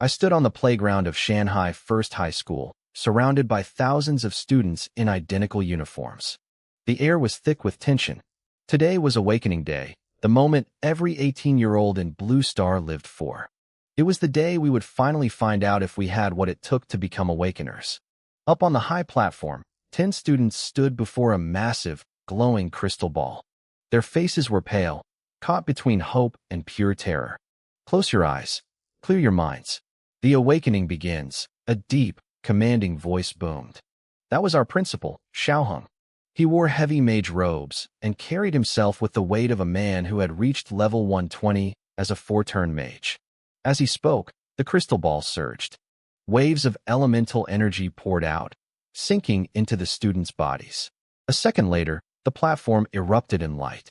I stood on the playground of Shanghai First High School, surrounded by thousands of students in identical uniforms. The air was thick with tension. Today was Awakening Day, the moment every 18-year-old in Blue Star lived for. It was the day we would finally find out if we had what it took to become awakeners. Up on the high platform, 10 students stood before a massive, glowing crystal ball. Their faces were pale, caught between hope and pure terror. Close your eyes. Clear your minds. The awakening begins, a deep, commanding voice boomed. That was our principal, Xiaoheng. He wore heavy mage robes and carried himself with the weight of a man who had reached level 120 as a 4-turn mage. As he spoke, the crystal ball surged. Waves of elemental energy poured out, sinking into the students' bodies. A second later, the platform erupted in light.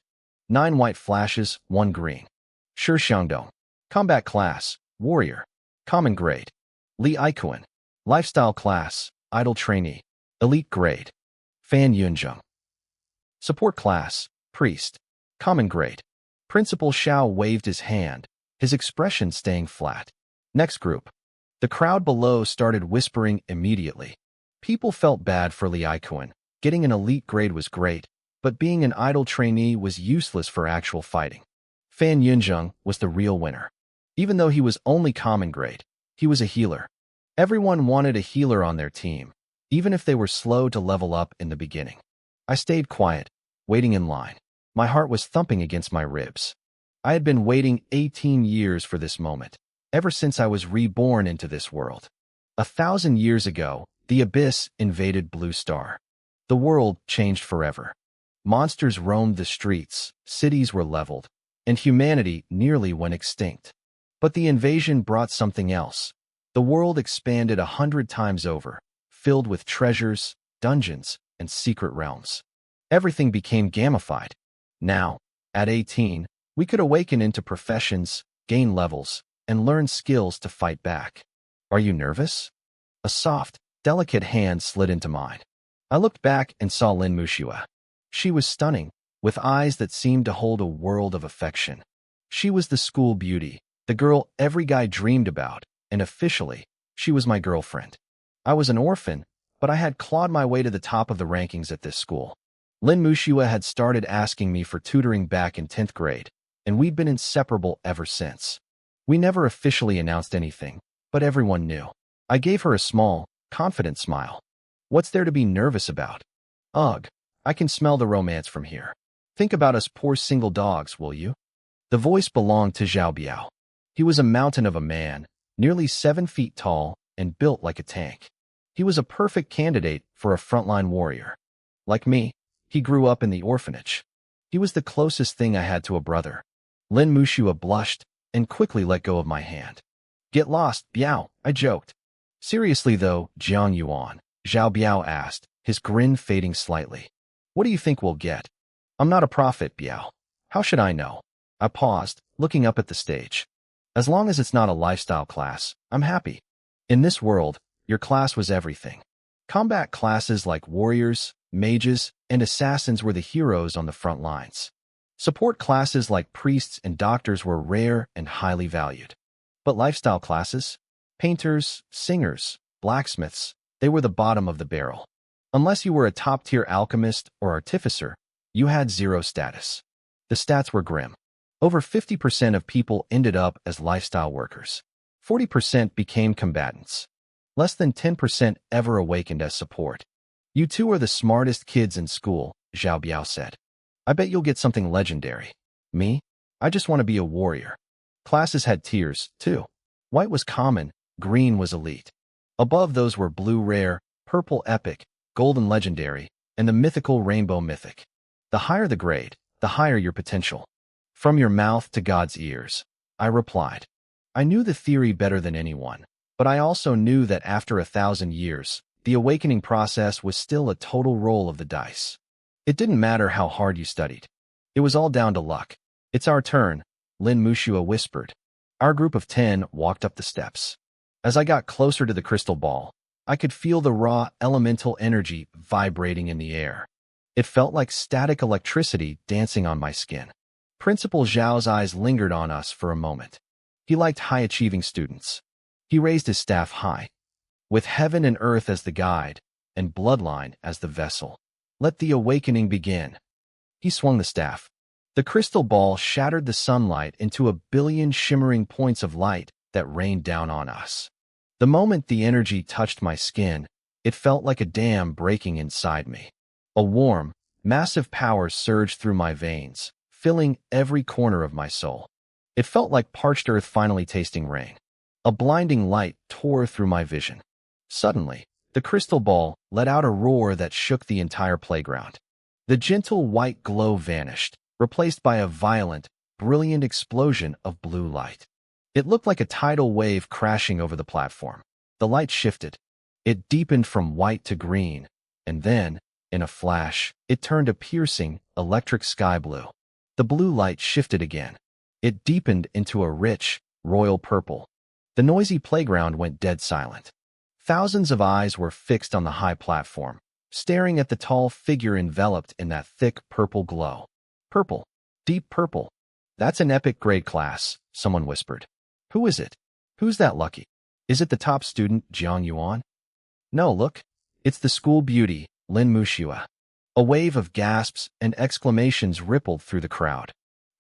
9 white flashes, 1 green. Shi Xiangdong. Combat class, warrior. Common grade. Li Aikuan. Lifestyle class, idle trainee. Elite grade. Fan Yunzheng. Support class, priest. Common grade. Principal Xiao waved his hand, his expression staying flat. Next group. The crowd below started whispering immediately. People felt bad for Li Aikuan. Getting an elite grade was great, but being an idle trainee was useless for actual fighting. Fan Yunzheng was the real winner. Even though he was only common grade, he was a healer. Everyone wanted a healer on their team, even if they were slow to level up in the beginning. I stayed quiet, waiting in line. My heart was thumping against my ribs. I had been waiting 18 years for this moment, ever since I was reborn into this world. 1,000 years ago, the abyss invaded Blue Star. The world changed forever. Monsters roamed the streets, cities were leveled, and humanity nearly went extinct. But the invasion brought something else. The world expanded 100 times over, filled with treasures, dungeons, and secret realms. Everything became gamified. Now, at 18, we could awaken into professions, gain levels, and learn skills to fight back. Are you nervous? A soft, delicate hand slid into mine. I looked back and saw Lin Muxua. She was stunning, with eyes that seemed to hold a world of affection. She was the school beauty, the girl every guy dreamed about, and officially, she was my girlfriend. I was an orphan, but I had clawed my way to the top of the rankings at this school. Lin Muxua had started asking me for tutoring back in 10th grade, and we'd been inseparable ever since. We never officially announced anything, but everyone knew. I gave her a small, confident smile. What's there to be nervous about? Ugh, I can smell the romance from here. Think about us poor single dogs, will you? The voice belonged to Zhao Biao. He was a mountain of a man, nearly 7 feet tall and built like a tank. He was a perfect candidate for a frontline warrior. Like me, he grew up in the orphanage. He was the closest thing I had to a brother. Lin Muxua blushed and quickly let go of my hand. Get lost, Biao, I joked. Seriously though, Jiang Yuan, Zhao Biao asked, his grin fading slightly. What do you think we'll get? I'm not a prophet, Biao. How should I know? I paused, looking up at the stage. As long as it's not a lifestyle class, I'm happy. In this world, your class was everything. Combat classes like warriors, mages, and assassins were the heroes on the front lines. Support classes like priests and doctors were rare and highly valued. But lifestyle classes? Painters, singers, blacksmiths, they were the bottom of the barrel. Unless you were a top-tier alchemist or artificer, you had zero status. The stats were grim. Over 50% of people ended up as lifestyle workers. 40% became combatants. Less than 10% ever awakened as support. You two are the smartest kids in school, Zhao Biao said. I bet you'll get something legendary. Me? I just want to be a warrior. Classes had tiers, too. White was common, green was elite. Above those were blue rare, purple epic, golden legendary, and the mythical rainbow mythic. The higher the grade, the higher your potential. From your mouth to God's ears, I replied. I knew the theory better than anyone, but I also knew that after 1,000 years, the awakening process was still a total roll of the dice. It didn't matter how hard you studied. It was all down to luck. It's our turn, Lin Muxua whispered. Our group of 10 walked up the steps. As I got closer to the crystal ball, I could feel the raw elemental energy vibrating in the air. It felt like static electricity dancing on my skin. Principal Zhao's eyes lingered on us for a moment. He liked high-achieving students. He raised his staff high, with heaven and earth as the guide, and bloodline as the vessel. Let the awakening begin. He swung the staff. The crystal ball shattered the sunlight into a billion shimmering points of light that rained down on us. The moment the energy touched my skin, it felt like a dam breaking inside me. A warm, massive power surged through my veins, filling every corner of my soul. It felt like parched earth finally tasting rain. A blinding light tore through my vision. Suddenly, the crystal ball let out a roar that shook the entire playground. The gentle white glow vanished, replaced by a violent, brilliant explosion of blue light. It looked like a tidal wave crashing over the platform. The light shifted. It deepened from white to green, and then, in a flash, it turned a piercing, electric sky blue. The blue light shifted again. It deepened into a rich, royal purple. The noisy playground went dead silent. Thousands of eyes were fixed on the high platform, staring at the tall figure enveloped in that thick purple glow. Purple. Deep purple. That's an epic grade class, someone whispered. Who is it? Who's that lucky? Is it the top student, Jiang Yuan? No, look. It's the school beauty, Lin Muxue. A wave of gasps and exclamations rippled through the crowd.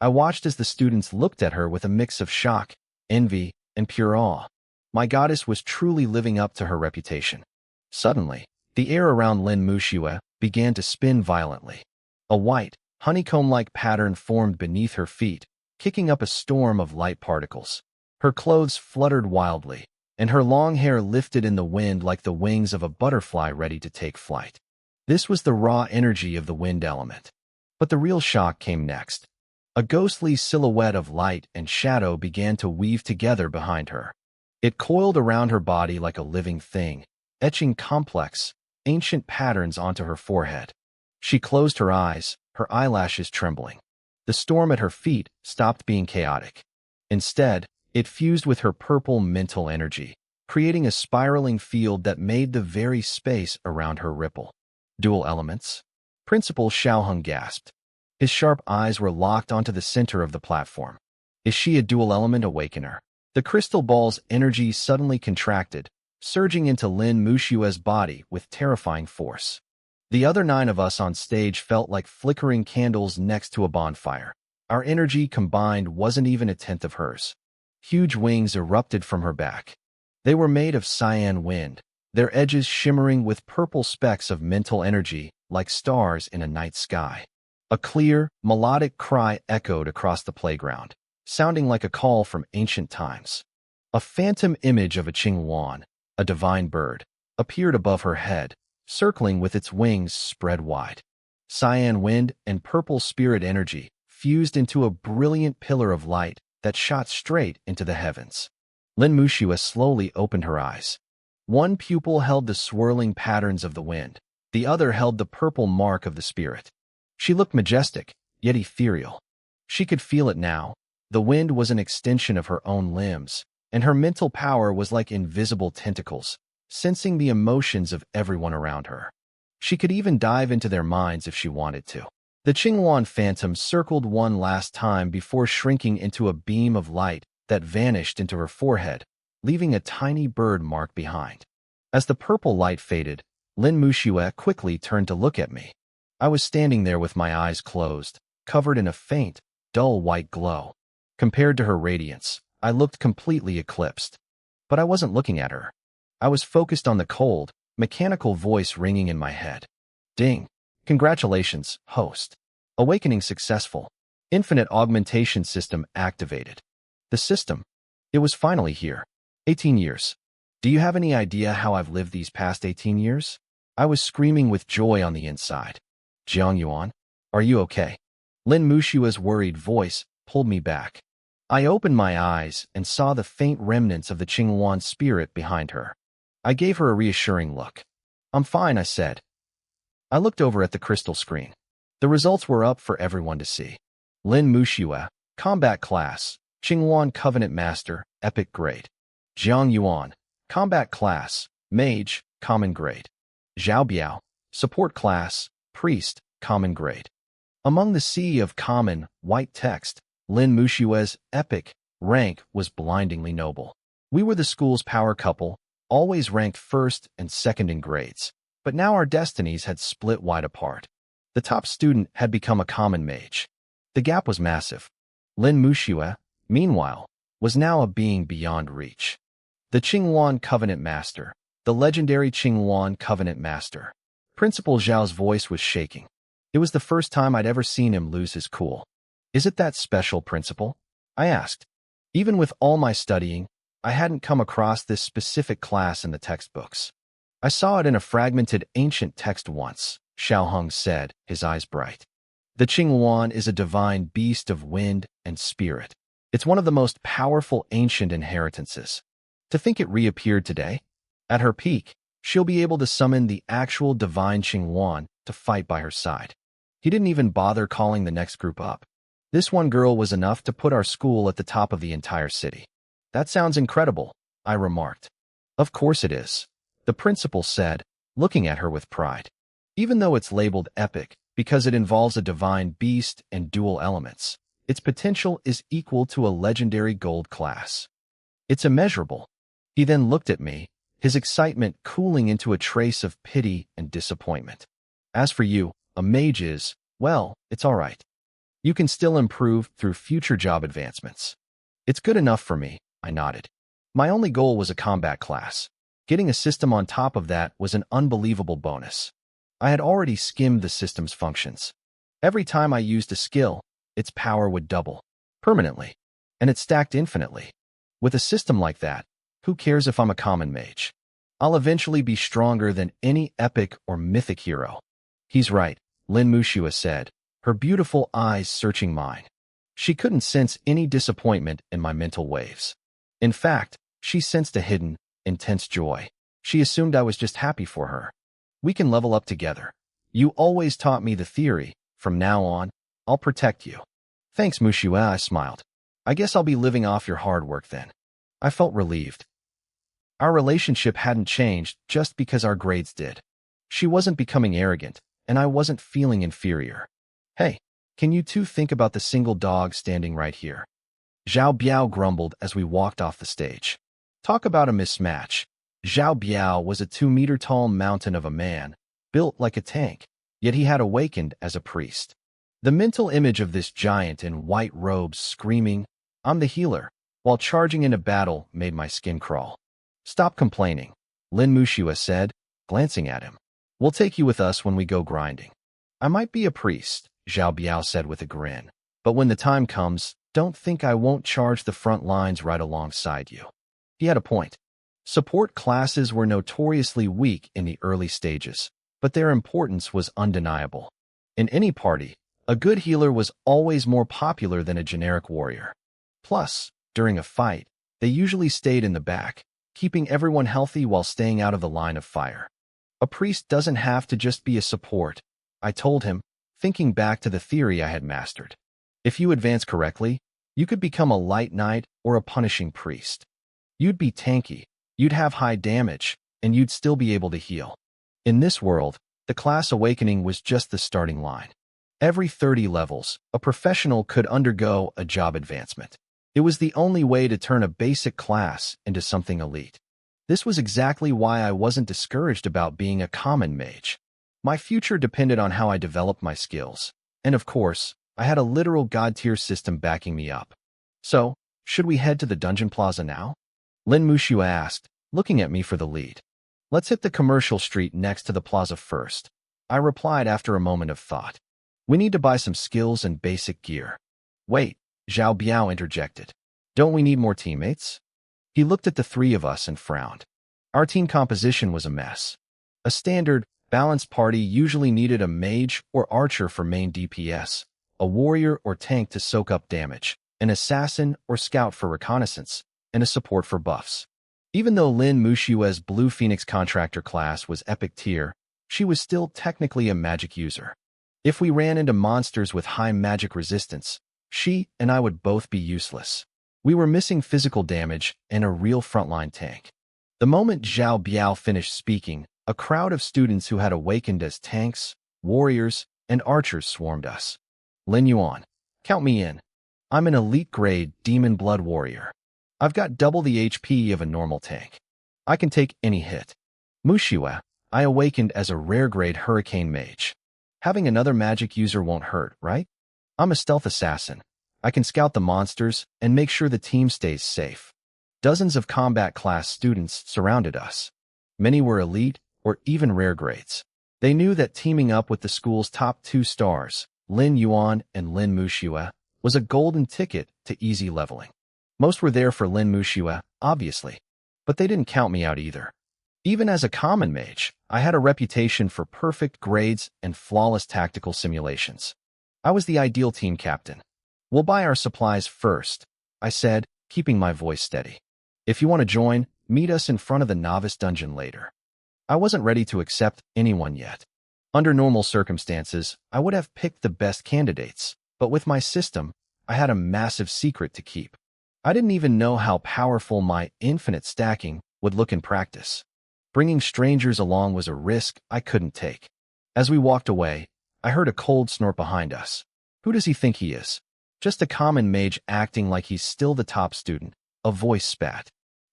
I watched as the students looked at her with a mix of shock, envy, and pure awe. My goddess was truly living up to her reputation. Suddenly, the air around Lin Muxue began to spin violently. A white, honeycomb-like pattern formed beneath her feet, kicking up a storm of light particles. Her clothes fluttered wildly, and her long hair lifted in the wind like the wings of a butterfly ready to take flight. This was the raw energy of the wind element. But the real shock came next. A ghostly silhouette of light and shadow began to weave together behind her. It coiled around her body like a living thing, etching complex, ancient patterns onto her forehead. She closed her eyes, her eyelashes trembling. The storm at her feet stopped being chaotic. Instead, it fused with her purple mental energy, creating a spiraling field that made the very space around her ripple. Dual elements? Principal Xiaoheng gasped. His sharp eyes were locked onto the center of the platform. Is she a dual element awakener? The crystal ball's energy suddenly contracted, surging into Lin Muxue's body with terrifying force. The other 9 of us on stage felt like flickering candles next to a bonfire. Our energy combined wasn't even a tenth of hers. Huge wings erupted from her back. They were made of cyan wind, their edges shimmering with purple specks of mental energy like stars in a night sky. A clear, melodic cry echoed across the playground, sounding like a call from ancient times. A phantom image of a Qinghuan, a divine bird, appeared above her head, circling with its wings spread wide. Cyan wind and purple spirit energy fused into a brilliant pillar of light that shot straight into the heavens. Lin Muxue slowly opened her eyes. One pupil held the swirling patterns of the wind, the other held the purple mark of the spirit. She looked majestic, yet ethereal. She could feel it now. The wind was an extension of her own limbs, and her mental power was like invisible tentacles, sensing the emotions of everyone around her. She could even dive into their minds if she wanted to. The Qinghuan phantom circled one last time before shrinking into a beam of light that vanished into her forehead, leaving a tiny bird mark behind. As the purple light faded, Lin Muxue quickly turned to look at me. I was standing there with my eyes closed, covered in a faint, dull white glow. Compared to her radiance, I looked completely eclipsed. But I wasn't looking at her. I was focused on the cold, mechanical voice ringing in my head. Ding! Congratulations, host. Awakening successful. Infinite augmentation system activated. The system. It was finally here. 18 years. Do you have any idea how I've lived these past 18 years? I was screaming with joy on the inside. Jiang Yuan, are you okay? Lin Muxue's worried voice pulled me back. I opened my eyes and saw the faint remnants of the Qinghuan spirit behind her. I gave her a reassuring look. I'm fine, I said. I looked over at the crystal screen. The results were up for everyone to see. Lin Muxue, Combat Class, Qinghuan Covenant Master, Epic Grade. Jiang Yuan, Combat Class, Mage, Common Grade. Zhao Biao, Support Class, Priest, Common Grade. Among the sea of common, white text, Lin Muxue's epic rank was blindingly noble. We were the school's power couple, always ranked first and second in grades. But now our destinies had split wide apart. The top student had become a common mage. The gap was massive. Lin Muxue, meanwhile, was now a being beyond reach. The Qinghuan Covenant Master, the legendary Qinghuan Covenant Master. Principal Zhao's voice was shaking. It was the first time I'd ever seen him lose his cool. Is it that special, Principal? I asked. Even with all my studying, I hadn't come across this specific class in the textbooks. I saw it in a fragmented ancient text once, Xiao Heng said, his eyes bright. The Qinghuan is a divine beast of wind and spirit. It's one of the most powerful ancient inheritances. To think it reappeared today? At her peak, she'll be able to summon the actual divine Qinghuan to fight by her side. He didn't even bother calling the next group up. This one girl was enough to put our school at the top of the entire city. That sounds incredible, I remarked. Of course it is, the principal said, looking at her with pride. Even though it's labeled epic because it involves a divine beast and dual elements, its potential is equal to a legendary gold class. It's immeasurable. He then looked at me, his excitement cooling into a trace of pity and disappointment. As for you, a mage is, well, it's all right. You can still improve through future job advancements. It's good enough for me, I nodded. My only goal was a combat class. Getting a system on top of that was an unbelievable bonus. I had already skimmed the system's functions. Every time I used a skill, its power would double, permanently, and it stacked infinitely. With a system like that, who cares if I'm a common mage? I'll eventually be stronger than any epic or mythic hero. He's right, Lin Muxue said, her beautiful eyes searching mine. She couldn't sense any disappointment in my mental waves. In fact, she sensed a hidden, intense joy. She assumed I was just happy for her. We can level up together. You always taught me the theory. From now on, I'll protect you. Thanks, Muxue, I smiled. I guess I'll be living off your hard work then. I felt relieved. Our relationship hadn't changed just because our grades did. She wasn't becoming arrogant, and I wasn't feeling inferior. Hey, can you two think about the single dog standing right here? Zhao Biao grumbled as we walked off the stage. Talk about a mismatch. Zhao Biao was a 2-meter-tall mountain of a man, built like a tank, yet he had awakened as a priest. The mental image of this giant in white robes screaming, "I'm the healer," while charging into battle made my skin crawl. Stop complaining, Lin Muxue said, glancing at him. We'll take you with us when we go grinding. I might be a priest, Zhao Biao said with a grin, but when the time comes, don't think I won't charge the front lines right alongside you. He had a point. Support classes were notoriously weak in the early stages, but their importance was undeniable. In any party, a good healer was always more popular than a generic warrior. Plus, during a fight, they usually stayed in the back, keeping everyone healthy while staying out of the line of fire. A priest doesn't have to just be a support, I told him, thinking back to the theory I had mastered. If you advance correctly, you could become a light knight or a punishing priest. You'd be tanky, you'd have high damage, and you'd still be able to heal. In this world, the class awakening was just the starting line. Every 30 levels, a professional could undergo a job advancement. It was the only way to turn a basic class into something elite. This was exactly why I wasn't discouraged about being a common mage. My future depended on how I developed my skills, and of course, I had a literal god-tier system backing me up. So, should we head to the dungeon plaza now? Lin Muxue asked, looking at me for the lead. Let's hit the commercial street next to the plaza first, I replied after a moment of thought. We need to buy some skills and basic gear. Wait, Zhao Biao interjected. Don't we need more teammates? He looked at the three of us and frowned. Our team composition was a mess. A standard, balanced party usually needed a mage or archer for main DPS, a warrior or tank to soak up damage, an assassin or scout for reconnaissance, and a support for buffs. Even though Lin Muxue's Blue Phoenix contractor class was epic tier, she was still technically a magic user. If we ran into monsters with high magic resistance, she and I would both be useless. We were missing physical damage and a real frontline tank. The moment Zhao Biao finished speaking, a crowd of students who had awakened as tanks, warriors, and archers swarmed us. Lin Yuan, count me in. I'm an elite grade demon blood warrior. I've got double the HP of a normal tank. I can take any hit. Mushiwa, I awakened as a rare-grade hurricane mage. Having another magic user won't hurt, right? I'm a stealth assassin. I can scout the monsters and make sure the team stays safe. Dozens of combat class students surrounded us. Many were elite or even rare grades. They knew that teaming up with the school's top 2 stars, Lin Yuan and Lin Mushiwa, was a golden ticket to easy leveling. Most were there for Lin Mushiwa, obviously, but they didn't count me out either. Even as a common mage, I had a reputation for perfect grades and flawless tactical simulations. I was the ideal team captain. We'll buy our supplies first, I said, keeping my voice steady. If you want to join, meet us in front of the novice dungeon later. I wasn't ready to accept anyone yet. Under normal circumstances, I would have picked the best candidates, but with my system, I had a massive secret to keep. I didn't even know how powerful my infinite stacking would look in practice. Bringing strangers along was a risk I couldn't take. As we walked away, I heard a cold snort behind us. Who does he think he is? Just a common mage acting like he's still the top student, a voice spat.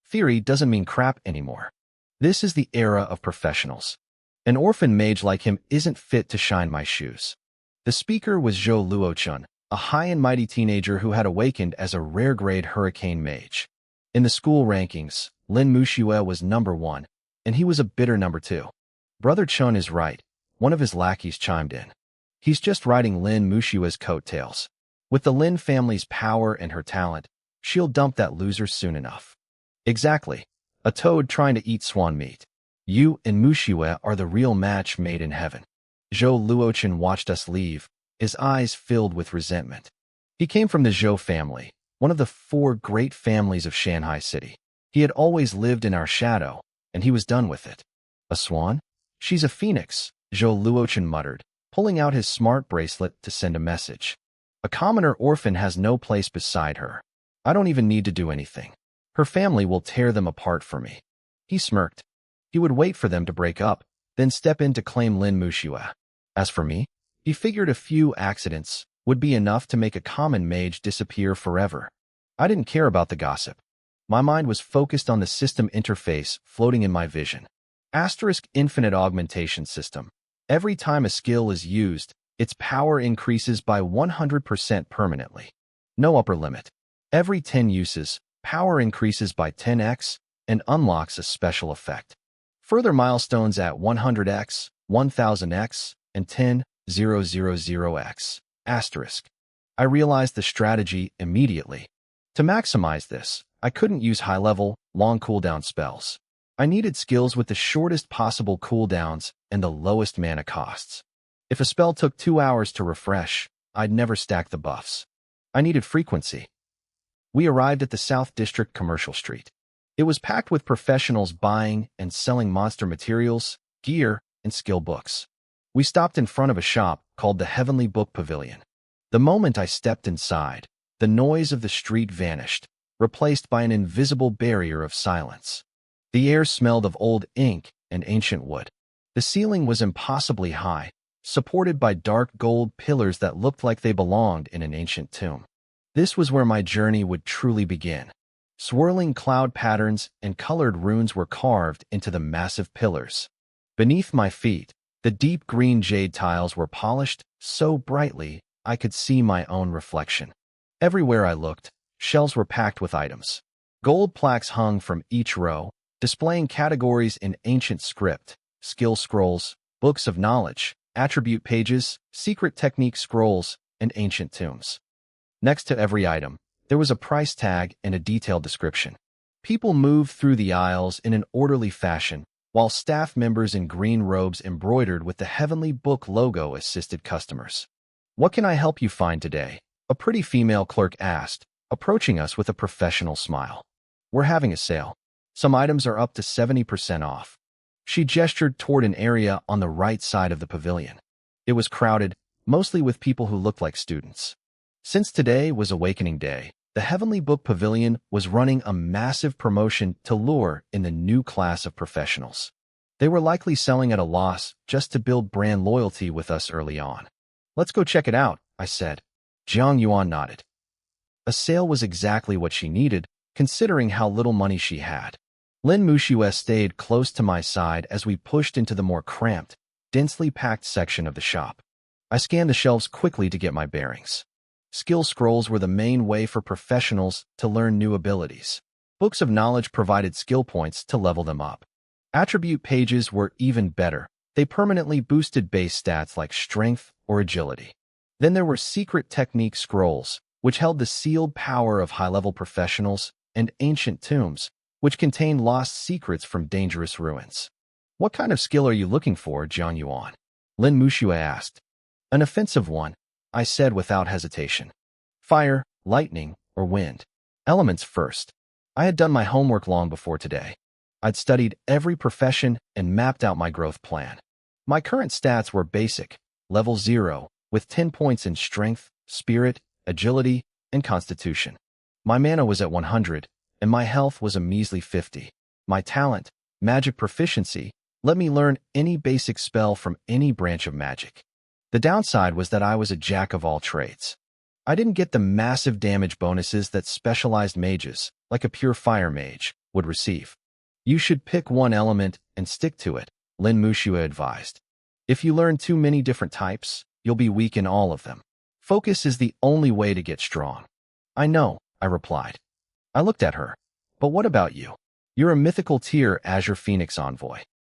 Theory doesn't mean crap anymore. This is the era of professionals. An orphan mage like him isn't fit to shine my shoes. The speaker was Zhou Luochun, a high and mighty teenager who had awakened as a rare-grade hurricane mage. In the school rankings, Lin Mushiwa was number 1, and he was a bitter number 2. Brother Chun is right, one of his lackeys chimed in. He's just riding Lin Mushiwa's coattails. With the Lin family's power and her talent, she'll dump that loser soon enough. Exactly. A toad trying to eat swan meat. You and Mushiwa are the real match made in heaven. Zhou Luochun watched us leave, his eyes filled with resentment. He came from the Zhou family, one of the 4 great families of Shanghai City. He had always lived in our shadow, and he was done with it. A swan? She's a phoenix, Zhou Luochun muttered, pulling out his smart bracelet to send a message. A commoner orphan has no place beside her. I don't even need to do anything. Her family will tear them apart for me. He smirked. He would wait for them to break up, then step in to claim Lin Mushiwa. As for me, he figured a few accidents would be enough to make a common mage disappear forever. I didn't care about the gossip. My mind was focused on the system interface floating in my vision. Asterisk infinite augmentation system. Every time a skill is used, its power increases by 100% permanently. No upper limit. Every 10 uses, power increases by 10x and unlocks a special effect. Further milestones at 100x, 1000x, and 10,000x. Asterisk. I realized the strategy immediately. To maximize this, I couldn't use high-level, long cooldown spells. I needed skills with the shortest possible cooldowns and the lowest mana costs. If a spell took 2 hours to refresh, I'd never stack the buffs. I needed frequency. We arrived at the South District Commercial Street. It was packed with professionals buying and selling monster materials, gear, and skill books. We stopped in front of a shop called the Heavenly Book Pavilion. The moment I stepped inside, the noise of the street vanished, replaced by an invisible barrier of silence. The air smelled of old ink and ancient wood. The ceiling was impossibly high, supported by dark gold pillars that looked like they belonged in an ancient tomb. This was where my journey would truly begin. Swirling cloud patterns and colored runes were carved into the massive pillars. Beneath my feet, the deep green jade tiles were polished so brightly I could see my own reflection. Everywhere I looked, shelves were packed with items. Gold plaques hung from each row, displaying categories in ancient script, skill scrolls, books of knowledge, attribute pages, secret technique scrolls, and ancient tombs. Next to every item, there was a price tag and a detailed description. People moved through the aisles in an orderly fashion, while staff members in green robes embroidered with the Heavenly Book logo assisted customers. "What can I help you find today?" a pretty female clerk asked, approaching us with a professional smile. "We're having a sale. Some items are up to 70% off." She gestured toward an area on the right side of the pavilion. It was crowded, mostly with people who looked like students. Since today was Awakening Day, the Heavenly Book Pavilion was running a massive promotion to lure in the new class of professionals. They were likely selling at a loss just to build brand loyalty with us early on. "Let's go check it out," I said. Jiang Yuan nodded. A sale was exactly what she needed, considering how little money she had. Lin Muxue stayed close to my side as we pushed into the more cramped, densely packed section of the shop. I scanned the shelves quickly to get my bearings. Skill scrolls were the main way for professionals to learn new abilities. Books of knowledge provided skill points to level them up. Attribute pages were even better. They permanently boosted base stats like strength or agility. Then there were secret technique scrolls, which held the sealed power of high-level professionals, and ancient tombs, which contained lost secrets from dangerous ruins. What kind of skill are you looking for, Jiang Yuan? Lin Muxue asked. An offensive one, I said without hesitation. Fire, lightning, or wind. Elements first. I had done my homework long before today. I'd studied every profession and mapped out my growth plan. My current stats were basic, level 0, with 10 points in strength, spirit, agility, and constitution. My mana was at 100, and my health was a measly 50. My talent, magic proficiency, let me learn any basic spell from any branch of magic. The downside was that I was a jack of all trades. I didn't get the massive damage bonuses that specialized mages, like a pure fire mage, would receive. You should pick one element and stick to it, Lin Muxue advised. If you learn too many different types, you'll be weak in all of them. Focus is the only way to get strong. I know, I replied. I looked at her. But what about you? You're a mythical tier Azure Phoenix envoy.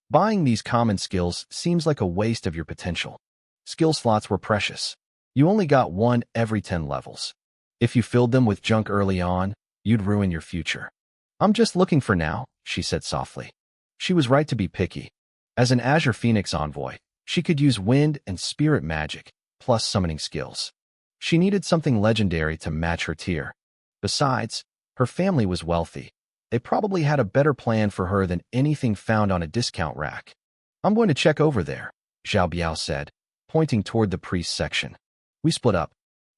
Buying these common skills seems like a waste of your potential. Skill slots were precious. You only got one every 10 levels. If you filled them with junk early on, you'd ruin your future. I'm just looking for now, she said softly. She was right to be picky. As an Azure Phoenix envoy, she could use wind and spirit magic, plus summoning skills. She needed something legendary to match her tier. Besides, her family was wealthy. They probably had a better plan for her than anything found on a discount rack. I'm going to check over there, Zhao Biao said, pointing toward the priest section. We split up.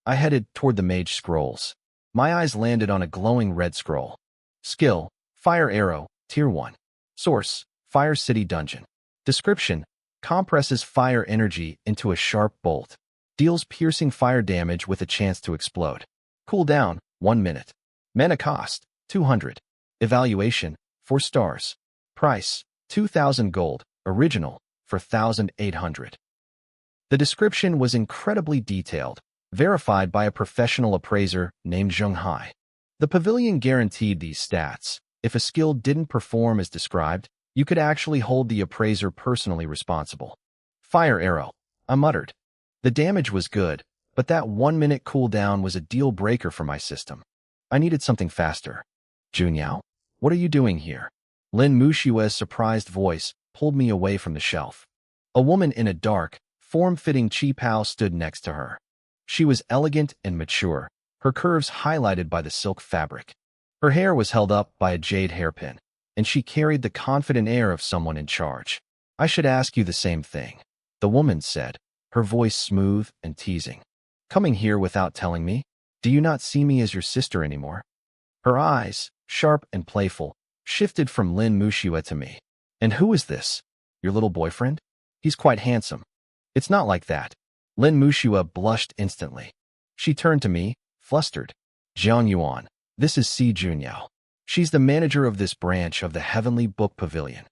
I headed toward the mage scrolls. My eyes landed on a glowing red scroll. Skill, Fire Arrow, Tier 1. Source, Fire City Dungeon. Description, compresses fire energy into a sharp bolt. Deals piercing fire damage with a chance to explode. Cooldown, 1 minute. Mana cost, 200. Evaluation, 4 stars. Price, 2,000 gold. Original, for 1,800. The description was incredibly detailed, verified by a professional appraiser named Zheng Hai. The pavilion guaranteed these stats. If a skill didn't perform as described, you could actually hold the appraiser personally responsible. Fire Arrow, I muttered. The damage was good, but that 1-minute cooldown was a deal breaker for my system. I needed something faster. Junyao, what are you doing here? Lin Muxue's surprised voice pulled me away from the shelf. A woman in a dark, form-fitting qipao stood next to her. She was elegant and mature, her curves highlighted by the silk fabric. Her hair was held up by a jade hairpin, and she carried the confident air of someone in charge. I should ask you the same thing, the woman said, her voice smooth and teasing. Coming here without telling me? Do you not see me as your sister anymore? Her eyes, sharp and playful, shifted from Lin Muxue to me. And who is this? Your little boyfriend? He's quite handsome. It's not like that. Lin Muxue blushed instantly. She turned to me, flustered. Jiang Yuan, this is Si Junyao. She's the manager of this branch of the Heavenly Book Pavilion.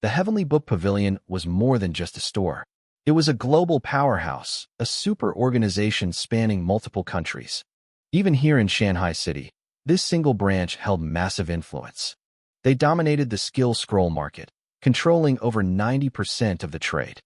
The Heavenly Book Pavilion was more than just a store. It was a global powerhouse, a super organization spanning multiple countries. Even here in Shanghai City, this single branch held massive influence. They dominated the skill scroll market, controlling over 90% of the trade.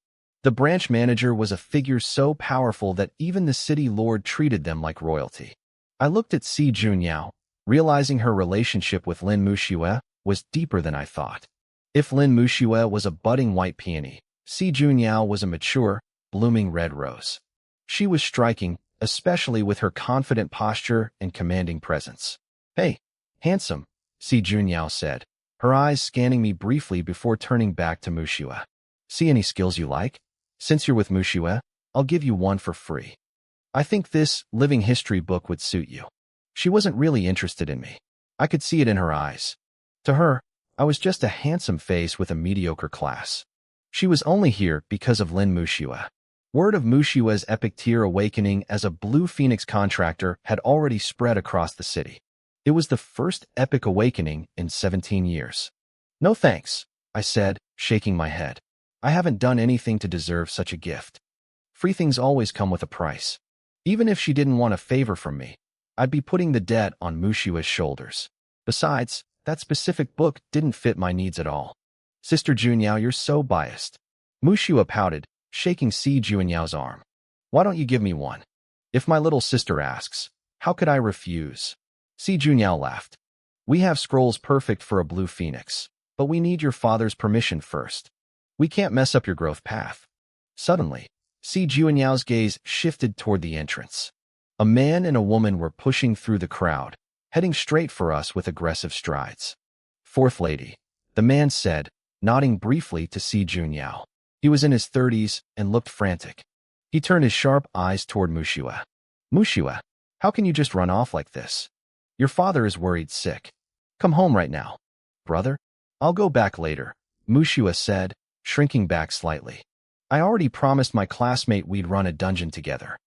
The branch manager was a figure so powerful that even the city lord treated them like royalty. I looked at Si Junyao, realizing her relationship with Lin Muxue was deeper than I thought. If Lin Muxue was a budding white peony, Si Junyao was a mature, blooming red rose. She was striking, especially with her confident posture and commanding presence. Hey, handsome, Si Junyao said, her eyes scanning me briefly before turning back to Muxue. See any skills you like? Since you're with Muxue, I'll give you one for free. I think this living history book would suit you. She wasn't really interested in me. I could see it in her eyes. To her, I was just a handsome face with a mediocre class. She was only here because of Lin Muxue. Word of Muxue's epic tier awakening as a Blue Phoenix contractor had already spread across the city. It was the first epic awakening in 17 years. No thanks, I said, shaking my head. I haven't done anything to deserve such a gift. Free things always come with a price. Even if she didn't want a favor from me, I'd be putting the debt on Mushiwa's shoulders. Besides, that specific book didn't fit my needs at all. Sister Junyao, you're so biased. Mushiwa pouted, shaking Si Junyao's arm. Why don't you give me one? If my little sister asks, how could I refuse? Si Junyao laughed. We have scrolls perfect for a blue phoenix, but we need your father's permission first. We can't mess up your growth path. Suddenly, Si Junyao's gaze shifted toward the entrance. A man and a woman were pushing through the crowd, heading straight for us with aggressive strides. Fourth lady, the man said, nodding briefly to Si Junyao. He was in his 30s and looked frantic. He turned his sharp eyes toward Mushiwa. Mushiwa, how can you just run off like this? Your father is worried sick. Come home right now. Brother, I'll go back later, Mushiwa said, shrinking back slightly. I already promised my classmate we'd run a dungeon together.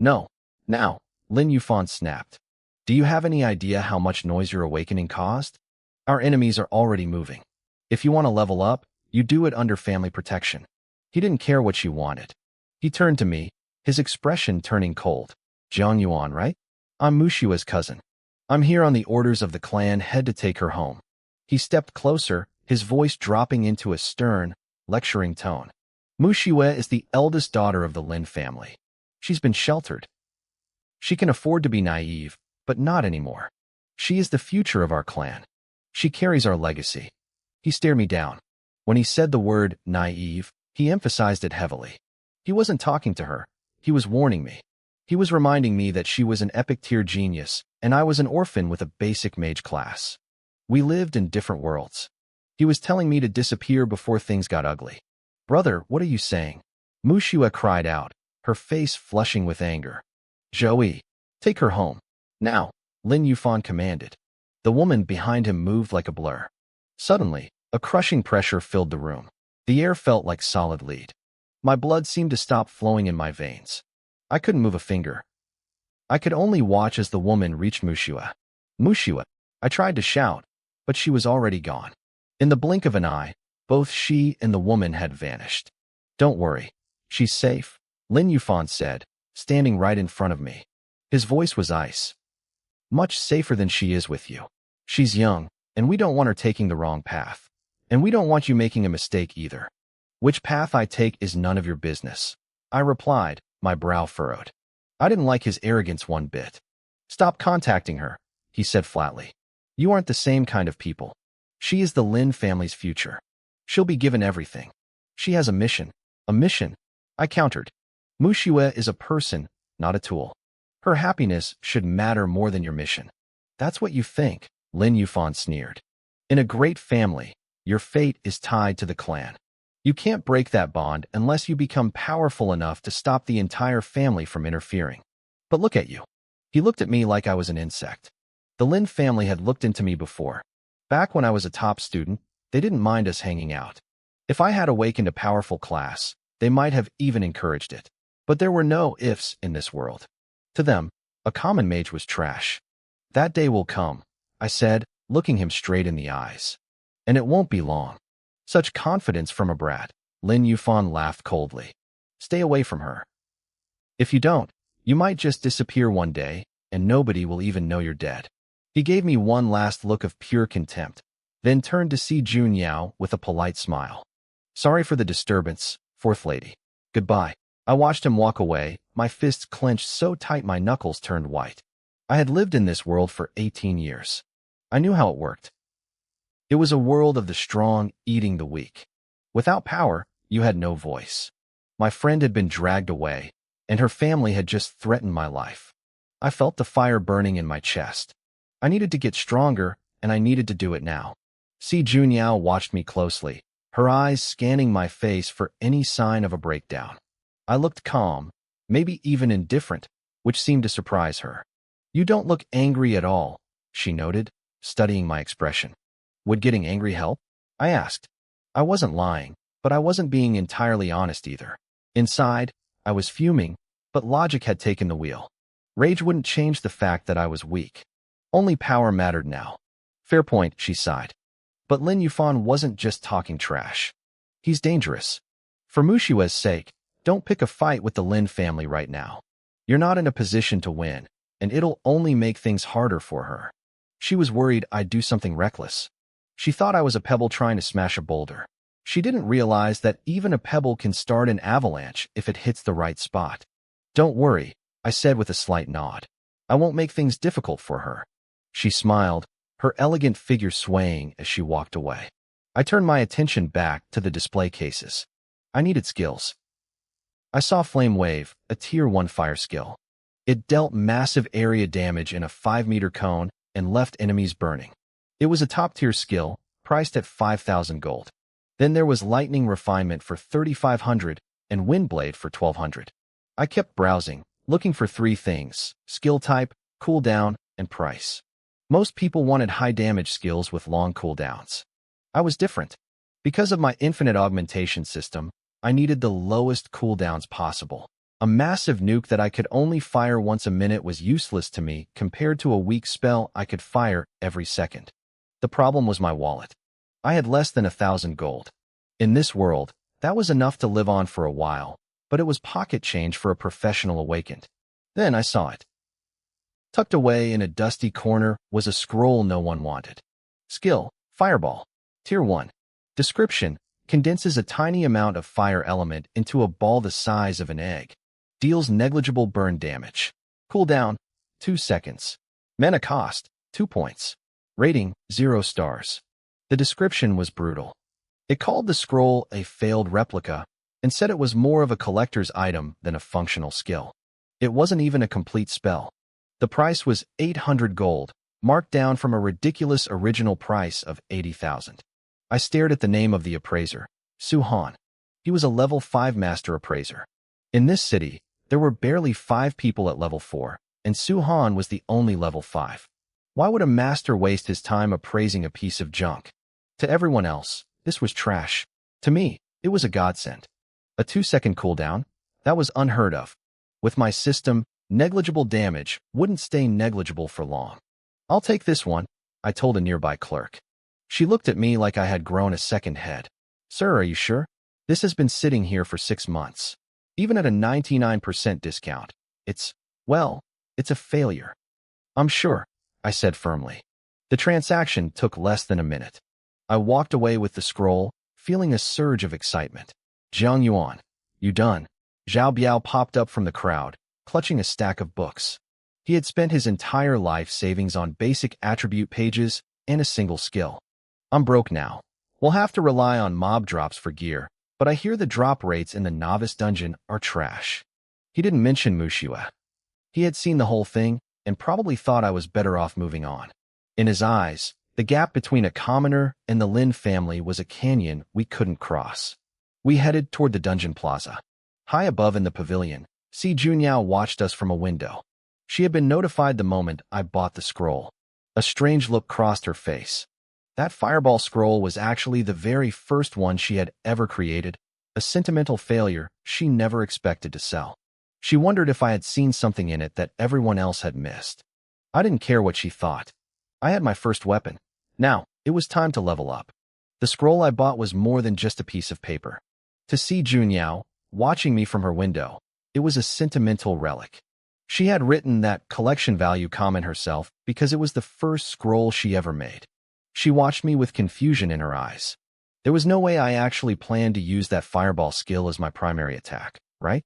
No, now, Lin Yufan snapped. Do you have any idea how much noise your awakening caused? Our enemies are already moving. If you want to level up, you do it under family protection. He didn't care what she wanted. He turned to me, his expression turning cold. Jiang Yuan, right? I'm Mushiwa's cousin. I'm here on the orders of the clan head to take her home. He stepped closer, his voice dropping into a stern, lecturing tone. Mushiwa is the eldest daughter of the Lin family. She's been sheltered. She can afford to be naive, but not anymore. She is the future of our clan. She carries our legacy. He stared me down. When he said the word naive, he emphasized it heavily. He wasn't talking to her. He was warning me. He was reminding me that she was an epic tier genius, and I was an orphan with a basic mage class. We lived in different worlds. He was telling me to disappear before things got ugly. Brother, what are you saying? Mushiwa cried out, her face flushing with anger. Joey, take her home. Now, Lin Yufan commanded. The woman behind him moved like a blur. Suddenly, a crushing pressure filled the room. The air felt like solid lead. My blood seemed to stop flowing in my veins. I couldn't move a finger. I could only watch as the woman reached Mushiwa. Mushiwa, I tried to shout, but she was already gone. In the blink of an eye, both she and the woman had vanished. Don't worry, she's safe, Lin Yufan said, standing right in front of me. His voice was ice. Much safer than she is with you. She's young, and we don't want her taking the wrong path. And we don't want you making a mistake either. Which path I take is none of your business, I replied, my brow furrowed. I didn't like his arrogance one bit. Stop contacting her, he said flatly. You aren't the same kind of people. She is the Lin family's future. She'll be given everything. She has a mission. A mission, I countered. Mushiwa is a person, not a tool. Her happiness should matter more than your mission. That's what you think, Lin Yufan sneered. In a great family, your fate is tied to the clan. You can't break that bond unless you become powerful enough to stop the entire family from interfering. But look at you. He looked at me like I was an insect. The Lin family had looked into me before. Back when I was a top student, they didn't mind us hanging out. If I had awakened a powerful class, they might have even encouraged it. But there were no ifs in this world. To them, a common mage was trash. That day will come, I said, looking him straight in the eyes. And it won't be long. Such confidence from a brat, Lin Yufan laughed coldly. Stay away from her. If you don't, you might just disappear one day, and nobody will even know you're dead. He gave me one last look of pure contempt, then turned to Si Junyao with a polite smile. Sorry for the disturbance, fourth lady. Goodbye. I watched him walk away, my fists clenched so tight my knuckles turned white. I had lived in this world for 18 years. I knew how it worked. It was a world of the strong eating the weak. Without power, you had no voice. My friend had been dragged away, and her family had just threatened my life. I felt the fire burning in my chest. I needed to get stronger, and I needed to do it now. Si Junyao watched me closely, her eyes scanning my face for any sign of a breakdown. I looked calm, maybe even indifferent, which seemed to surprise her. You don't look angry at all, she noted, studying my expression. Would getting angry help? I asked. I wasn't lying, but I wasn't being entirely honest either. Inside, I was fuming, but logic had taken the wheel. Rage wouldn't change the fact that I was weak. Only power mattered now. Fair point, she sighed. But Lin Yufan wasn't just talking trash. He's dangerous. For Mushiue's sake, don't pick a fight with the Lin family right now. You're not in a position to win, and it'll only make things harder for her. She was worried I'd do something reckless. She thought I was a pebble trying to smash a boulder. She didn't realize that even a pebble can start an avalanche if it hits the right spot. Don't worry, I said with a slight nod. I won't make things difficult for her. She smiled, her elegant figure swaying as she walked away. I turned my attention back to the display cases. I needed skills. I saw Flame Wave, a Tier 1 fire skill. It dealt massive area damage in a 5-meter cone and left enemies burning. It was a top-tier skill, priced at 5,000 gold. Then there was Lightning Refinement for 3,500 and Windblade for 1,200. I kept browsing, looking for 3 things: skill type, cooldown, and price. Most people wanted high-damage skills with long cooldowns. I was different. Because of my infinite augmentation system, I needed the lowest cooldowns possible. A massive nuke that I could only fire once a minute was useless to me compared to a weak spell I could fire every second. The problem was my wallet. I had less than 1,000 gold. In this world, that was enough to live on for a while, but it was pocket change for a professional awakened. Then I saw it. Tucked away in a dusty corner was a scroll no one wanted. Skill, Fireball. Tier 1. Description: condenses a tiny amount of fire element into a ball the size of an egg. Deals negligible burn damage. Cooldown: 2 seconds. Mana cost: 2 points. Rating: 0 stars. The description was brutal. It called the scroll a failed replica and said it was more of a collector's item than a functional skill. It wasn't even a complete spell. The price was 800 gold, marked down from a ridiculous original price of 80,000. I stared at the name of the appraiser, Su Han. He was a level 5 master appraiser. In this city, there were barely 5 people at level 4, and Su Han was the only level 5. Why would a master waste his time appraising a piece of junk? To everyone else, this was trash. To me, it was a godsend. A 2-second cooldown? That was unheard of. With my system, negligible damage wouldn't stay negligible for long. I'll take this one, I told a nearby clerk. She looked at me like I had grown a second head. Sir, are you sure? This has been sitting here for 6 months. Even at a 99% discount, it's a failure. I'm sure, I said firmly. The transaction took less than a minute. I walked away with the scroll, feeling a surge of excitement. Jiang Yuan, you done? Zhao Biao popped up from the crowd, clutching a stack of books. He had spent his entire life savings on basic attribute pages and a single skill. I'm broke now. We'll have to rely on mob drops for gear, but I hear the drop rates in the novice dungeon are trash. He didn't mention Mushua. He had seen the whole thing and probably thought I was better off moving on. In his eyes, the gap between a commoner and the Lin family was a canyon we couldn't cross. We headed toward the dungeon plaza. High above in the pavilion, Si Junyao watched us from a window. She had been notified the moment I bought the scroll. A strange look crossed her face. That fireball scroll was actually the very first one she had ever created, a sentimental failure she never expected to sell. She wondered if I had seen something in it that everyone else had missed. I didn't care what she thought. I had my first weapon. Now, it was time to level up. The scroll I bought was more than just a piece of paper. To see Junyao, watching me from her window, it was a sentimental relic. She had written that collection value comment herself because it was the first scroll she ever made. She watched me with confusion in her eyes. There was no way I actually planned to use that fireball skill as my primary attack, right?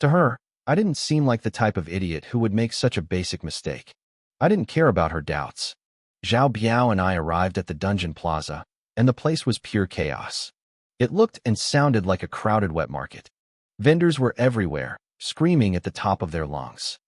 To her, I didn't seem like the type of idiot who would make such a basic mistake. I didn't care about her doubts. Zhao Biao and I arrived at the dungeon plaza, and the place was pure chaos. It looked and sounded like a crowded wet market. Vendors were everywhere, screaming at the top of their lungs.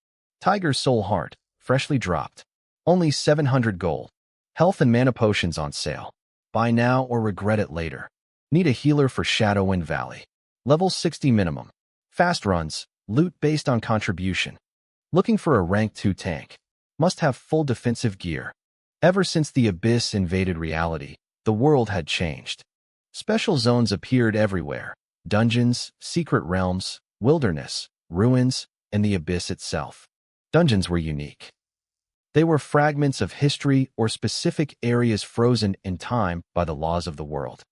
Tiger's Soul Heart, freshly dropped. Only 700 gold. Health and mana potions on sale. Buy now or regret it later. Need a healer for Shadowwind Valley. Level 60 minimum. Fast runs, loot based on contribution. Looking for a rank 2 tank. Must have full defensive gear. Ever since the Abyss invaded reality, the world had changed. Special zones appeared everywhere. Dungeons, secret realms, wilderness, ruins, and the Abyss itself. Dungeons were unique. They were fragments of history or specific areas frozen in time by the laws of the world.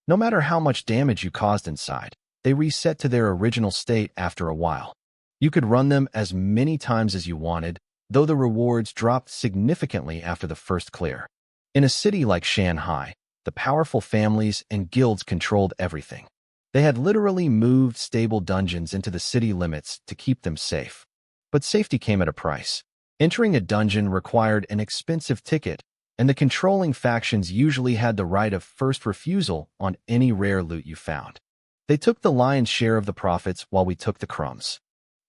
No matter how much damage you caused inside, they reset to their original state after a while. You could run them as many times as you wanted, though the rewards dropped significantly after the first clear. In a city like Shanghai, the powerful families and guilds controlled everything. They had literally moved stable dungeons into the city limits to keep them safe. But safety came at a price. Entering a dungeon required an expensive ticket, and the controlling factions usually had the right of first refusal on any rare loot you found. They took the lion's share of the profits while we took the crumbs.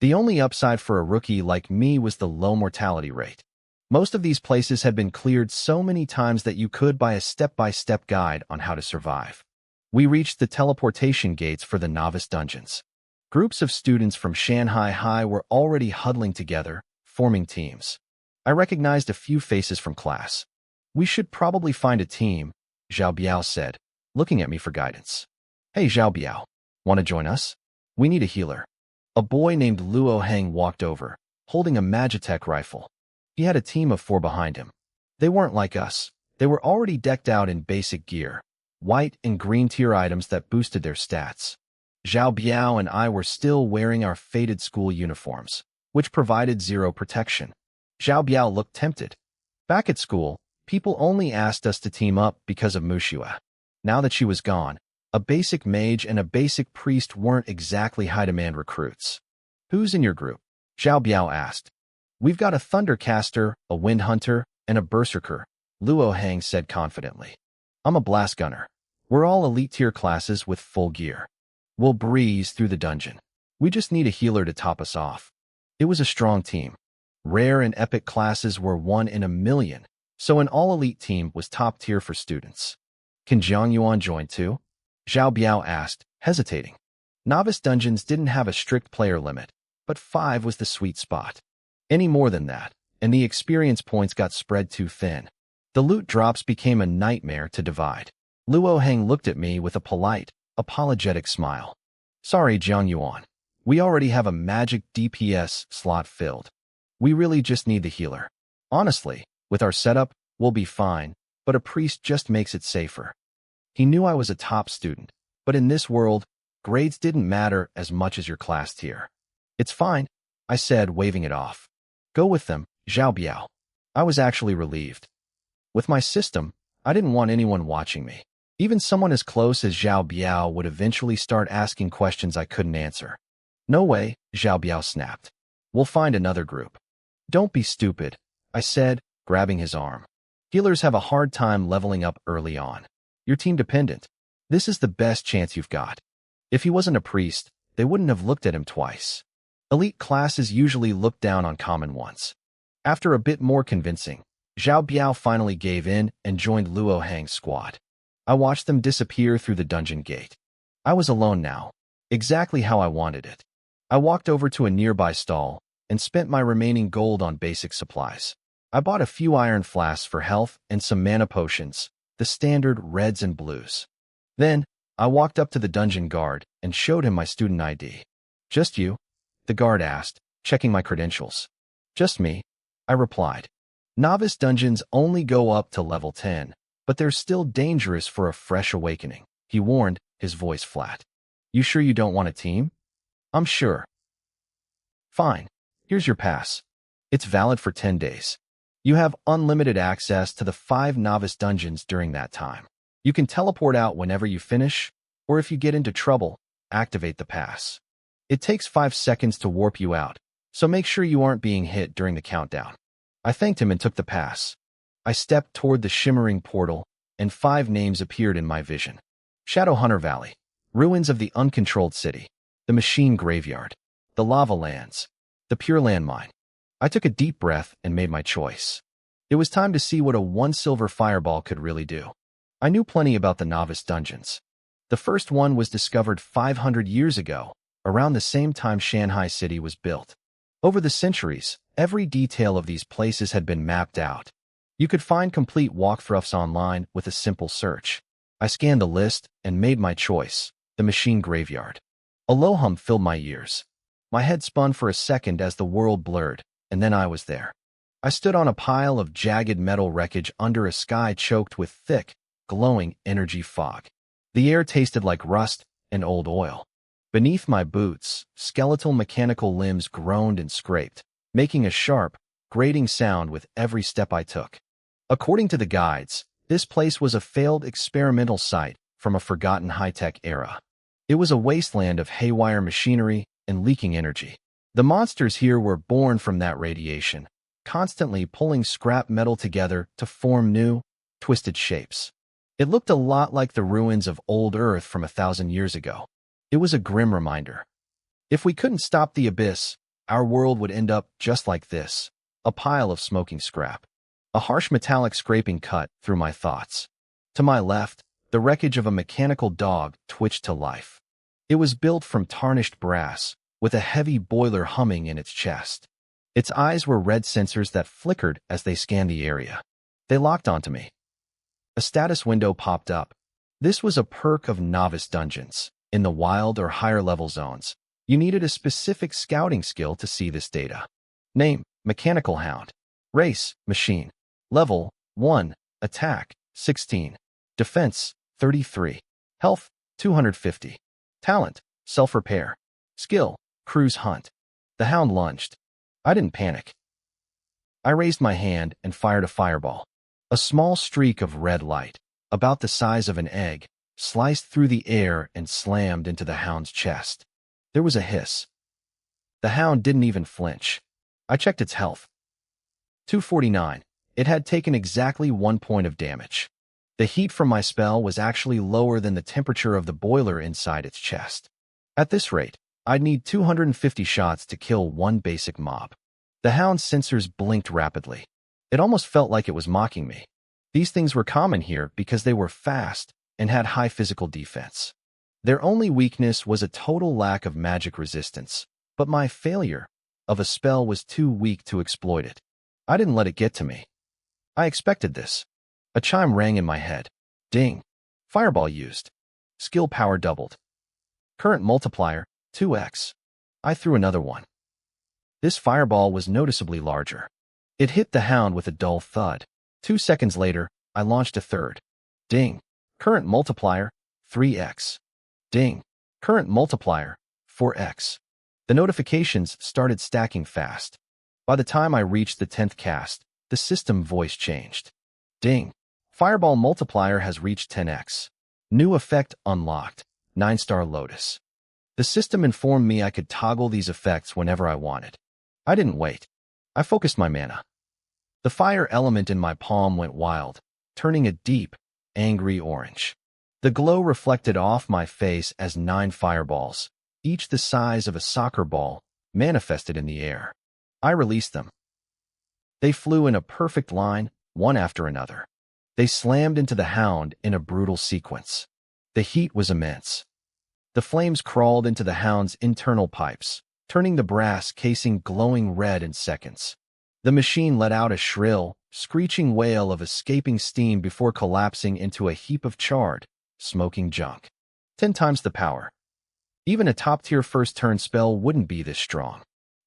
The only upside for a rookie like me was the low mortality rate. Most of these places had been cleared so many times that you could buy a step-by-step guide on how to survive. We reached the teleportation gates for the novice dungeons. Groups of students from Shanghai High were already huddling together, forming teams. I recognized a few faces from class. "We should probably find a team," Zhao Biao said, looking at me for guidance. "Hey Zhao Biao, want to join us? We need a healer." A boy named Luo Heng walked over, holding a Magitech rifle. He had a team of 4 behind him. They weren't like us. They were already decked out in basic gear, white and green tier items that boosted their stats. Zhao Biao and I were still wearing our faded school uniforms, which provided 0 protection. Zhao Biao looked tempted. Back at school, people only asked us to team up because of Mushua. Now that she was gone, a basic mage and a basic priest weren't exactly high-demand recruits. "Who's in your group?" Zhao Biao asked. "We've got a Thundercaster, a Wind Hunter, and a Berserker," Luo Heng said confidently. "I'm a Blast Gunner. We're all elite-tier classes with full gear. We'll breeze through the dungeon. We just need a healer to top us off." It was a strong team. Rare and epic classes were 1 in a million, so an all-elite team was top tier for students. "Can Jiang Yuan join too?" Zhao Biao asked, hesitating. Novice dungeons didn't have a strict player limit, but 5 was the sweet spot. Any more than that, and the experience points got spread too thin. The loot drops became a nightmare to divide. Luo Heng looked at me with a polite, apologetic smile. "Sorry, Jiang Yuan. We already have a magic DPS slot filled. We really just need the healer. Honestly, with our setup, we'll be fine, but a priest just makes it safer." He knew I was a top student, but in this world, grades didn't matter as much as your class tier. "It's fine," I said, waving it off. "Go with them, Zhao Biao." I was actually relieved. With my system, I didn't want anyone watching me. Even someone as close as Zhao Biao would eventually start asking questions I couldn't answer. "No way," Zhao Biao snapped. "We'll find another group." "Don't be stupid," I said, grabbing his arm. "Healers have a hard time leveling up early on. You're team dependent. This is the best chance you've got." If he wasn't a priest, they wouldn't have looked at him twice. Elite classes usually look down on common ones. After a bit more convincing, Zhao Biao finally gave in and joined Luo Heng's squad. I watched them disappear through the dungeon gate. I was alone now, exactly how I wanted it. I walked over to a nearby stall and spent my remaining gold on basic supplies. I bought a few iron flasks for health and some mana potions, the standard reds and blues. Then, I walked up to the dungeon guard and showed him my student ID. "Just you?" the guard asked, checking my credentials. "Just me," I replied. Novice dungeons only go up to level 10, but they're still dangerous for a fresh awakening, he warned, his voice flat. "You sure you don't want a team?" "I'm sure." "Fine. Here's your pass. It's valid for 10 days. You have unlimited access to the 5 novice dungeons during that time. You can teleport out whenever you finish, or if you get into trouble, activate the pass. It takes 5 seconds to warp you out, so make sure you aren't being hit during the countdown." I thanked him and took the pass. I stepped toward the shimmering portal, and 5 names appeared in my vision. Shadowhunter Valley, ruins of the uncontrolled city, the machine graveyard, the lava lands, the pure land mine. I took a deep breath and made my choice. It was time to see what a 1 silver fireball could really do. I knew plenty about the novice dungeons. The first one was discovered 500 years ago, around the same time Shanghai City was built. Over the centuries, every detail of these places had been mapped out. You could find complete walkthroughs online with a simple search. I scanned the list and made my choice, the machine graveyard. A low hum filled my ears. My head spun for a second as the world blurred, and then I was there. I stood on a pile of jagged metal wreckage under a sky choked with thick, glowing energy fog. The air tasted like rust and old oil. Beneath my boots, skeletal mechanical limbs groaned and scraped, making a sharp, grating sound with every step I took. According to the guides, this place was a failed experimental site from a forgotten high-tech era. It was a wasteland of haywire machinery and leaking energy. The monsters here were born from that radiation, constantly pulling scrap metal together to form new, twisted shapes. It looked a lot like the ruins of old Earth from 1,000 years ago. It was a grim reminder. If we couldn't stop the abyss, our world would end up just like this, a pile of smoking scrap. A harsh metallic scraping cut through my thoughts. To my left, the wreckage of a mechanical dog twitched to life. It was built from tarnished brass, with a heavy boiler humming in its chest. Its eyes were red sensors that flickered as they scanned the area. They locked onto me. A status window popped up. This was a perk of novice dungeons. In the wild or higher level zones, you needed a specific scouting skill to see this data. Name, Mechanical Hound. Race, Machine. Level, 1. Attack, 16. Defense, 33. Health, 250. Talent, Self-Repair. Skill, Cruise Hunt. The hound lunged. I didn't panic. I raised my hand and fired a fireball. A small streak of red light, about the size of an egg, sliced through the air and slammed into the hound's chest. There was a hiss. The hound didn't even flinch. I checked its health. 249. It had taken exactly 1 point of damage. The heat from my spell was actually lower than the temperature of the boiler inside its chest. At this rate, I'd need 250 shots to kill one basic mob. The hound's sensors blinked rapidly. It almost felt like it was mocking me. These things were common here because they were fast and had high physical defense. Their only weakness was a total lack of magic resistance, but my failure of a spell was too weak to exploit it. I didn't let it get to me. I expected this. A chime rang in my head. Ding. Fireball used. Skill power doubled. Current multiplier, 2x. I threw another one. This fireball was noticeably larger. It hit the hound with a dull thud. 2 seconds later, I launched a third. Ding. Current multiplier, 3x. Ding. Current multiplier, 4x. The notifications started stacking fast. By the time I reached the 10th cast, the system voice changed. Ding. Fireball multiplier has reached 10x. New effect unlocked. 9-star Lotus. The system informed me I could toggle these effects whenever I wanted. I didn't wait. I focused my mana. The fire element in my palm went wild, turning a deep, angry orange. The glow reflected off my face as 9 fireballs, each the size of a soccer ball, manifested in the air. I released them. They flew in a perfect line, one after another. They slammed into the hound in a brutal sequence. The heat was immense. The flames crawled into the hound's internal pipes, turning the brass casing glowing red in seconds. The machine let out a shrill, screeching wail of escaping steam before collapsing into a heap of charred, smoking junk. 10 times the power. Even a top-tier first-turn spell wouldn't be this strong.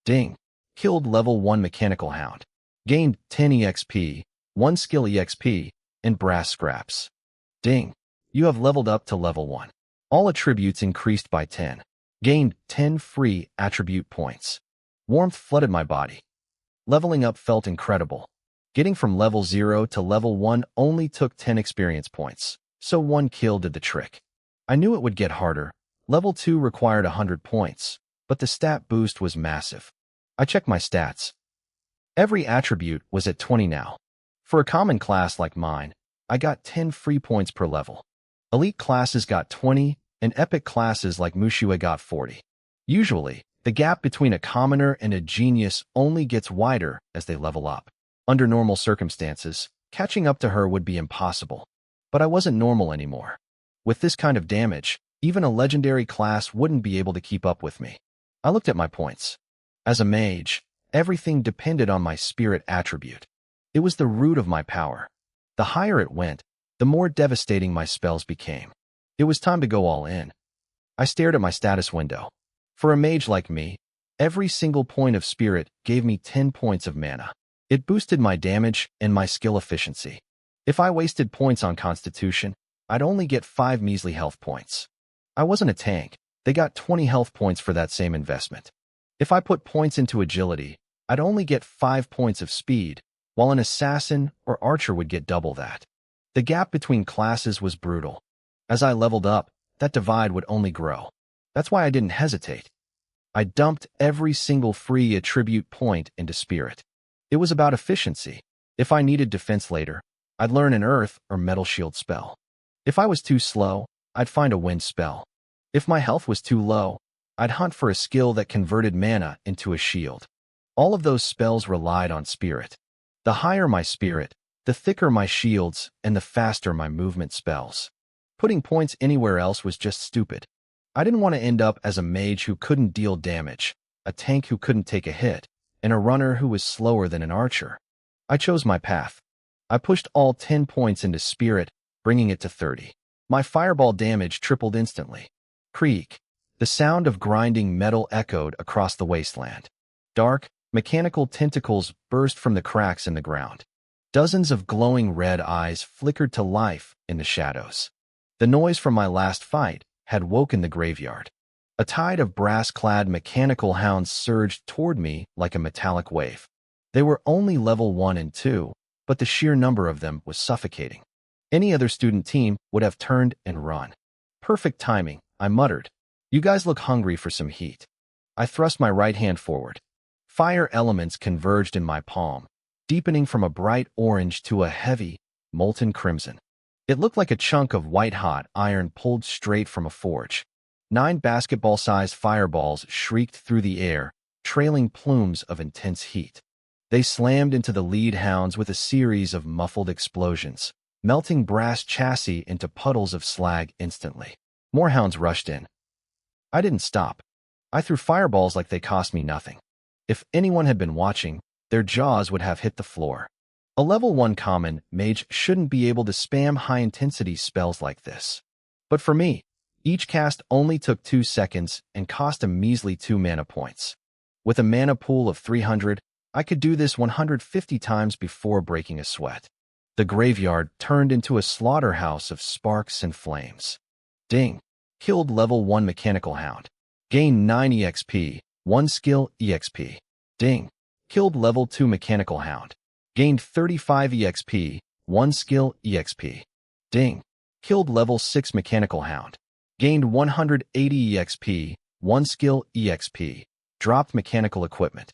Ding. Killed level 1 mechanical hound. Gained 10 EXP, 1 skill EXP, and brass scraps. Ding. You have leveled up to level 1. All attributes increased by 10. Gained 10 free attribute points. Warmth flooded my body. Leveling up felt incredible. Getting from level 0 to level 1 only took 10 experience points, so 1 kill did the trick. I knew it would get harder. Level 2 required 100 points, but the stat boost was massive. I checked my stats. Every attribute was at 20 now. For a common class like mine, I got 10 free points per level. Elite classes got 20, and epic classes like Mushue got 40. Usually, the gap between a commoner and a genius only gets wider as they level up. Under normal circumstances, catching up to her would be impossible. But I wasn't normal anymore. With this kind of damage, even a legendary class wouldn't be able to keep up with me. I looked at my points. As a mage, everything depended on my spirit attribute. It was the root of my power. The higher it went, the more devastating my spells became. It was time to go all in. I stared at my status window. For a mage like me, every single point of spirit gave me 10 points of mana. It boosted my damage and my skill efficiency. If I wasted points on Constitution, I'd only get 5 measly health points. I wasn't a tank. They got 20 health points for that same investment. If I put points into agility, I'd only get 5 points of speed, while an assassin or archer would get double that. The gap between classes was brutal. As I leveled up, that divide would only grow. That's why I didn't hesitate. I dumped every single free attribute point into Spirit. It was about efficiency. If I needed defense later, I'd learn an earth or metal shield spell. If I was too slow, I'd find a wind spell. If my health was too low, I'd hunt for a skill that converted mana into a shield. All of those spells relied on Spirit. The higher my Spirit, the thicker my shields, and the faster my movement spells. Putting points anywhere else was just stupid. I didn't want to end up as a mage who couldn't deal damage, a tank who couldn't take a hit, and a runner who was slower than an archer. I chose my path. I pushed all 10 points into Spirit, bringing it to 30. My fireball damage tripled instantly. Creak. The sound of grinding metal echoed across the wasteland. Dark, mechanical tentacles burst from the cracks in the ground. Dozens of glowing red eyes flickered to life in the shadows. The noise from my last fight had woken the graveyard. A tide of brass-clad mechanical hounds surged toward me like a metallic wave. They were only level 1 and 2, but the sheer number of them was suffocating. Any other student team would have turned and run. Perfect timing, I muttered. You guys look hungry for some heat. I thrust my right hand forward. Fire elements converged in my palm, deepening from a bright orange to a heavy, molten crimson. It looked like a chunk of white-hot iron pulled straight from a forge. 9 basketball-sized fireballs shrieked through the air, trailing plumes of intense heat. They slammed into the lead hounds with a series of muffled explosions, melting brass chassis into puddles of slag instantly. More hounds rushed in. I didn't stop. I threw fireballs like they cost me nothing. If anyone had been watching, their jaws would have hit the floor. A level 1 common mage shouldn't be able to spam high-intensity spells like this. But for me, each cast only took 2 seconds and cost a measly 2 mana points. With a mana pool of 300, I could do this 150 times before breaking a sweat. The graveyard turned into a slaughterhouse of sparks and flames. Ding. Killed level 1 mechanical hound. Gained 9 EXP, 1 skill EXP. Ding. Killed level 2 mechanical hound. Gained 35 EXP, 1 skill EXP. Ding. Killed level 6 mechanical hound. Gained 180 EXP, 1 skill EXP. Dropped mechanical equipment.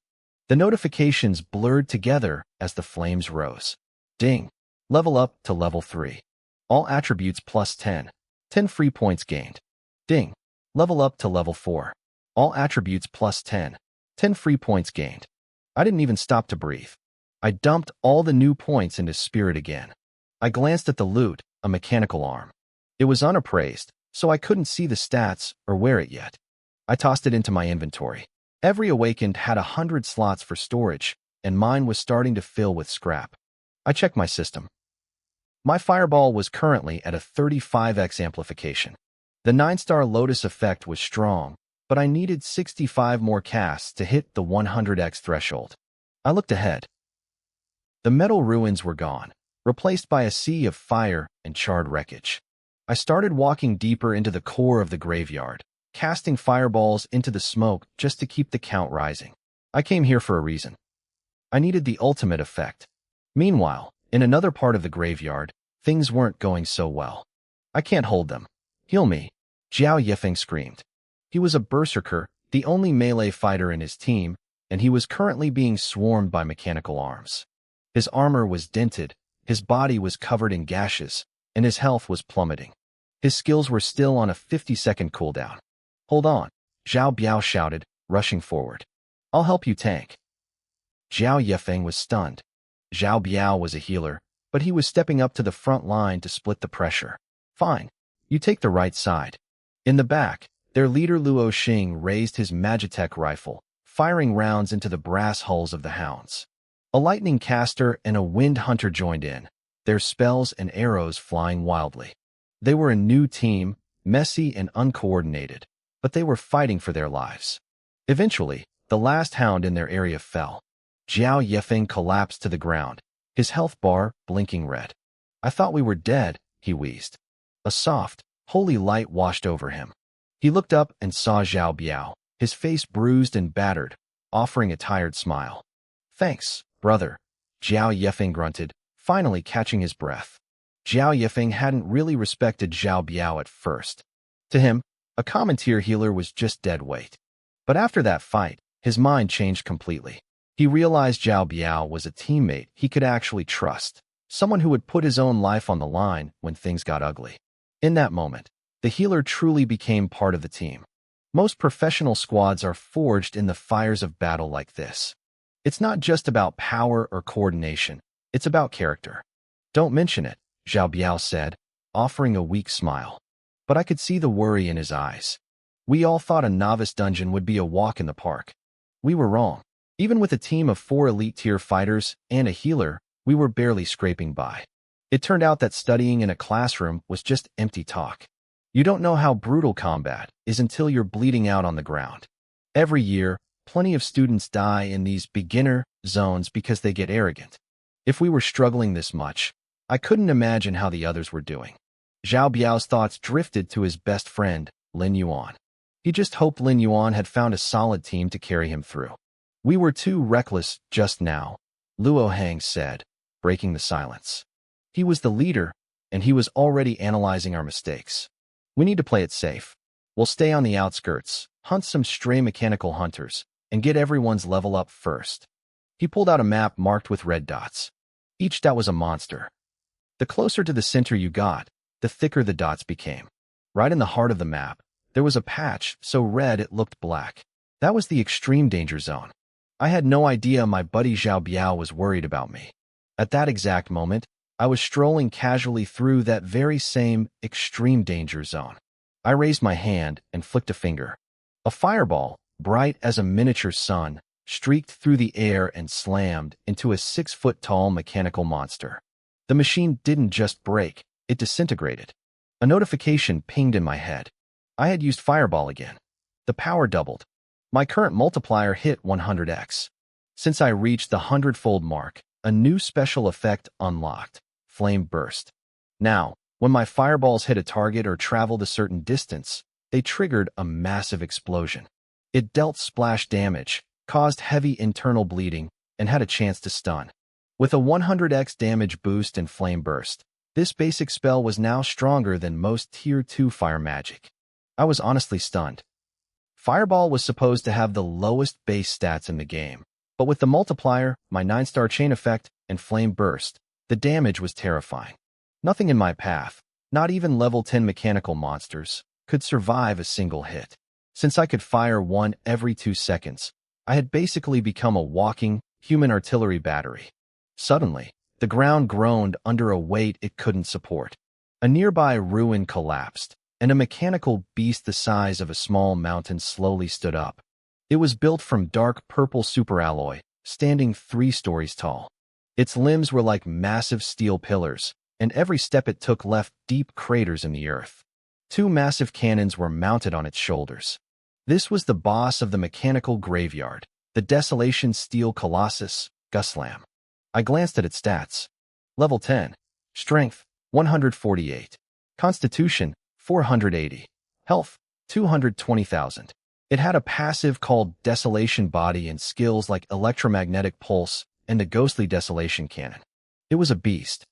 The notifications blurred together as the flames rose. Ding. Level up to level 3. All attributes plus 10. 10 free points gained. Ding. Level up to level 4. All attributes plus 10. 10 free points gained. I didn't even stop to breathe. I dumped all the new points into Spirit again. I glanced at the loot, a mechanical arm. It was unappraised, so I couldn't see the stats or wear it yet. I tossed it into my inventory. Every awakened had 100 slots for storage, and mine was starting to fill with scrap. I checked my system. My fireball was currently at a 35x amplification. The 9-star Lotus effect was strong, but I needed 65 more casts to hit the 100x threshold. I looked ahead. The metal ruins were gone, replaced by a sea of fire and charred wreckage. I started walking deeper into the core of the graveyard, casting fireballs into the smoke just to keep the count rising. I came here for a reason. I needed the ultimate effect. Meanwhile, in another part of the graveyard, things weren't going so well. I can't hold them. Heal me, Zhao Yifeng screamed. He was a berserker, the only melee fighter in his team, and he was currently being swarmed by mechanical arms. His armor was dented, his body was covered in gashes, and his health was plummeting. His skills were still on a 50-second cooldown. Hold on, Zhao Biao shouted, rushing forward. I'll help you tank. Zhao Yifeng was stunned. Zhao Biao was a healer, but he was stepping up to the front line to split the pressure. Fine, you take the right side. In the back, their leader Luo Xing raised his Magitech rifle, firing rounds into the brass hulls of the hounds. A lightning caster and a wind hunter joined in, their spells and arrows flying wildly. They were a new team, messy and uncoordinated, but they were fighting for their lives. Eventually, the last hound in their area fell. Jiao Yefeng collapsed to the ground, his health bar blinking red. "I thought we were dead," he wheezed. A soft, holy light washed over him. He looked up and saw Zhao Biao, his face bruised and battered, offering a tired smile. "Thanks, brother," Jiao Yefeng grunted, finally catching his breath. Jiao Yefeng hadn't really respected Zhao Biao at first. To him, a common tier healer was just dead weight. But after that fight, his mind changed completely. He realized Zhao Biao was a teammate he could actually trust, someone who would put his own life on the line when things got ugly. In that moment, the healer truly became part of the team. Most professional squads are forged in the fires of battle like this. It's not just about power or coordination, it's about character. "Don't mention it," Zhao Biao said, offering a weak smile. But I could see the worry in his eyes. We all thought a novice dungeon would be a walk in the park. We were wrong. Even with a team of 4 elite-tier fighters and a healer, we were barely scraping by. It turned out that studying in a classroom was just empty talk. You don't know how brutal combat is until you're bleeding out on the ground. Every year, plenty of students die in these beginner zones because they get arrogant. If we were struggling this much, I couldn't imagine how the others were doing. Zhao Biao's thoughts drifted to his best friend, Lin Yuan. He just hoped Lin Yuan had found a solid team to carry him through. "We were too reckless just now," Luo Hang said, breaking the silence. He was the leader, and he was already analyzing our mistakes. "We need to play it safe. We'll stay on the outskirts, hunt some stray mechanical hunters, and get everyone's level up first." He pulled out a map marked with red dots. Each dot was a monster. The closer to the center you got, the thicker the dots became. Right in the heart of the map, there was a patch so red it looked black. That was the extreme danger zone. I had no idea my buddy Zhao Biao was worried about me. At that exact moment, I was strolling casually through that very same extreme danger zone. I raised my hand and flicked a finger. A fireball, bright as a miniature sun, streaked through the air and slammed into a 6-foot-tall mechanical monster. The machine didn't just break, it disintegrated. A notification pinged in my head. I had used Fireball again. The power doubled. My current multiplier hit 100x. Since I reached the 100-fold mark, a new special effect unlocked. Flame Burst. Now, when my fireballs hit a target or traveled a certain distance, they triggered a massive explosion. It dealt splash damage, caused heavy internal bleeding, and had a chance to stun. With a 100x damage boost and Flame Burst, this basic spell was now stronger than most Tier 2 fire magic. I was honestly stunned. Fireball was supposed to have the lowest base stats in the game, but with the multiplier, my 9-star chain effect, and Flame Burst, the damage was terrifying. Nothing in my path, not even level 10 mechanical monsters, could survive a single hit. Since I could fire one every 2 seconds, I had basically become a walking, human artillery battery. Suddenly, the ground groaned under a weight it couldn't support. A nearby ruin collapsed, and a mechanical beast the size of a small mountain slowly stood up. It was built from dark purple superalloy, standing 3 stories tall. Its limbs were like massive steel pillars, and every step it took left deep craters in the earth. 2 massive cannons were mounted on its shoulders. This was the boss of the mechanical graveyard, the Desolation Steel Colossus, Guslam. I glanced at its stats. Level 10. Strength, 148. Constitution, 480. Health, 220,000. It had a passive called Desolation Body and skills like Electromagnetic Pulse and the Ghostly Desolation Cannon. It was a beast.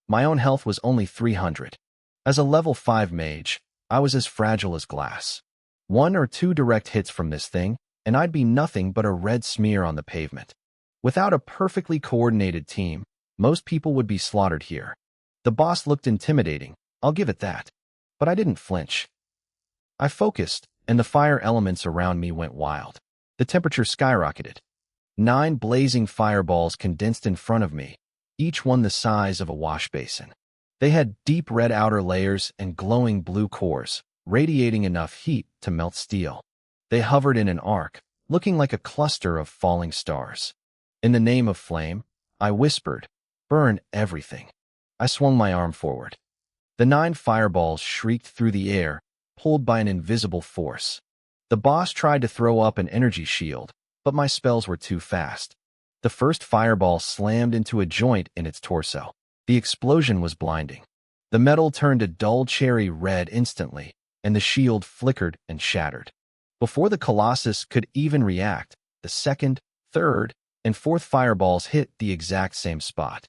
My own health was only 300. As a level 5 mage, I was as fragile as glass. 1 or 2 direct hits from this thing, and I'd be nothing but a red smear on the pavement. Without a perfectly coordinated team, most people would be slaughtered here. The boss looked intimidating, I'll give it that. But I didn't flinch. I focused, and the fire elements around me went wild. The temperature skyrocketed. 9 blazing fireballs condensed in front of me, each one the size of a wash basin. They had deep red outer layers and glowing blue cores, radiating enough heat to melt steel. They hovered in an arc, looking like a cluster of falling stars. In the name of flame, I whispered, "Burn everything." I swung my arm forward. The 9 fireballs shrieked through the air, pulled by an invisible force. The boss tried to throw up an energy shield, but my spells were too fast. The first fireball slammed into a joint in its torso. The explosion was blinding. The metal turned a dull cherry red instantly, and the shield flickered and shattered. Before the Colossus could even react, the second, third, and fourth fireballs hit the exact same spot.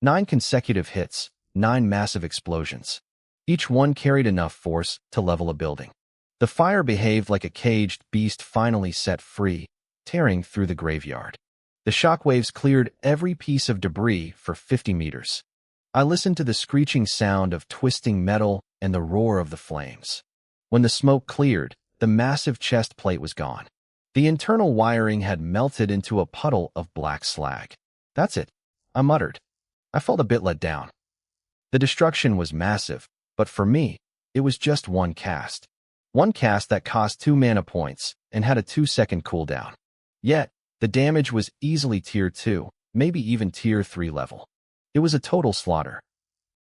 9 consecutive hits, 9 massive explosions. Each one carried enough force to level a building. The fire behaved like a caged beast finally set free, tearing through the graveyard. The shockwaves cleared every piece of debris for 50 meters. I listened to the screeching sound of twisting metal and the roar of the flames. When the smoke cleared, the massive chest plate was gone. The internal wiring had melted into a puddle of black slag. "That's it," I muttered. I felt a bit let down. The destruction was massive, but for me, it was just one cast. One cast that cost 2 mana points and had a 2-second cooldown. Yet, the damage was easily tier 2, maybe even tier 3 level. It was a total slaughter.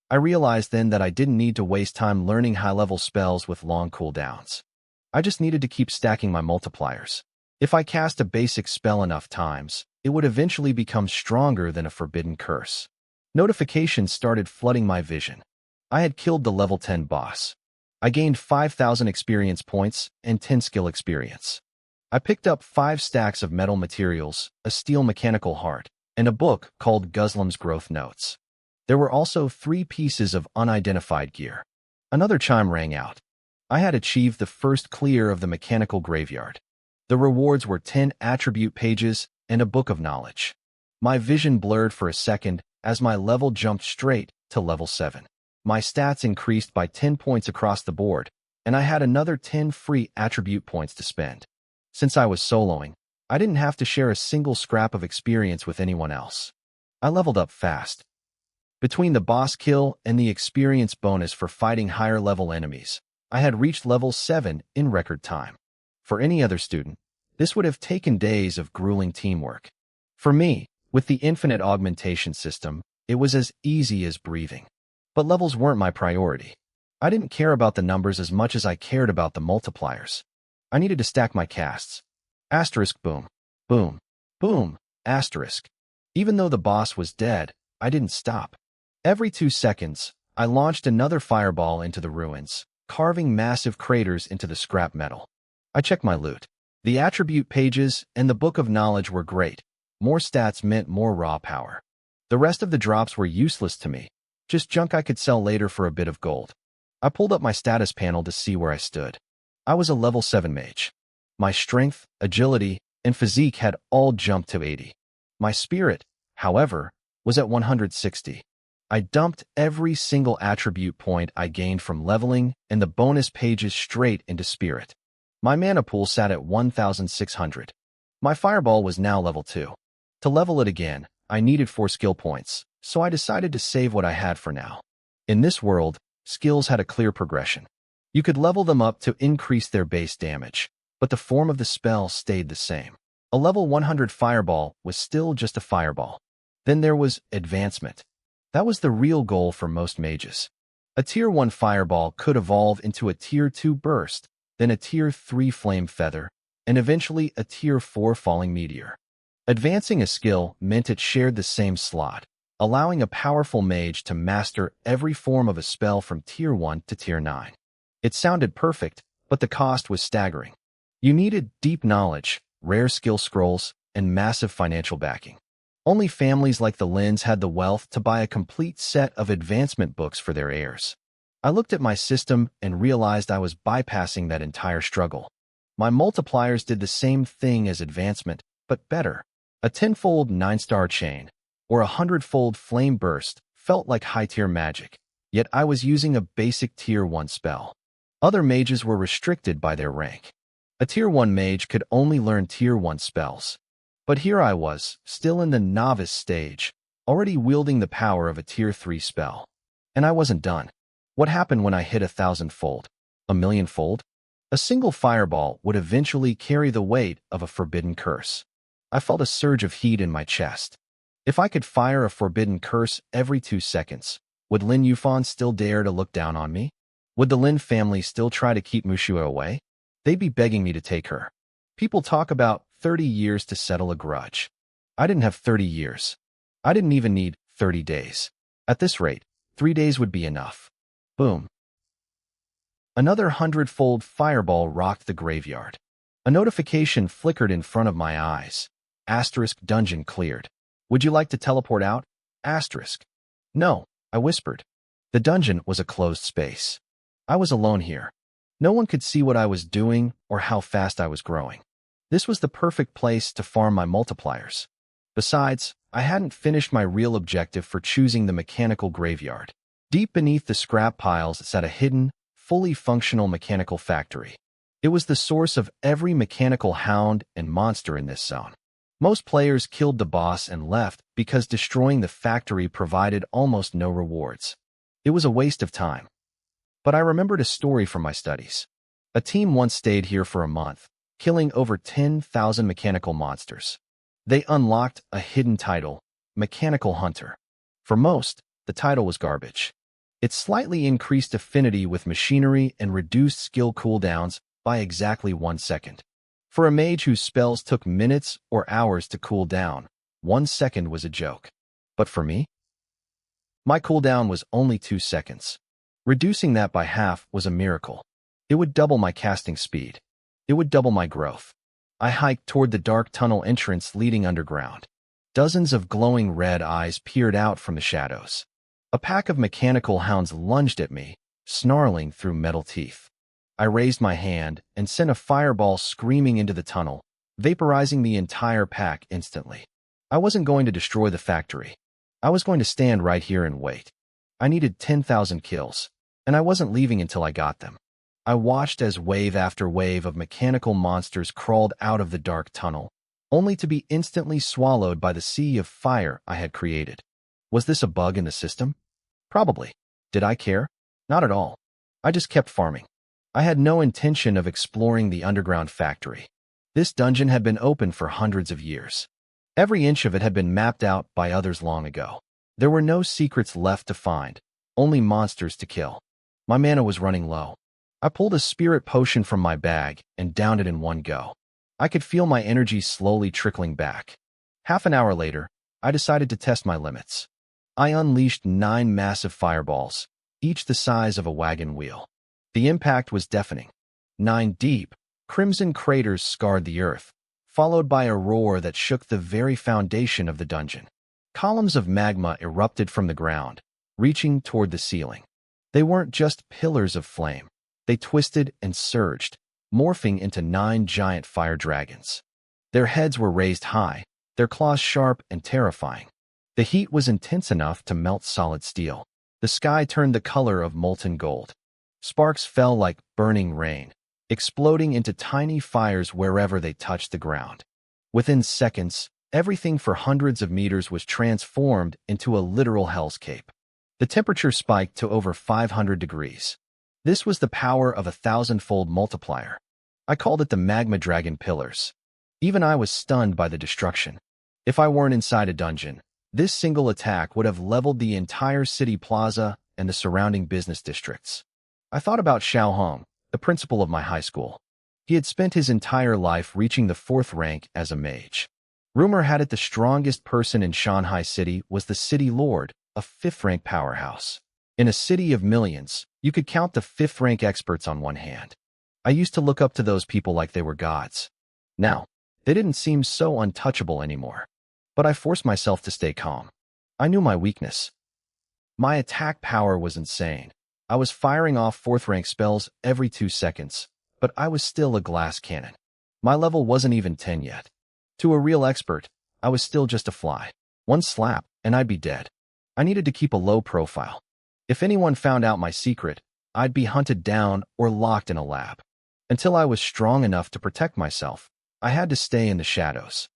I realized then that I didn't need to waste time learning high-level spells with long cooldowns. I just needed to keep stacking my multipliers. If I cast a basic spell enough times, it would eventually become stronger than a forbidden curse. Notifications started flooding my vision. I had killed the level 10 boss. I gained 5,000 experience points and 10 skill experience. I picked up 5 stacks of metal materials, a steel mechanical heart, and a book called Guzlam's Growth Notes. There were also 3 pieces of unidentified gear. Another chime rang out. I had achieved the first clear of the mechanical graveyard. The rewards were 10 attribute pages and a book of knowledge. My vision blurred for a second as my level jumped straight to level 7. My stats increased by 10 points across the board, and I had another 10 free attribute points to spend. Since I was soloing, I didn't have to share a single scrap of experience with anyone else. I leveled up fast. Between the boss kill and the experience bonus for fighting higher-level enemies, I had reached level 7 in record time. For any other student, this would have taken days of grueling teamwork. For me, with the infinite augmentation system, it was as easy as breathing. But levels weren't my priority. I didn't care about the numbers as much as I cared about the multipliers. I needed to stack my casts. Asterisk boom, boom, boom, asterisk. Even though the boss was dead, I didn't stop. Every 2 seconds, I launched another fireball into the ruins, carving massive craters into the scrap metal. I checked my loot. The attribute pages and the book of knowledge were great. More stats meant more raw power. The rest of the drops were useless to me, just junk I could sell later for a bit of gold. I pulled up my status panel to see where I stood. I was a level 7 mage. My strength, agility, and physique had all jumped to 80. My spirit, however, was at 160. I dumped every single attribute point I gained from leveling and the bonus pages straight into spirit. My mana pool sat at 1,600. My fireball was now level 2. To level it again, I needed 4 skill points, so I decided to save what I had for now. In this world, skills had a clear progression. You could level them up to increase their base damage, but the form of the spell stayed the same. A level 100 fireball was still just a fireball. Then there was advancement. That was the real goal for most mages. A tier 1 fireball could evolve into a tier 2 burst, then a tier 3 flame feather, and eventually a tier 4 falling meteor. Advancing a skill meant it shared the same slot, allowing a powerful mage to master every form of a spell from tier 1 to tier 9. It sounded perfect, but the cost was staggering. You needed deep knowledge, rare skill scrolls, and massive financial backing. Only families like the Lins had the wealth to buy a complete set of advancement books for their heirs. I looked at my system and realized I was bypassing that entire struggle. My multipliers did the same thing as advancement, but better. A 10-fold 9-star chain, or a 100-fold flame burst, felt like high-tier magic, yet I was using a basic tier 1 spell. Other mages were restricted by their rank. A tier 1 mage could only learn tier 1 spells. But here I was, still in the novice stage, already wielding the power of a tier 3 spell. And I wasn't done. What happened when I hit 1,000-fold? 1,000,000-fold? A single fireball would eventually carry the weight of a forbidden curse. I felt a surge of heat in my chest. If I could fire a forbidden curse every 2 seconds, would Lin Yufan still dare to look down on me? Would the Lin family still try to keep Mushua away? They'd be begging me to take her. People talk about 30 years to settle a grudge. I didn't have 30 years. I didn't even need 30 days. At this rate, 3 days would be enough. Boom. Another 100-fold fireball rocked the graveyard. A notification flickered in front of my eyes. Asterisk dungeon cleared. Would you like to teleport out? Asterisk. No, I whispered. The dungeon was a closed space. I was alone here. No one could see what I was doing or how fast I was growing. This was the perfect place to farm my multipliers. Besides, I hadn't finished my real objective for choosing the mechanical graveyard. Deep beneath the scrap piles sat a hidden, fully functional mechanical factory. It was the source of every mechanical hound and monster in this zone. Most players killed the boss and left because destroying the factory provided almost no rewards. It was a waste of time. But I remembered a story from my studies. A team once stayed here for a month, killing over 10,000 mechanical monsters. They unlocked a hidden title, Mechanical Hunter. For most, the title was garbage. It slightly increased affinity with machinery and reduced skill cooldowns by exactly 1 second. For a mage whose spells took minutes or hours to cool down, 1 second was a joke. But for me, my cooldown was only 2 seconds. Reducing that by half was a miracle. It would double my casting speed. It would double my growth. I hiked toward the dark tunnel entrance leading underground. Dozens of glowing red eyes peered out from the shadows. A pack of mechanical hounds lunged at me, snarling through metal teeth. I raised my hand and sent a fireball screaming into the tunnel, vaporizing the entire pack instantly. I wasn't going to destroy the factory. I was going to stand right here and wait. I needed 10,000 kills, and I wasn't leaving until I got them. I watched as wave after wave of mechanical monsters crawled out of the dark tunnel, only to be instantly swallowed by the sea of fire I had created. Was this a bug in the system? Probably. Did I care? Not at all. I just kept farming. I had no intention of exploring the underground factory. This dungeon had been open for hundreds of years. Every inch of it had been mapped out by others long ago. There were no secrets left to find, only monsters to kill. My mana was running low. I pulled a spirit potion from my bag and downed it in one go. I could feel my energy slowly trickling back. Half an hour later, I decided to test my limits. I unleashed 9 massive fireballs, each the size of a wagon wheel. The impact was deafening. 9 deep, crimson craters scarred the earth, followed by a roar that shook the very foundation of the dungeon. Columns of magma erupted from the ground, reaching toward the ceiling. They weren't just pillars of flame. They twisted and surged, morphing into 9 giant fire dragons. Their heads were raised high, their claws sharp and terrifying. The heat was intense enough to melt solid steel. The sky turned the color of molten gold. Sparks fell like burning rain, exploding into tiny fires wherever they touched the ground. Within seconds, everything for hundreds of meters was transformed into a literal hellscape. The temperature spiked to over 500 degrees. This was the power of a 1,000-fold multiplier. I called it the Magma Dragon Pillars. Even I was stunned by the destruction. If I weren't inside a dungeon, this single attack would have leveled the entire city plaza and the surrounding business districts. I thought about Xiao Hong, the principal of my high school. He had spent his entire life reaching the 4th rank as a mage. Rumor had it the strongest person in Shanghai City was the city lord, a 5th-rank powerhouse. In a city of millions, you could count the 5th-rank experts on one hand. I used to look up to those people like they were gods. Now, they didn't seem so untouchable anymore. But I forced myself to stay calm. I knew my weakness. My attack power was insane. I was firing off 4th-rank spells every 2 seconds, but I was still a glass cannon. My level wasn't even 10 yet. To a real expert, I was still just a fly. One slap, and I'd be dead. I needed to keep a low profile. If anyone found out my secret, I'd be hunted down or locked in a lab. Until I was strong enough to protect myself, I had to stay in the shadows.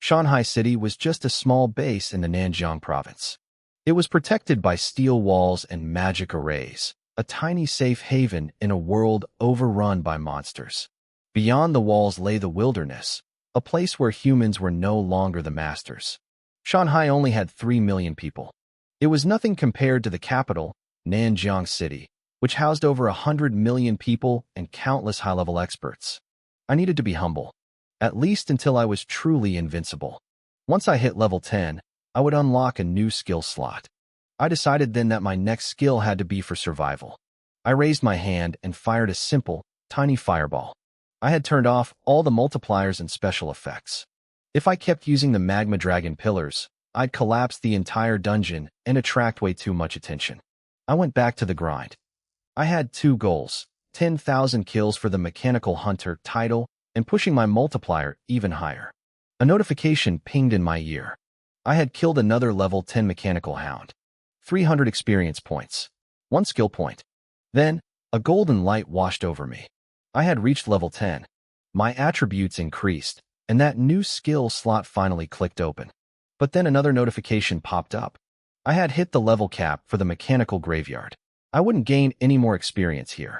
Shanghai City was just a small base in the Nanjiang province. It was protected by steel walls and magic arrays, a tiny safe haven in a world overrun by monsters. Beyond the walls lay the wilderness, a place where humans were no longer the masters. Shanghai only had 3 million people. It was nothing compared to the capital, Nanjiang City, which housed over 100 million people and countless high-level experts. I needed to be humble, at least until I was truly invincible. Once I hit level 10, I would unlock a new skill slot. I decided then that my next skill had to be for survival. I raised my hand and fired a simple, tiny fireball. I had turned off all the multipliers and special effects. If I kept using the magma dragon pillars, I'd collapse the entire dungeon and attract way too much attention. I went back to the grind. I had two goals: 10,000 kills for the Mechanical Hunter title and pushing my multiplier even higher. A notification pinged in my ear. I had killed another level 10 Mechanical Hound. 300 experience points. 1 skill point. Then, a golden light washed over me. I had reached level 10. My attributes increased, and that new skill slot finally clicked open. But then another notification popped up. I had hit the level cap for the Mechanical Graveyard. I wouldn't gain any more experience here.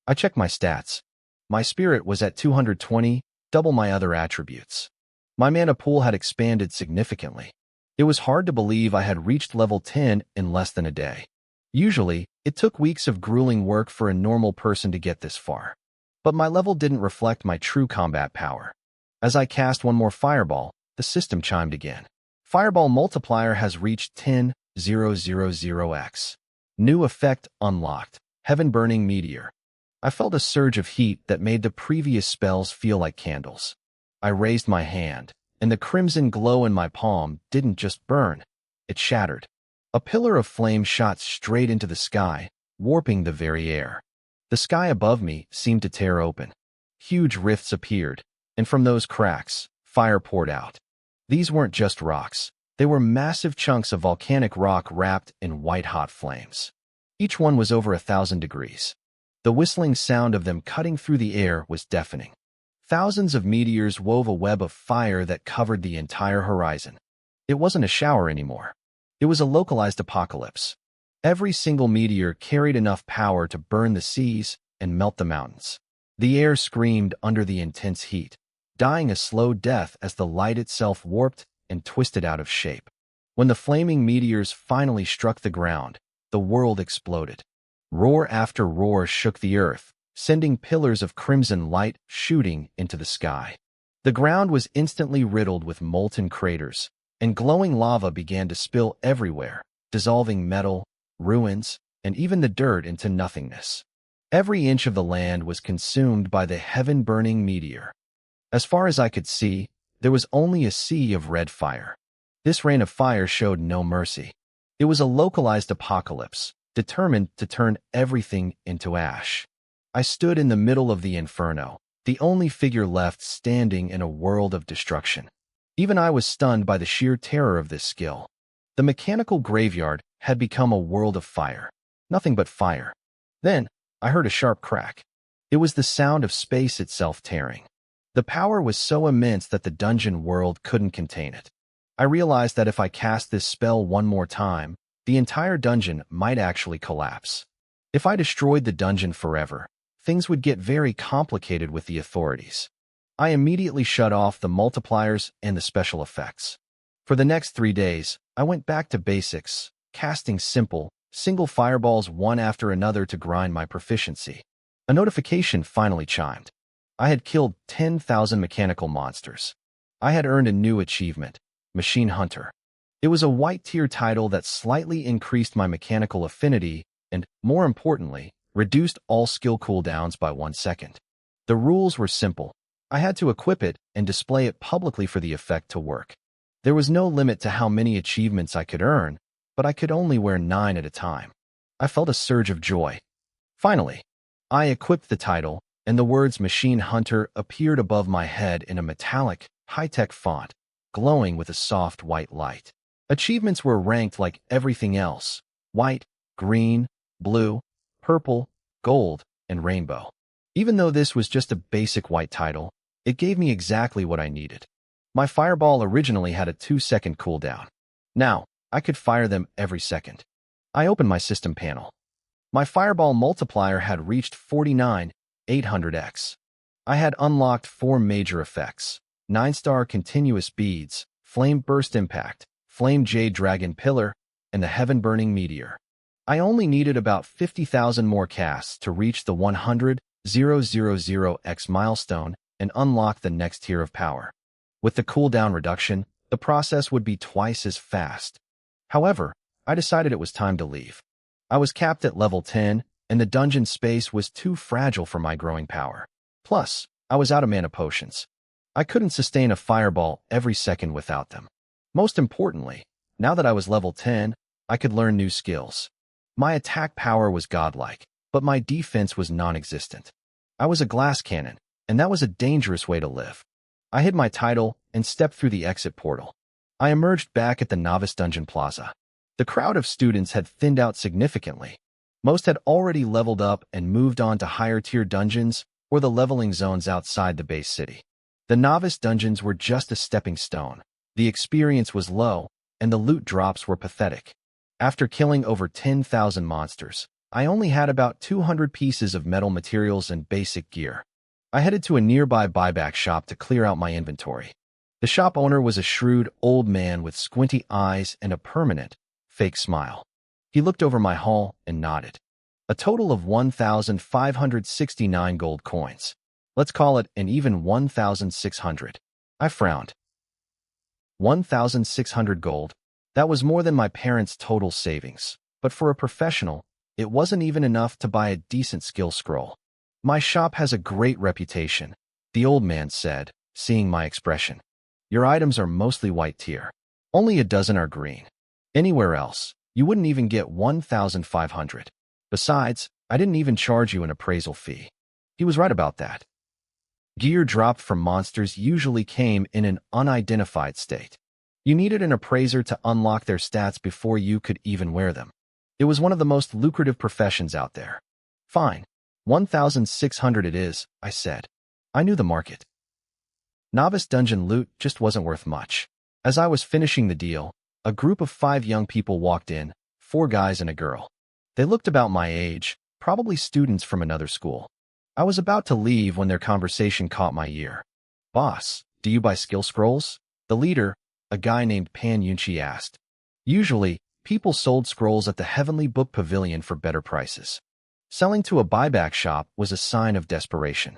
I checked my stats. My spirit was at 220, double my other attributes. My mana pool had expanded significantly. It was hard to believe I had reached level 10 in less than a day. Usually, it took weeks of grueling work for a normal person to get this far. But my level didn't reflect my true combat power. As I cast one more fireball, the system chimed again. Fireball multiplier has reached 10,000x. New effect unlocked. Heaven-burning meteor. I felt a surge of heat that made the previous spells feel like candles. I raised my hand, and the crimson glow in my palm didn't just burn, it shattered. A pillar of flame shot straight into the sky, warping the very air. The sky above me seemed to tear open. Huge rifts appeared, and from those cracks, fire poured out. These weren't just rocks. They were massive chunks of volcanic rock wrapped in white-hot flames. Each one was over 1,000 degrees. The whistling sound of them cutting through the air was deafening. Thousands of meteors wove a web of fire that covered the entire horizon. It wasn't a shower anymore. It was a localized apocalypse. Every single meteor carried enough power to burn the seas and melt the mountains. The air screamed under the intense heat, dying a slow death as the light itself warped and twisted out of shape. When the flaming meteors finally struck the ground, the world exploded. Roar after roar shook the earth, sending pillars of crimson light shooting into the sky. The ground was instantly riddled with molten craters, and glowing lava began to spill everywhere, dissolving metal, ruins, and even the dirt into nothingness. Every inch of the land was consumed by the heaven-burning meteor. As far as I could see, there was only a sea of red fire. This rain of fire showed no mercy. It was a localized apocalypse, determined to turn everything into ash. I stood in the middle of the inferno, the only figure left standing in a world of destruction. Even I was stunned by the sheer terror of this skill. The Mechanical Graveyard had become a world of fire. Nothing but fire. Then, I heard a sharp crack. It was the sound of space itself tearing. The power was so immense that the dungeon world couldn't contain it. I realized that if I cast this spell one more time, the entire dungeon might actually collapse. If I destroyed the dungeon forever, things would get very complicated with the authorities. I immediately shut off the multipliers and the special effects. For the next 3 days, I went back to basics, casting simple, single fireballs one after another to grind my proficiency. A notification finally chimed. I had killed 10,000 mechanical monsters. I had earned a new achievement, Machine Hunter. It was a white-tier title that slightly increased my mechanical affinity and, more importantly, reduced all skill cooldowns by 1 second. The rules were simple. I had to equip it and display it publicly for the effect to work. There was no limit to how many achievements I could earn, but I could only wear 9 at a time. I felt a surge of joy. Finally, I equipped the title, and the words Machine Hunter appeared above my head in a metallic, high-tech font, glowing with a soft white light. Achievements were ranked like everything else: white, green, blue, purple, gold, and rainbow. Even though this was just a basic white title, it gave me exactly what I needed. My fireball originally had a 2-second cooldown. Now, I could fire them every second. I opened my system panel. My fireball multiplier had reached 49,800x. I had unlocked 4 major effects: 9-star continuous beads, flame burst impact, flame jade dragon pillar, and the heaven-burning meteor. I only needed about 50,000 more casts to reach the 100,000x milestone and unlock the next tier of power. With the cooldown reduction, the process would be twice as fast. However, I decided it was time to leave. I was capped at level 10, and the dungeon space was too fragile for my growing power. Plus, I was out of mana potions. I couldn't sustain a fireball every second without them. Most importantly, now that I was level 10, I could learn new skills. My attack power was godlike, but my defense was non-existent. I was a glass cannon, and that was a dangerous way to live. I hid my title and stepped through the exit portal. I emerged back at the Novice Dungeon Plaza. The crowd of students had thinned out significantly. Most had already leveled up and moved on to higher-tier dungeons or the leveling zones outside the base city. The Novice dungeons were just a stepping stone. The experience was low, and the loot drops were pathetic. After killing over 10,000 monsters, I only had about 200 pieces of metal materials and basic gear. I headed to a nearby buyback shop to clear out my inventory. The shop owner was a shrewd old man with squinty eyes and a permanent, fake smile. He looked over my haul and nodded. A total of 1,569 gold coins. Let's call it an even 1,600. I frowned. 1,600 gold. That was more than my parents' total savings. But for a professional, it wasn't even enough to buy a decent skill scroll. My shop has a great reputation, the old man said, seeing my expression. Your items are mostly white tier. Only a dozen are green. Anywhere else, you wouldn't even get 1,500. Besides, I didn't even charge you an appraisal fee. He was right about that. Gear dropped from monsters usually came in an unidentified state. You needed an appraiser to unlock their stats before you could even wear them. It was one of the most lucrative professions out there. Fine. 1,600 it is, I said. I knew the market. Novice dungeon loot just wasn't worth much. As I was finishing the deal, a group of 5 young people walked in, 4 guys and a girl. They looked about my age, probably students from another school. I was about to leave when their conversation caught my ear. Boss, do you buy skill scrolls? The leader, a guy named Pan Yunchi, asked. Usually, people sold scrolls at the Heavenly Book Pavilion for better prices. Selling to a buyback shop was a sign of desperation.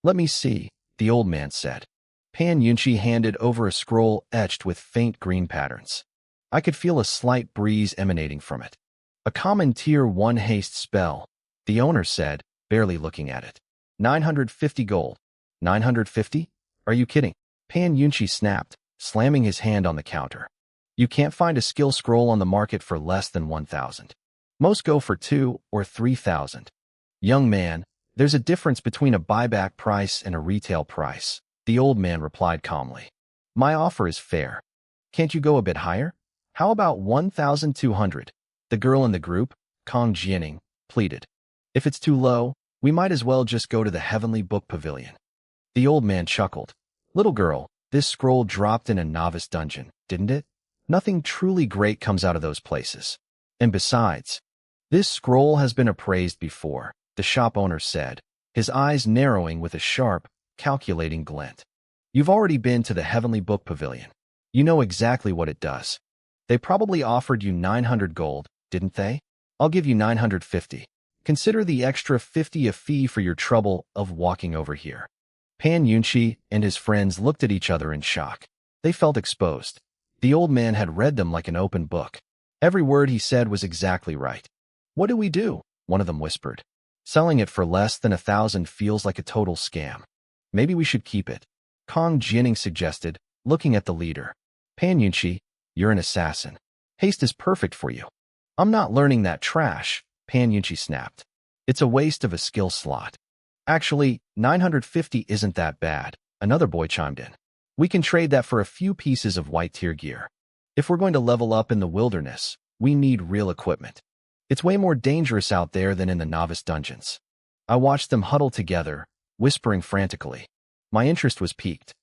Let me see, the old man said. Pan Yunchi handed over a scroll etched with faint green patterns. I could feel a slight breeze emanating from it. A common tier 1 haste spell, the owner said, barely looking at it. 950 gold. 950? Are you kidding? Pan Yunchi snapped, slamming his hand on the counter. You can't find a skill scroll on the market for less than 1,000. Most go for 2 or 3,000. Young man, there's a difference between a buyback price and a retail price, the old man replied calmly. My offer is fair. Can't you go a bit higher? How about 1,200? The girl in the group, Kong Jianing, pleaded. If it's too low, we might as well just go to the Heavenly Book Pavilion. The old man chuckled. Little girl, this scroll dropped in a novice dungeon, didn't it? Nothing truly great comes out of those places. And besides, this scroll has been appraised before, the shop owner said, his eyes narrowing with a sharp, calculating glint. You've already been to the Heavenly Book Pavilion. You know exactly what it does. They probably offered you 900 gold, didn't they? I'll give you 950. Consider the extra 50 a fee for your trouble of walking over here. Pan Yunchi and his friends looked at each other in shock. They felt exposed. The old man had read them like an open book. Every word he said was exactly right. What do we do? One of them whispered. Selling it for less than 1,000 feels like a total scam. Maybe we should keep it. Kong Jianing suggested, looking at the leader. Pan Yunchi, you're an assassin. Haste is perfect for you. I'm not learning that trash, Pan Yunchi snapped. It's a waste of a skill slot. Actually, 950 isn't that bad, another boy chimed in. We can trade that for a few pieces of white tier gear. If we're going to level up in the wilderness, we need real equipment. It's way more dangerous out there than in the novice dungeons. I watched them huddle together, whispering frantically. My interest was piqued.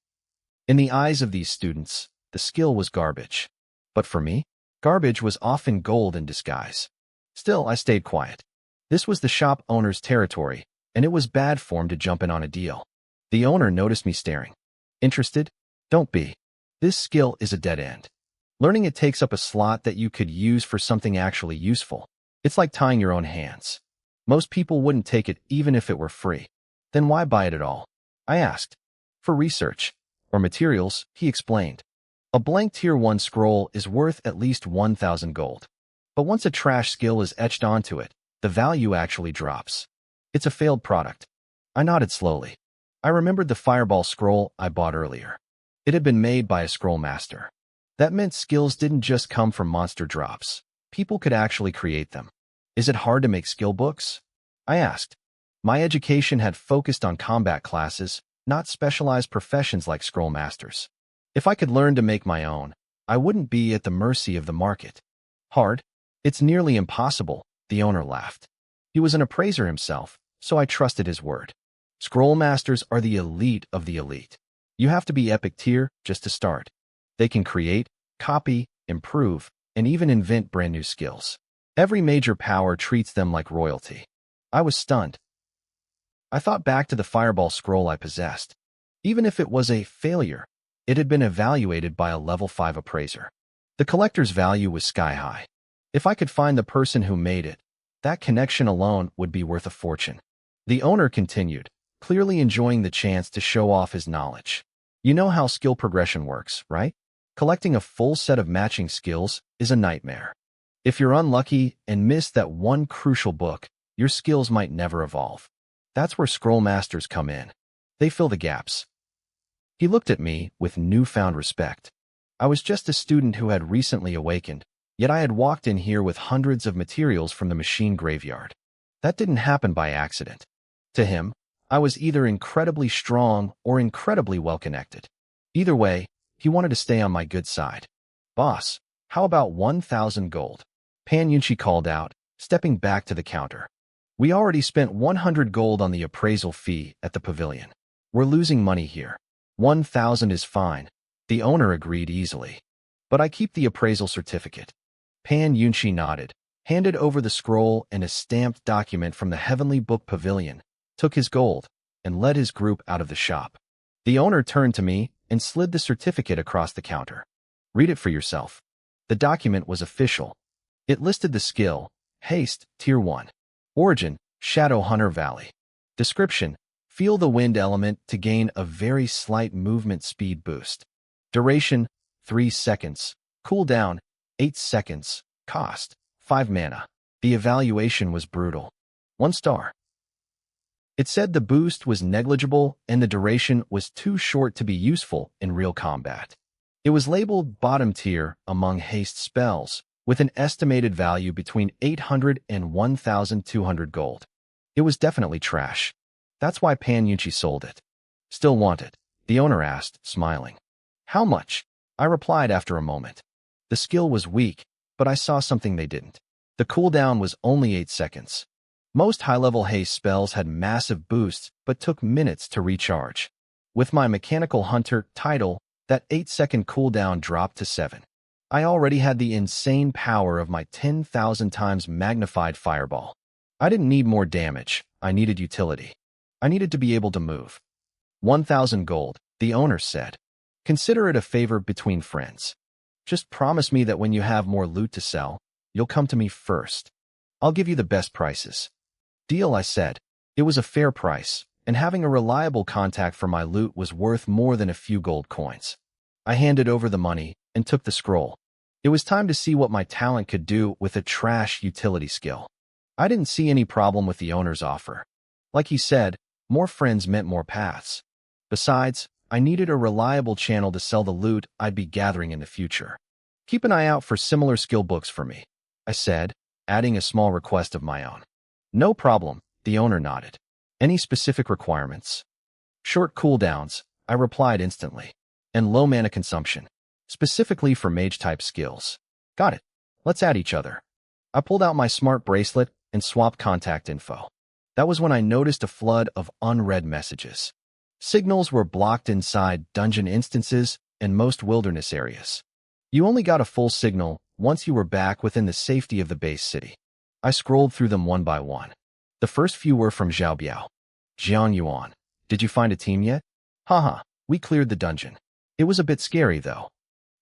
In the eyes of these students, the skill was garbage. But for me, garbage was often gold in disguise. Still, I stayed quiet. This was the shop owner's territory, and it was bad form to jump in on a deal. The owner noticed me staring. Interested? Don't be. This skill is a dead end. Learning it takes up a slot that you could use for something actually useful. It's like tying your own hands. Most people wouldn't take it even if it were free. Then why buy it at all? I asked. For research. Or materials, he explained. A blank Tier 1 scroll is worth at least 1,000 gold. But once a trash skill is etched onto it, the value actually drops. It's a failed product. I nodded slowly. I remembered the fireball scroll I bought earlier. It had been made by a scroll master. That meant skills didn't just come from monster drops. People could actually create them. Is it hard to make skill books? I asked. My education had focused on combat classes, not specialized professions like scroll masters. If I could learn to make my own, I wouldn't be at the mercy of the market. Hard? It's nearly impossible, the owner laughed. He was an appraiser himself, so I trusted his word. Scroll masters are the elite of the elite. You have to be epic tier just to start. They can create, copy, improve, and even invent brand new skills. Every major power treats them like royalty. I was stunned. I thought back to the fireball scroll I possessed. Even if it was a failure, it had been evaluated by a level 5 appraiser. The collector's value was sky high. If I could find the person who made it, that connection alone would be worth a fortune. The owner continued, clearly enjoying the chance to show off his knowledge. You know how skill progression works, right? Collecting a full set of matching skills is a nightmare. If you're unlucky and miss that one crucial book, your skills might never evolve. That's where scroll masters come in. They fill the gaps. He looked at me with newfound respect. I was just a student who had recently awakened, yet I had walked in here with hundreds of materials from the machine graveyard. That didn't happen by accident. To him, I was either incredibly strong or incredibly well-connected. Either way, he wanted to stay on my good side. Boss, how about 1,000 gold? Pan Yunchi called out, stepping back to the counter. We already spent 100 gold on the appraisal fee at the pavilion. We're losing money here. 1,000 is fine. The owner agreed easily. But I keep the appraisal certificate. Pan Yunchi nodded, handed over the scroll and a stamped document from the Heavenly Book Pavilion, took his gold, and led his group out of the shop. The owner turned to me and slid the certificate across the counter. Read it for yourself. The document was official. It listed the skill, Haste, Tier 1. Origin, Shadow Hunter Valley. Description, feel the wind element to gain a very slight movement speed boost. Duration, 3 seconds. Cooldown, 8 seconds. Cost, 5 mana. The evaluation was brutal. 1 star. It said the boost was negligible and the duration was too short to be useful in real combat. It was labeled bottom tier among haste spells, with an estimated value between 800 and 1,200 gold. It was definitely trash. That's why Pan Yunchi sold it. Still want it? The owner asked, smiling. How much? I replied after a moment. The skill was weak, but I saw something they didn't. The cooldown was only 8 seconds. Most high-level haste spells had massive boosts, but took minutes to recharge. With my Mechanical Hunter title, that 8-second cooldown dropped to 7. I already had the insane power of my 10,000 times magnified fireball. I didn't need more damage, I needed utility. I needed to be able to move. 1,000 gold, the owner said. Consider it a favor between friends. Just promise me that when you have more loot to sell, you'll come to me first. I'll give you the best prices. Deal, I said. It was a fair price, and having a reliable contact for my loot was worth more than a few gold coins. I handed over the money and took the scroll. It was time to see what my talent could do with a trash utility skill. I didn't see any problem with the owner's offer. Like he said, more friends meant more paths. Besides, I needed a reliable channel to sell the loot I'd be gathering in the future. Keep an eye out for similar skill books for me, I said, adding a small request of my own. No problem, the owner nodded. Any specific requirements? Short cooldowns, I replied instantly, and low mana consumption, specifically for mage-type skills. Got it. Let's add each other. I pulled out my smart bracelet and swapped contact info. That was when I noticed a flood of unread messages. Signals were blocked inside dungeon instances and most wilderness areas. You only got a full signal once you were back within the safety of the base city. I scrolled through them one by one. The first few were from Xiaobiao. Jiang Yuan. Did you find a team yet? Haha, we cleared the dungeon. It was a bit scary though.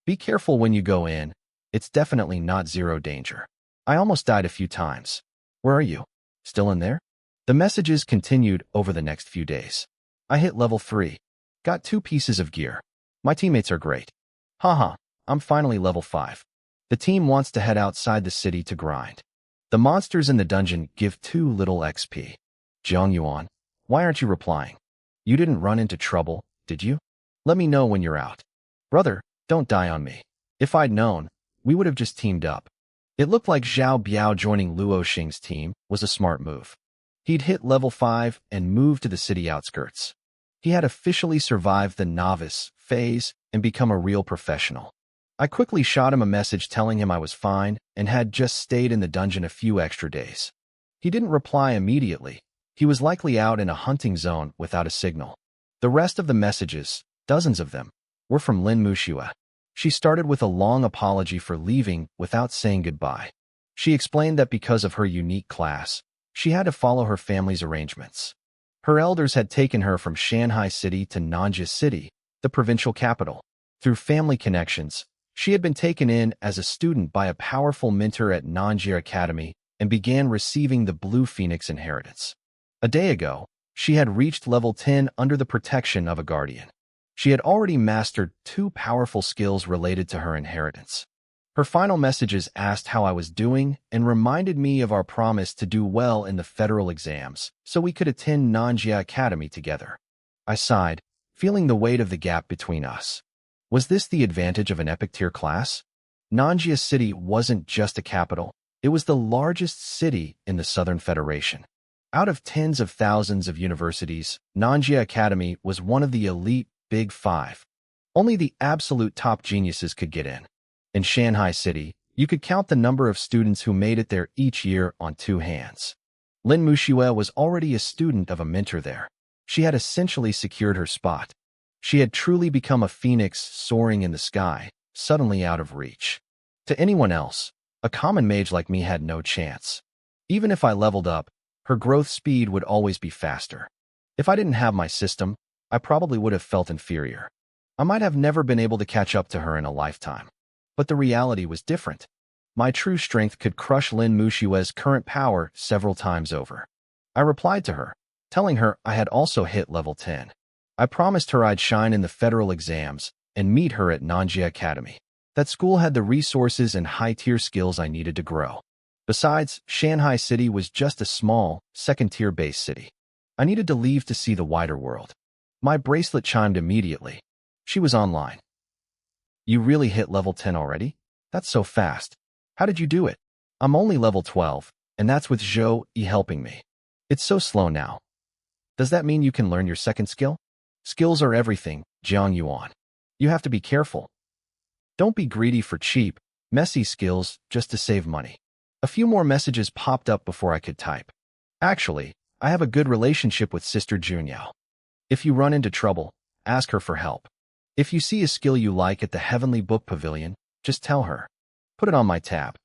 Be careful when you go in. It's definitely not zero danger. I almost died a few times. Where are you? Still in there? The messages continued over the next few days. I hit level 3. Got 2 pieces of gear. My teammates are great. Haha, I'm finally level 5. The team wants to head outside the city to grind. The monsters in the dungeon give too little XP. Yuan, why aren't you replying? You didn't run into trouble, did you? Let me know when you're out. Brother, don't die on me. If I'd known, we would have just teamed up. It looked like Zhao Biao joining Luo Xing's team was a smart move. He'd hit level 5 and moved to the city outskirts. He had officially survived the novice phase and become a real professional. I quickly shot him a message telling him I was fine and had just stayed in the dungeon a few extra days. He didn't reply immediately. He was likely out in a hunting zone without a signal. The rest of the messages, dozens of them, were from Lin Muxue. She started with a long apology for leaving without saying goodbye. She explained that because of her unique class, she had to follow her family's arrangements. Her elders had taken her from Shanghai City to Nanjia City, the provincial capital. Through family connections, she had been taken in as a student by a powerful mentor at Nanjia Academy and began receiving the Blue Phoenix inheritance. A day ago, she had reached level 10 under the protection of a guardian. She had already mastered 2 powerful skills related to her inheritance. Her final messages asked how I was doing and reminded me of our promise to do well in the federal exams so we could attend Nanjia Academy together. I sighed, feeling the weight of the gap between us. Was this the advantage of an epic tier class? Nanjia City wasn't just a capital, it was the largest city in the Southern Federation. Out of tens of thousands of universities, Nanjia Academy was one of the elite Big 5. Only the absolute top geniuses could get in. In Shanghai City, you could count the number of students who made it there each year on 2 hands. Lin Muxue was already a student of a mentor there. She had essentially secured her spot. She had truly become a phoenix soaring in the sky, suddenly out of reach. To anyone else, a common mage like me had no chance. Even if I leveled up, her growth speed would always be faster. If I didn't have my system, I probably would have felt inferior. I might have never been able to catch up to her in a lifetime. But the reality was different. My true strength could crush Lin Muxue's current power several times over. I replied to her, telling her I had also hit level 10. I promised her I'd shine in the federal exams and meet her at Nanjia Academy. That school had the resources and high-tier skills I needed to grow. Besides, Shanghai City was just a small, second-tier base city. I needed to leave to see the wider world. My bracelet chimed immediately. She was online. You really hit level 10 already? That's so fast. How did you do it? I'm only level 12, and that's with Zhou Yi helping me. It's so slow now. Does that mean you can learn your second skill? Skills are everything, Yuan. You have to be careful. Don't be greedy for cheap, messy skills just to save money. A few more messages popped up before I could type. Actually, I have a good relationship with Sister Junyao. If you run into trouble, ask her for help. If you see a skill you like at the Heavenly Book Pavilion, just tell her. Put it on my tab.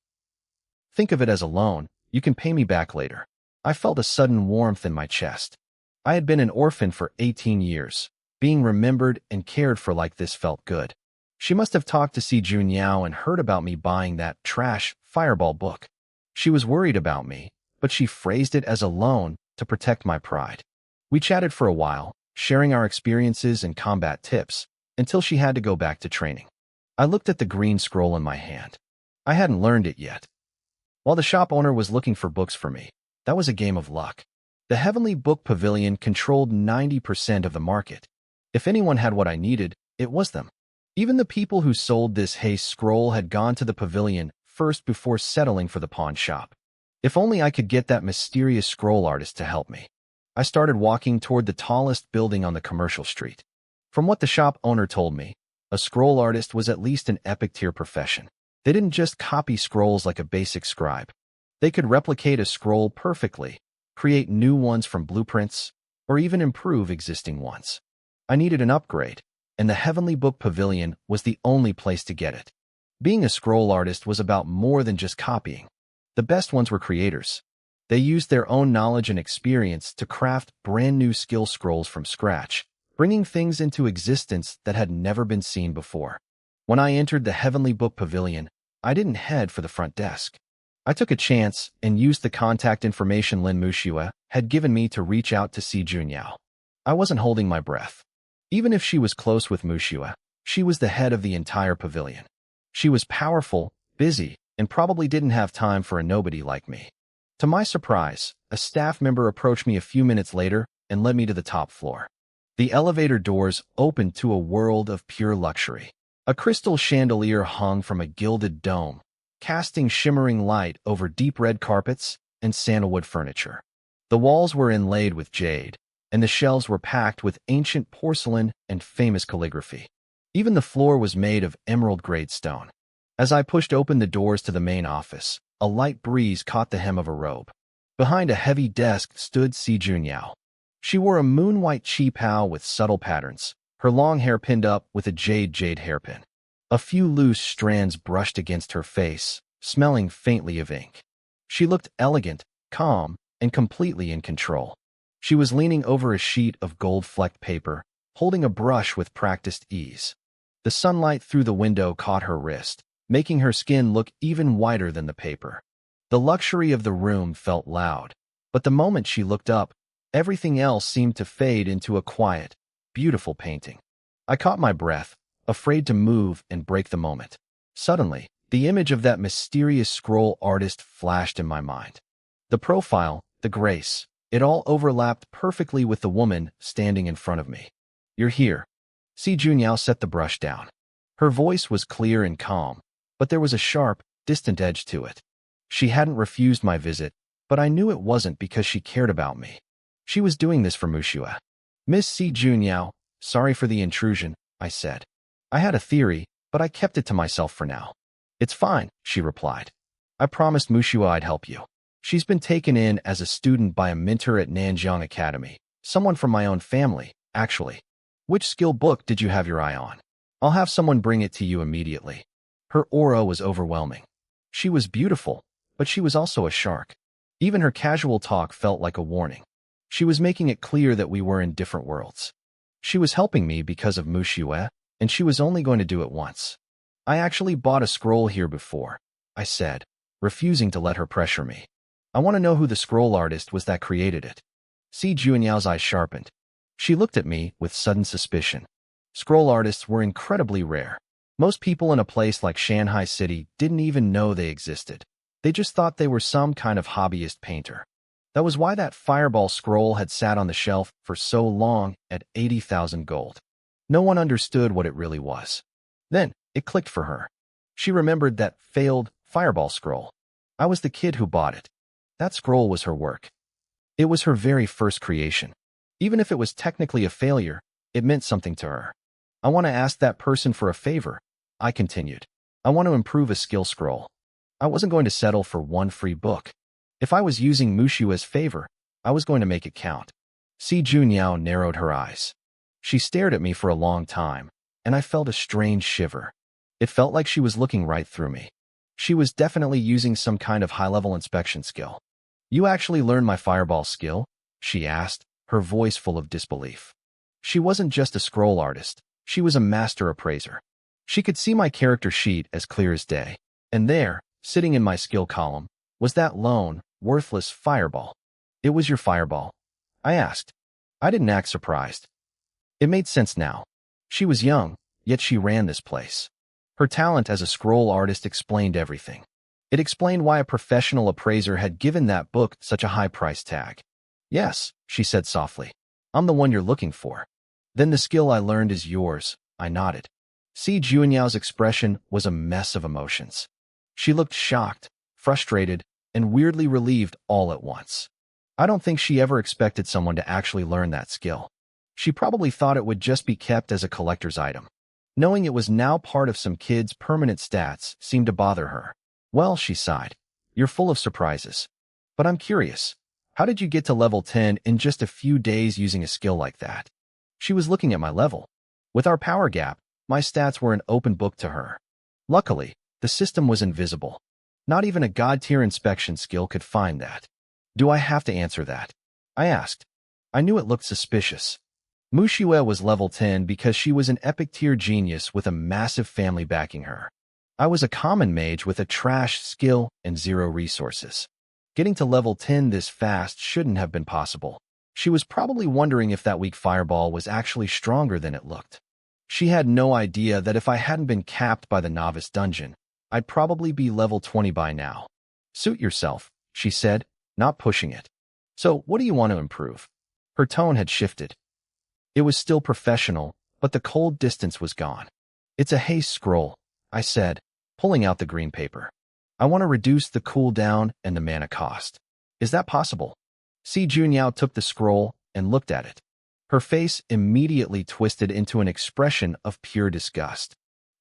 Think of it as a loan, you can pay me back later. I felt a sudden warmth in my chest. I had been an orphan for 18 years. Being remembered and cared for like this felt good. She must have talked to Si Junyao and heard about me buying that trash Fireball book. She was worried about me, but she phrased it as a loan to protect my pride. We chatted for a while, sharing our experiences and combat tips, until she had to go back to training. I looked at the green scroll in my hand. I hadn't learned it yet. While the shop owner was looking for books for me, that was a game of luck. The Heavenly Book Pavilion controlled 90% of the market. If anyone had what I needed, it was them. Even the people who sold this haste scroll had gone to the pavilion first before settling for the pawn shop. If only I could get that mysterious scroll artist to help me. I started walking toward the tallest building on the commercial street. From what the shop owner told me, a scroll artist was at least an epic tier profession. They didn't just copy scrolls like a basic scribe. They could replicate a scroll perfectly, create new ones from blueprints, or even improve existing ones. I needed an upgrade, and the Heavenly Book Pavilion was the only place to get it. Being a scroll artist was about more than just copying. The best ones were creators. They used their own knowledge and experience to craft brand new skill scrolls from scratch, bringing things into existence that had never been seen before. When I entered the Heavenly Book Pavilion, I didn't head for the front desk. I took a chance and used the contact information Lin Muxue had given me to reach out to Si Junyao. I wasn't holding my breath. Even if she was close with Muxue, She was the head of the entire pavilion. She was powerful, busy, and probably didn't have time for a nobody like me. To my surprise, a staff member approached me a few minutes later and led me to the top floor. The elevator doors opened to a world of pure luxury. A crystal chandelier hung from a gilded dome, casting shimmering light over deep red carpets and sandalwood furniture. The walls were inlaid with jade, and the shelves were packed with ancient porcelain and famous calligraphy. Even the floor was made of emerald-grade stone. As I pushed open the doors to the main office, a light breeze caught the hem of a robe. Behind a heavy desk stood Si Junyao. She wore a moon-white qipao with subtle patterns, her long hair pinned up with a jade hairpin. A few loose strands brushed against her face, smelling faintly of ink. She looked elegant, calm, and completely in control. She was leaning over a sheet of gold-flecked paper, holding a brush with practiced ease. The sunlight through the window caught her wrist, making her skin look even whiter than the paper. The luxury of the room felt loud, but the moment she looked up, everything else seemed to fade into a quiet, beautiful painting. I caught my breath, afraid to move and break the moment. Suddenly, the image of that mysterious scroll artist flashed in my mind. The profile, the grace, it all overlapped perfectly with the woman standing in front of me. "You're here." Si Junyao set the brush down. Her voice was clear and calm, but there was a sharp, distant edge to it. She hadn't refused my visit, but I knew it wasn't because she cared about me. She was doing this for Mushua. "Miss Si Junyao, sorry for the intrusion," I said. I had a theory, but I kept it to myself for now. "It's fine," she replied. "I promised Mushua I'd help you. She's been taken in as a student by a mentor at Nanjiang Academy, someone from my own family, actually. Which skill book did you have your eye on? I'll have someone bring it to you immediately." Her aura was overwhelming. She was beautiful, but she was also a shark. Even her casual talk felt like a warning. She was making it clear that we were in different worlds. She was helping me because of Mushua, and she was only going to do it once. "I actually bought a scroll here before," I said, refusing to let her pressure me. "I want to know who the scroll artist was that created it." Si Junyao's eyes sharpened. She looked at me with sudden suspicion. Scroll artists were incredibly rare. Most people in a place like Shanghai City didn't even know they existed. They just thought they were some kind of hobbyist painter. That was why that fireball scroll had sat on the shelf for so long at 80,000 gold. No one understood what it really was. Then, it clicked for her. She remembered that failed fireball scroll. I was the kid who bought it. That scroll was her work. It was her very first creation. Even if it was technically a failure, it meant something to her. "I want to ask that person for a favor," I continued. "I want to improve a skill scroll. I wasn't going to settle for one free book. If I was using Mushua's favor, I was going to make it count." Si Junyao narrowed her eyes. She stared at me for a long time, and I felt a strange shiver. It felt like she was looking right through me. She was definitely using some kind of high-level inspection skill. "You actually learned my fireball skill?" she asked, her voice full of disbelief. She wasn't just a scroll artist. She was a master appraiser. She could see my character sheet as clear as day. And there, sitting in my skill column, was that lone, worthless fireball. "It was your fireball?" I asked. I didn't act surprised. It made sense now. She was young, yet she ran this place. Her talent as a scroll artist explained everything. It explained why a professional appraiser had given that book such a high price tag. "Yes," she said softly. "I'm the one you're looking for." "Then the skill I learned is yours," I nodded. Si Junyao's expression was a mess of emotions. She looked shocked, frustrated, and weirdly relieved all at once. I don't think she ever expected someone to actually learn that skill. She probably thought it would just be kept as a collector's item. Knowing it was now part of some kid's permanent stats seemed to bother her. "Well," she sighed, "you're full of surprises. But I'm curious. How did you get to level 10 in just a few days using a skill like that?" She was looking at my level. With our power gap, my stats were an open book to her. Luckily, the system was invisible. Not even a god-tier inspection skill could find that. "Do I have to answer that?" I asked. I knew it looked suspicious. Mushua was level 10 because she was an epic-tier genius with a massive family backing her. I was a common mage with a trash skill and 0 resources. Getting to level 10 this fast shouldn't have been possible. She was probably wondering if that weak fireball was actually stronger than it looked. She had no idea that if I hadn't been capped by the novice dungeon, I'd probably be level 20 by now. Suit yourself, she said, not pushing it. So, what do you want to improve? Her tone had shifted. It was still professional, but the cold distance was gone. It's a haste scroll, I said, pulling out the green paper. I want to reduce the cooldown and the mana cost. Is that possible? Si Junyao took the scroll and looked at it. Her face immediately twisted into an expression of pure disgust.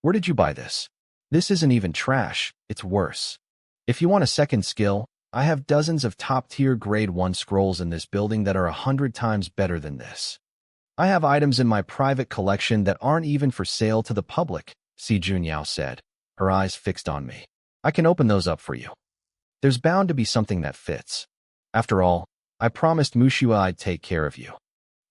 Where did you buy this? This isn't even trash, it's worse. If you want a second skill, I have dozens of top-tier grade 1 scrolls in this building that are 100 times better than this. I have items in my private collection that aren't even for sale to the public, Si Junyao said, her eyes fixed on me. I can open those up for you. There's bound to be something that fits. After all, I promised Mushiwa I'd take care of you.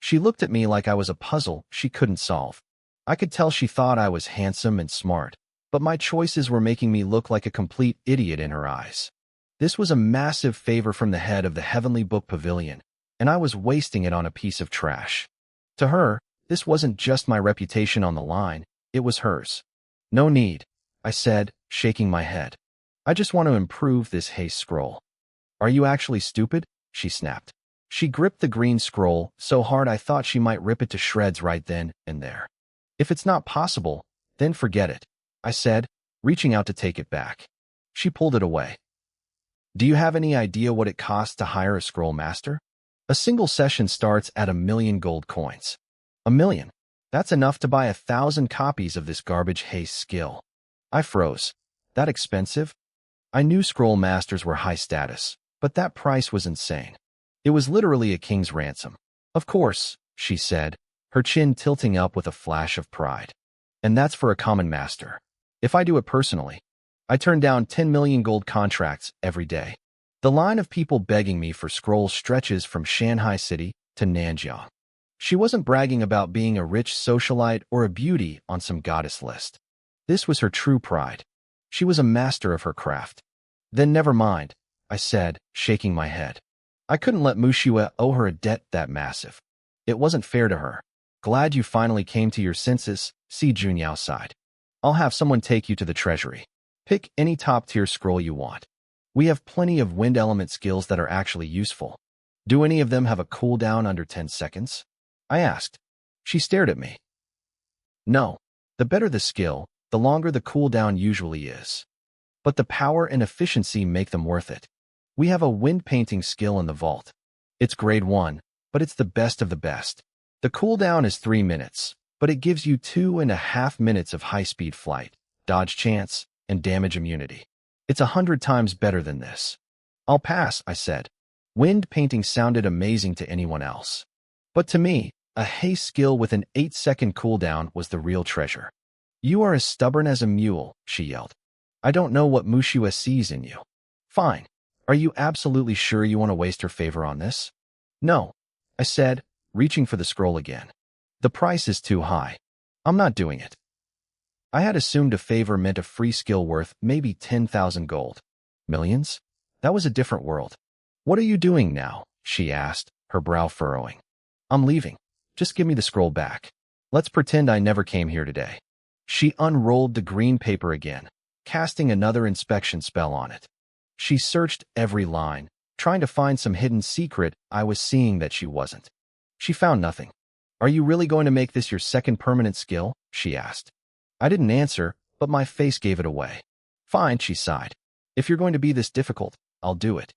She looked at me like I was a puzzle she couldn't solve. I could tell she thought I was handsome and smart, but my choices were making me look like a complete idiot in her eyes. This was a massive favor from the head of the Heavenly Book Pavilion, and I was wasting it on a piece of trash. To her, this wasn't just my reputation on the line, it was hers. No need, I said, shaking my head. I just want to improve this haste scroll. Are you actually stupid? She snapped. She gripped the green scroll so hard I thought she might rip it to shreds right then and there. If it's not possible, then forget it, I said, reaching out to take it back. She pulled it away. Do you have any idea what it costs to hire a scroll master? A single session starts at 1,000,000 gold coins. 1,000,000. That's enough to buy 1,000 copies of this garbage haste skill. I froze. That expensive? I knew scroll masters were high status, but that price was insane. It was literally a king's ransom. Of course, she said, her chin tilting up with a flash of pride. And that's for a common master. If I do it personally, I turn down 10 million gold contracts every day. The line of people begging me for scrolls stretches from Shanghai City to Nanjiang. She wasn't bragging about being a rich socialite or a beauty on some goddess list. This was her true pride. She was a master of her craft. Then never mind, I said, shaking my head. I couldn't let Mushiwa owe her a debt that massive. It wasn't fair to her. Glad you finally came to your senses, Si Junyao sighed. I'll have someone take you to the treasury. Pick any top-tier scroll you want. We have plenty of wind element skills that are actually useful. Do any of them have a cooldown under 10 seconds? I asked. She stared at me. No. The better the skill, the longer the cooldown usually is. But the power and efficiency make them worth it. We have a wind painting skill in the vault. It's grade 1, but it's the best of the best. The cooldown is 3 minutes, but it gives you 2.5 minutes of high-speed flight, dodge chance, and damage immunity. It's 100 times better than this. I'll pass, I said. Wind painting sounded amazing to anyone else. But to me, a haste skill with an 8-second cooldown was the real treasure. You are as stubborn as a mule, she yelled. I don't know what Mushiwa sees in you. Fine. Are you absolutely sure you want to waste her favor on this? No, I said, reaching for the scroll again. The price is too high. I'm not doing it. I had assumed a favor meant a free skill worth maybe 10,000 gold. Millions? That was a different world. What are you doing now? She asked, her brow furrowing. I'm leaving. Just give me the scroll back. Let's pretend I never came here today. She unrolled the green paper again, casting another inspection spell on it. She searched every line, trying to find some hidden secret I was seeing that she wasn't. She found nothing. Are you really going to make this your second permanent skill? She asked. I didn't answer, but my face gave it away. Fine, she sighed. If you're going to be this difficult, I'll do it.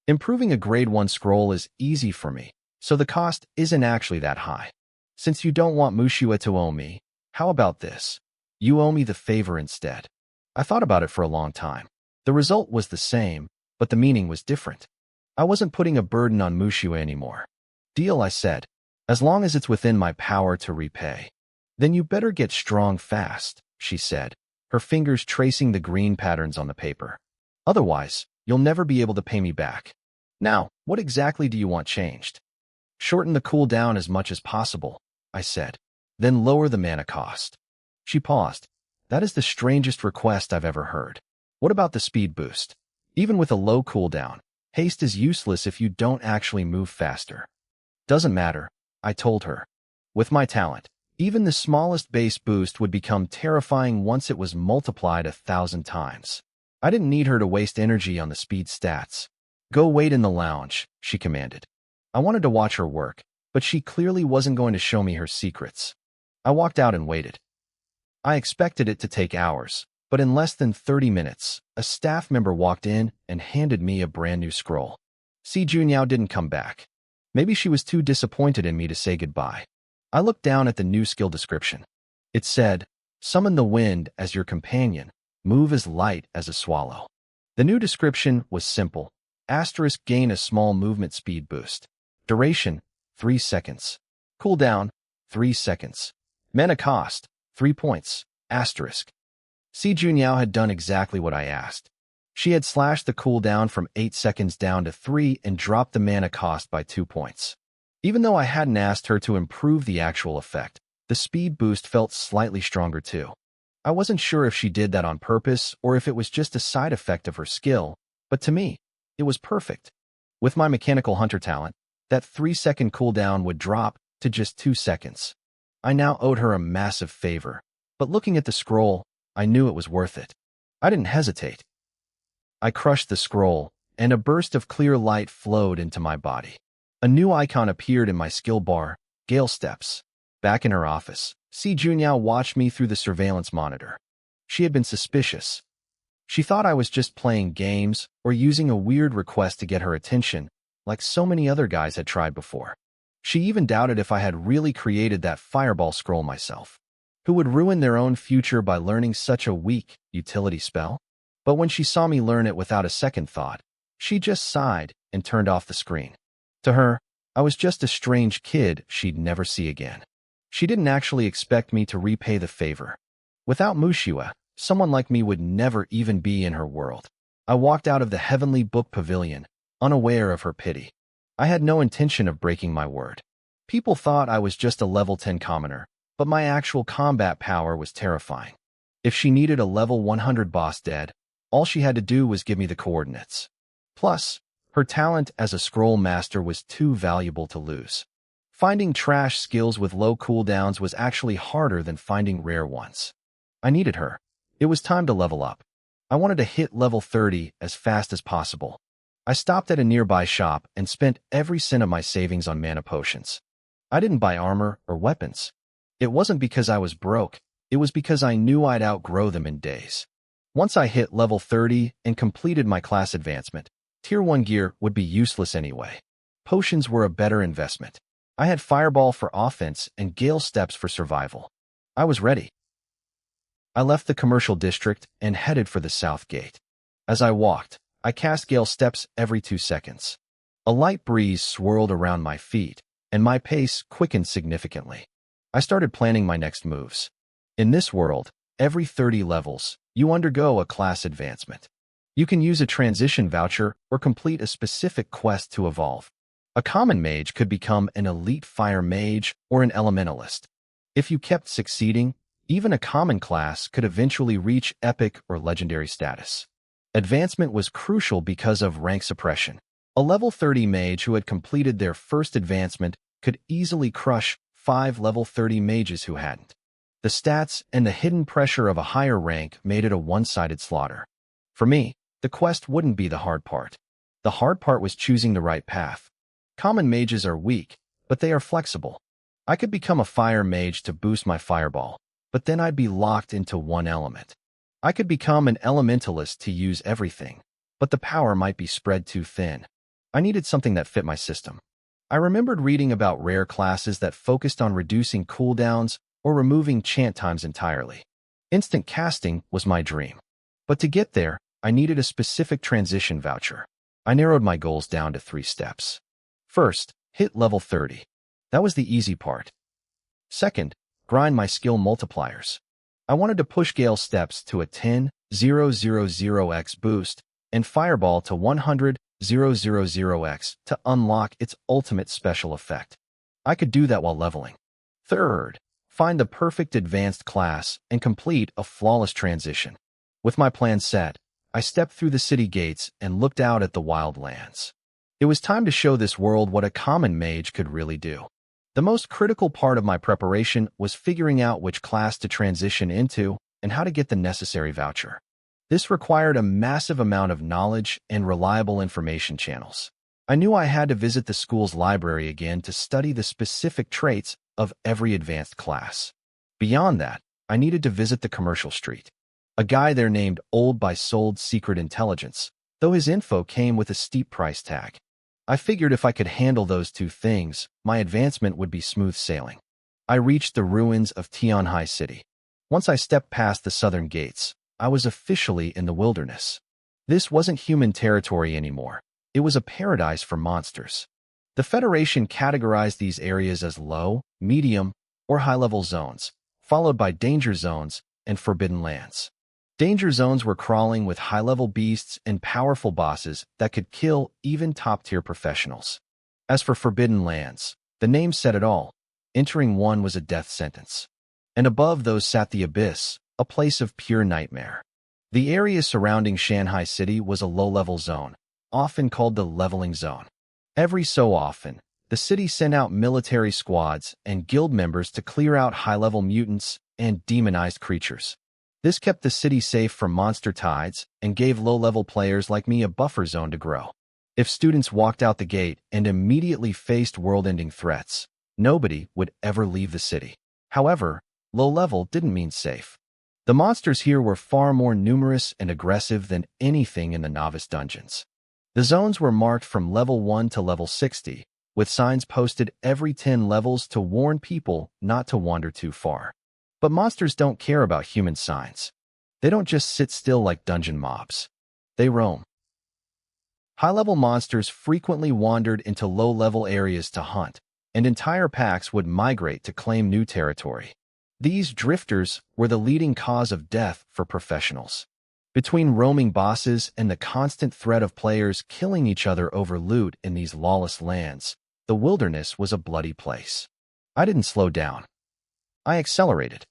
Improving a grade 1 scroll is easy for me, so the cost isn't actually that high. Since you don't want Mushiwa to owe me, how about this? You owe me the favor instead. I thought about it for a long time. The result was the same, but the meaning was different. I wasn't putting a burden on Mushiwa anymore. Deal, I said, as long as it's within my power to repay. Then you better get strong fast, she said, her fingers tracing the green patterns on the paper. Otherwise, you'll never be able to pay me back. Now, what exactly do you want changed? Shorten the cooldown as much as possible, I said. Then lower the mana cost. She paused. That is the strangest request I've ever heard. What about the speed boost? Even with a low cooldown, haste is useless if you don't actually move faster. Doesn't matter, I told her. With my talent, Even the smallest base boost would become terrifying once it was multiplied 1,000 times. I didn't need her to waste energy on the speed stats. "Go wait in the lounge," she commanded. I wanted to watch her work, but she clearly wasn't going to show me her secrets. I walked out and waited. I expected it to take hours, but in less than 30 minutes, a staff member walked in and handed me a brand new scroll. Si Junyao didn't come back. Maybe she was too disappointed in me to say goodbye. I looked down at the new skill description. It said, "Summon the wind as your companion, move as light as a swallow." The new description was simple. Asterisk, gain a small movement speed boost. Duration, 3 seconds. Cooldown, 3 seconds. Mana cost, 3 points. Asterisk. Si Junyao had done exactly what I asked. She had slashed the cooldown from 8 seconds down to 3 and dropped the mana cost by 2 points. Even though I hadn't asked her to improve the actual effect, the speed boost felt slightly stronger too. I wasn't sure if she did that on purpose or if it was just a side effect of her skill, but to me, it was perfect. With my mechanical hunter talent, that 3-second cooldown would drop to just 2 seconds. I now owed her a massive favor, but looking at the scroll, I knew it was worth it. I didn't hesitate. I crushed the scroll, and a burst of clear light flowed into my body. A new icon appeared in my skill bar, Gale Steps. Back in her office, Si Junyao watched me through the surveillance monitor. She had been suspicious. She thought I was just playing games or using a weird request to get her attention, like so many other guys had tried before. She even doubted if I had really created that fireball scroll myself. Who would ruin their own future by learning such a weak utility spell? But when she saw me learn it without a second thought, she just sighed and turned off the screen. To her, I was just a strange kid she'd never see again. She didn't actually expect me to repay the favor. Without Mushiwa, someone like me would never even be in her world. I walked out of the Heavenly Book Pavilion, unaware of her pity. I had no intention of breaking my word. People thought I was just a level 10 commoner, but my actual combat power was terrifying. If she needed a level 100 boss dead, all she had to do was give me the coordinates. Plus, her talent as a scroll master was too valuable to lose. Finding trash skills with low cooldowns was actually harder than finding rare ones. I needed her. It was time to level up. I wanted to hit level 30 as fast as possible. I stopped at a nearby shop and spent every cent of my savings on mana potions. I didn't buy armor or weapons. It wasn't because I was broke. It was because I knew I'd outgrow them in days. Once I hit level 30 and completed my class advancement, Tier 1 gear would be useless anyway. Potions were a better investment. I had Fireball for offense and Gale Steps for survival. I was ready. I left the commercial district and headed for the south gate. As I walked, I cast Gale Steps every 2 seconds. A light breeze swirled around my feet, and my pace quickened significantly. I started planning my next moves. In this world, every 30 levels, you undergo a class advancement. You can use a transition voucher or complete a specific quest to evolve. A common mage could become an elite fire mage or an elementalist. If you kept succeeding, even a common class could eventually reach epic or legendary status. Advancement was crucial because of rank suppression. A level 30 mage who had completed their first advancement could easily crush 5 level 30 mages who hadn't. The stats and the hidden pressure of a higher rank made it a one-sided slaughter. For me, the quest wouldn't be the hard part. The hard part was choosing the right path. Common mages are weak, but they are flexible. I could become a fire mage to boost my fireball, but then I'd be locked into one element. I could become an elementalist to use everything, but the power might be spread too thin. I needed something that fit my system. I remembered reading about rare classes that focused on reducing cooldowns or removing chant times entirely. Instant casting was my dream. But to get there, I needed a specific transition voucher. I narrowed my goals down to 3 steps. First, hit level 30. That was the easy part. Second, grind my skill multipliers. I wanted to push Gale Steps to a 10,000x boost and Fireball to 100,000x to unlock its ultimate special effect. I could do that while leveling. Third, find the perfect advanced class and complete a flawless transition. With my plan set, I stepped through the city gates and looked out at the wildlands. It was time to show this world what a common mage could really do. The most critical part of my preparation was figuring out which class to transition into and how to get the necessary voucher. This required a massive amount of knowledge and reliable information channels. I knew I had to visit the school's library again to study the specific traits of every advanced class. Beyond that, I needed to visit the commercial street. A guy there named Old by sold secret intelligence, though his info came with a steep price tag. I figured if I could handle those two things, my advancement would be smooth sailing. I reached the ruins of Tianhai City. Once I stepped past the southern gates, I was officially in the wilderness. This wasn't human territory anymore. It was a paradise for monsters. The Federation categorized these areas as low, medium, or high-level zones, followed by danger zones and forbidden lands. Danger zones were crawling with high-level beasts and powerful bosses that could kill even top-tier professionals. As for forbidden lands, the name said it all. Entering one was a death sentence. And above those sat the abyss, a place of pure nightmare. The area surrounding Shanghai City was a low-level zone, often called the leveling zone. Every so often, the city sent out military squads and guild members to clear out high-level mutants and demonized creatures. This kept the city safe from monster tides and gave low-level players like me a buffer zone to grow. If students walked out the gate and immediately faced world-ending threats, nobody would ever leave the city. However, low-level didn't mean safe. The monsters here were far more numerous and aggressive than anything in the novice dungeons. The zones were marked from level 1 to level 60, with signs posted every 10 levels to warn people not to wander too far. But monsters don't care about human signs. They don't just sit still like dungeon mobs. They roam. High-level monsters frequently wandered into low-level areas to hunt, and entire packs would migrate to claim new territory. These drifters were the leading cause of death for professionals. Between roaming bosses and the constant threat of players killing each other over loot in these lawless lands, the wilderness was a bloody place. I didn't slow down. I accelerated.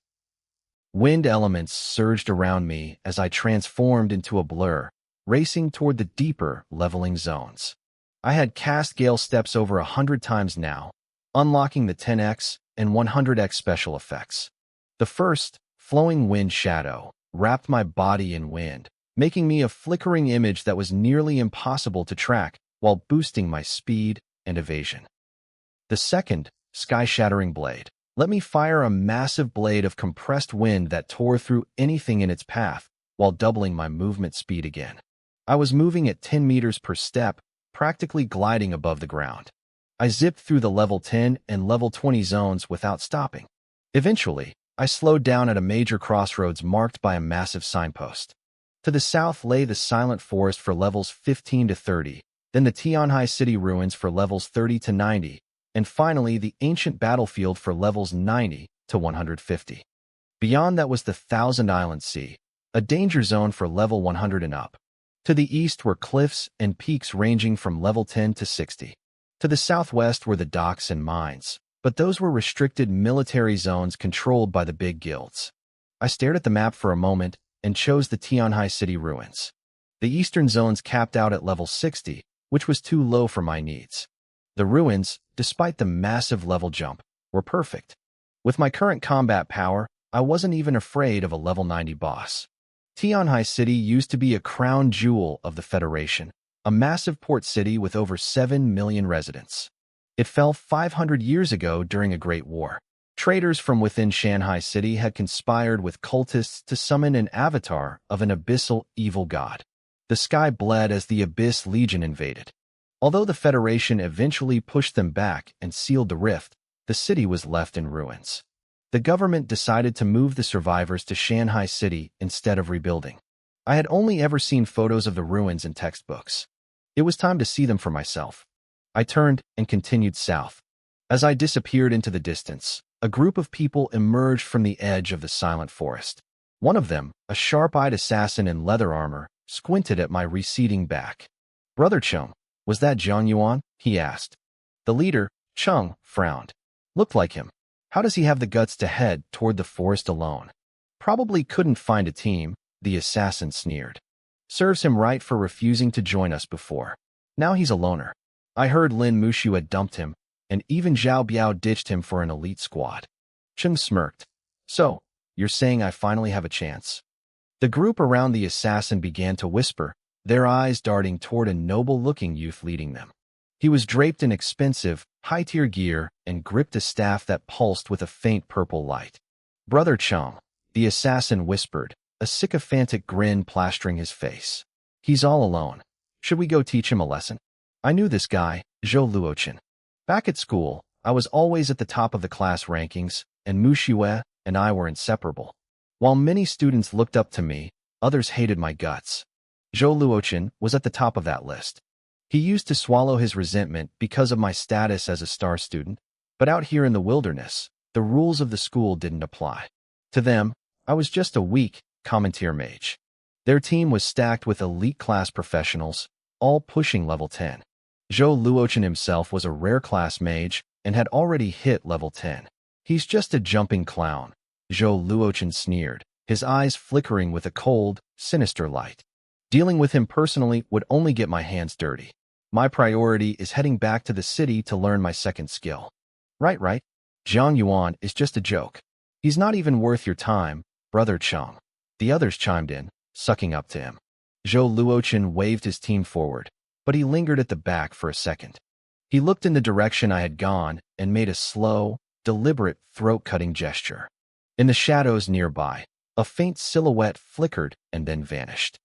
Wind elements surged around me as I transformed into a blur, racing toward the deeper, leveling zones. I had cast gale steps over 100 times now, unlocking the 10x and 100x special effects. The first, flowing wind shadow, wrapped my body in wind, making me a flickering image that was nearly impossible to track while boosting my speed and evasion. The second, sky-shattering blade, let me fire a massive blade of compressed wind that tore through anything in its path while doubling my movement speed again. I was moving at 10 meters per step, practically gliding above the ground. I zipped through the level 10 and level 20 zones without stopping. Eventually, I slowed down at a major crossroads marked by a massive signpost. To the south lay the silent forest for levels 15 to 30, then the Tianhai City ruins for levels 30 to 90, and finally the ancient battlefield for levels 90 to 150. Beyond that was the Thousand Island Sea, a danger zone for level 100 and up. To the east were cliffs and peaks ranging from level 10 to 60. To the southwest were the docks and mines, but those were restricted military zones controlled by the big guilds. I stared at the map for a moment and chose the Tianhai City ruins. The eastern zones capped out at level 60, which was too low for my needs. The ruins, despite the massive level jump, were perfect. With my current combat power, I wasn't even afraid of a level 90 boss. Tianhai City used to be a crown jewel of the Federation, a massive port city with over 7 million residents. It fell 500 years ago during a great war. Traders from within Shanghai City had conspired with cultists to summon an avatar of an abyssal evil god. The sky bled as the Abyss Legion invaded. Although the Federation eventually pushed them back and sealed the rift, the city was left in ruins. The government decided to move the survivors to Shanghai City instead of rebuilding. I had only ever seen photos of the ruins in textbooks. It was time to see them for myself. I turned and continued south. As I disappeared into the distance, a group of people emerged from the edge of the silent forest. One of them, a sharp-eyed assassin in leather armor, squinted at my receding back. "Brother Chung, was that Zhang Yuan?" he asked. The leader, Chung, frowned. "Looked like him. How does he have the guts to head toward the forest alone?" "Probably couldn't find a team," the assassin sneered. "Serves him right for refusing to join us before. Now he's a loner. I heard Lin Mushu had dumped him, and even Zhao Biao ditched him for an elite squad. Chung smirked. So, you're saying I finally have a chance? The group around the assassin began to whisper, their eyes darting toward a noble-looking youth leading them. He was draped in expensive, high-tier gear and gripped a staff that pulsed with a faint purple light. Brother Chung, the assassin whispered, a sycophantic grin plastering his face. He's all alone. Should we go teach him a lesson? I knew this guy, Zhou Luochen. Back at school, I was always at the top of the class rankings, and Mu Xue and I were inseparable. While many students looked up to me, others hated my guts. Zhou Luochen was at the top of that list. He used to swallow his resentment because of my status as a star student, but out here in the wilderness, the rules of the school didn't apply. To them, I was just a weak, common-tier mage. Their team was stacked with elite-class professionals, all pushing level 10. Zhou Luochen himself was a rare-class mage and had already hit level 10. He's just a jumping clown, Zhou Luochen sneered, his eyes flickering with a cold, sinister light. Dealing with him personally would only get my hands dirty. My priority is heading back to the city to learn my second skill. Right. Zhang Yuan is just a joke. He's not even worth your time, Brother Chung. The others chimed in, sucking up to him. Zhou Luochen waved his team forward, but he lingered at the back for a second. He looked in the direction I had gone and made a slow, deliberate, throat-cutting gesture. In the shadows nearby, a faint silhouette flickered and then vanished.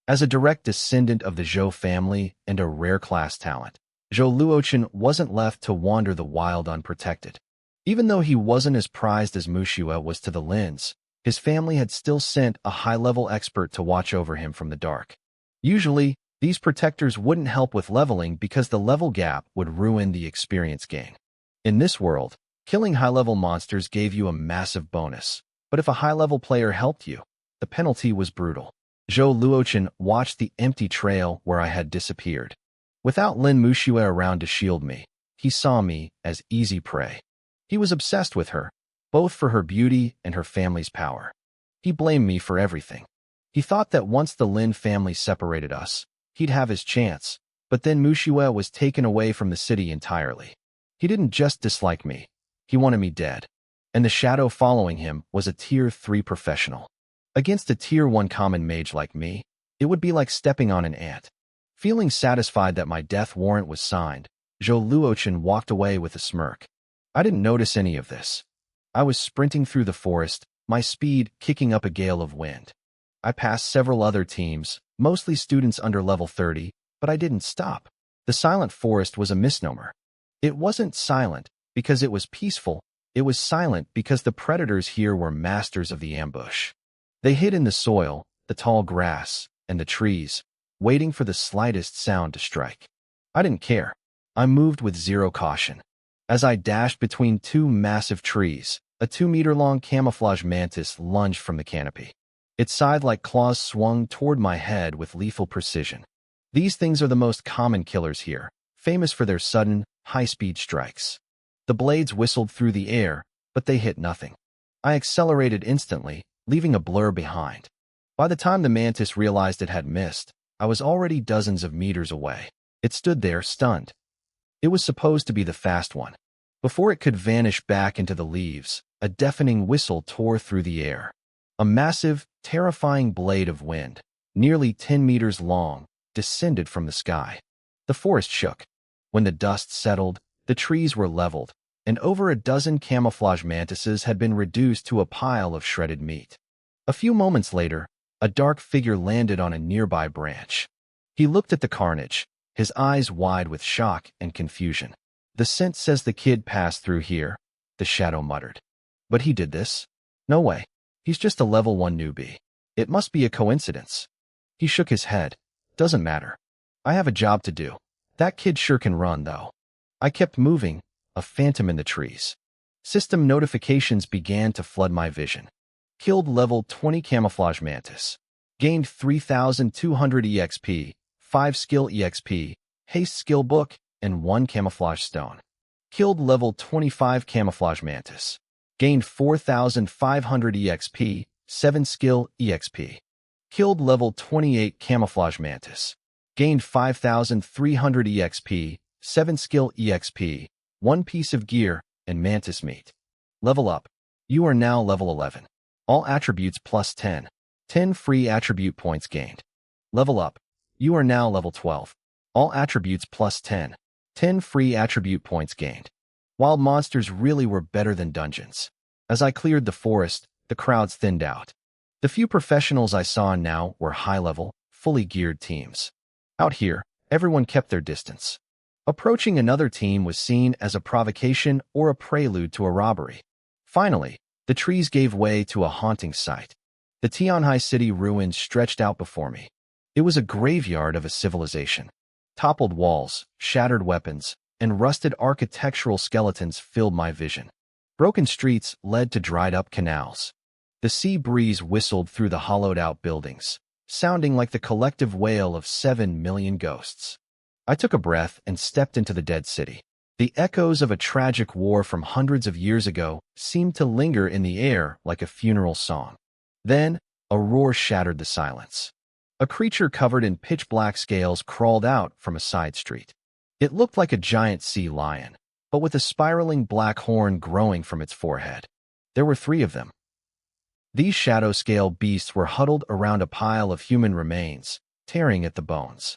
As a direct descendant of the Zhou family and a rare class talent, Zhou Luochen wasn't left to wander the wild unprotected. Even though he wasn't as prized as Mu Xue was to the Lins, his family had still sent a high-level expert to watch over him from the dark. Usually, these protectors wouldn't help with leveling because the level gap would ruin the experience gain. In this world, killing high-level monsters gave you a massive bonus, but if a high-level player helped you, the penalty was brutal. Zhou Luochen watched the empty trail where I had disappeared. Without Lin Mu Xue around to shield me, he saw me as easy prey. He was obsessed with her, both for her beauty and her family's power. He blamed me for everything. He thought that once the Lin family separated us, he'd have his chance, but then Mu Xue was taken away from the city entirely. He didn't just dislike me, he wanted me dead. And the shadow following him was a Tier 3 professional. Against a Tier 1 common mage like me, it would be like stepping on an ant. Feeling satisfied that my death warrant was signed, Zhou Luochen walked away with a smirk. I didn't notice any of this. I was sprinting through the forest, my speed kicking up a gale of wind. I passed several other teams, mostly students under level 30, but I didn't stop. The silent forest was a misnomer. It wasn't silent because it was peaceful, it was silent because the predators here were masters of the ambush. They hid in the soil, the tall grass, and the trees, waiting for the slightest sound to strike. I didn't care. I moved with zero caution. As I dashed between two massive trees, a 2-meter-long camouflage mantis lunged from the canopy. Its scythe-like claws swung toward my head with lethal precision. These things are the most common killers here, famous for their sudden, high-speed strikes. The blades whistled through the air, but they hit nothing. I accelerated instantly, leaving a blur behind. By the time the mantis realized it had missed, I was already dozens of meters away. It stood there, stunned. It was supposed to be the fast one. Before it could vanish back into the leaves, a deafening whistle tore through the air. A massive, terrifying blade of wind, nearly 10 meters long, descended from the sky. The forest shook. When the dust settled, the trees were leveled, and over a dozen camouflage mantises had been reduced to a pile of shredded meat. A few moments later, a dark figure landed on a nearby branch. He looked at the carnage, his eyes wide with shock and confusion. The scent says the kid passed through here, the shadow muttered. But he did this? No way. He's just a level 1 newbie. It must be a coincidence. He shook his head. Doesn't matter. I have a job to do. That kid sure can run, though. I kept moving, a phantom in the trees. System notifications began to flood my vision. Killed level 20 camouflage mantis. Gained 3,200 EXP, 5 skill EXP, haste skill book, and 1 camouflage stone. Killed level 25 camouflage mantis. Gained 4,500 EXP, 7 skill EXP. Killed level 28 camouflage mantis. Gained 5,300 EXP, 7 skill EXP. one piece of gear, and mantis meat. Level up. You are now level 11. All attributes plus 10. 10 free attribute points gained. Level up. You are now level 12. All attributes plus 10. 10 free attribute points gained. Wild monsters really were better than dungeons. As I cleared the forest, the crowds thinned out. The few professionals I saw now were high-level, fully geared teams. Out here, everyone kept their distance. Approaching another team was seen as a provocation or a prelude to a robbery. Finally, the trees gave way to a haunting sight. The Tianhai city ruins stretched out before me. It was a graveyard of a civilization. Toppled walls, shattered weapons, and rusted architectural skeletons filled my vision. Broken streets led to dried-up canals. The sea breeze whistled through the hollowed-out buildings, sounding like the collective wail of 7 million ghosts. I took a breath and stepped into the dead city. The echoes of a tragic war from hundreds of years ago seemed to linger in the air like a funeral song. Then, a roar shattered the silence. A creature covered in pitch-black scales crawled out from a side street. It looked like a giant sea lion, but with a spiraling black horn growing from its forehead. There were 3 of them. These shadow-scale beasts were huddled around a pile of human remains, tearing at the bones.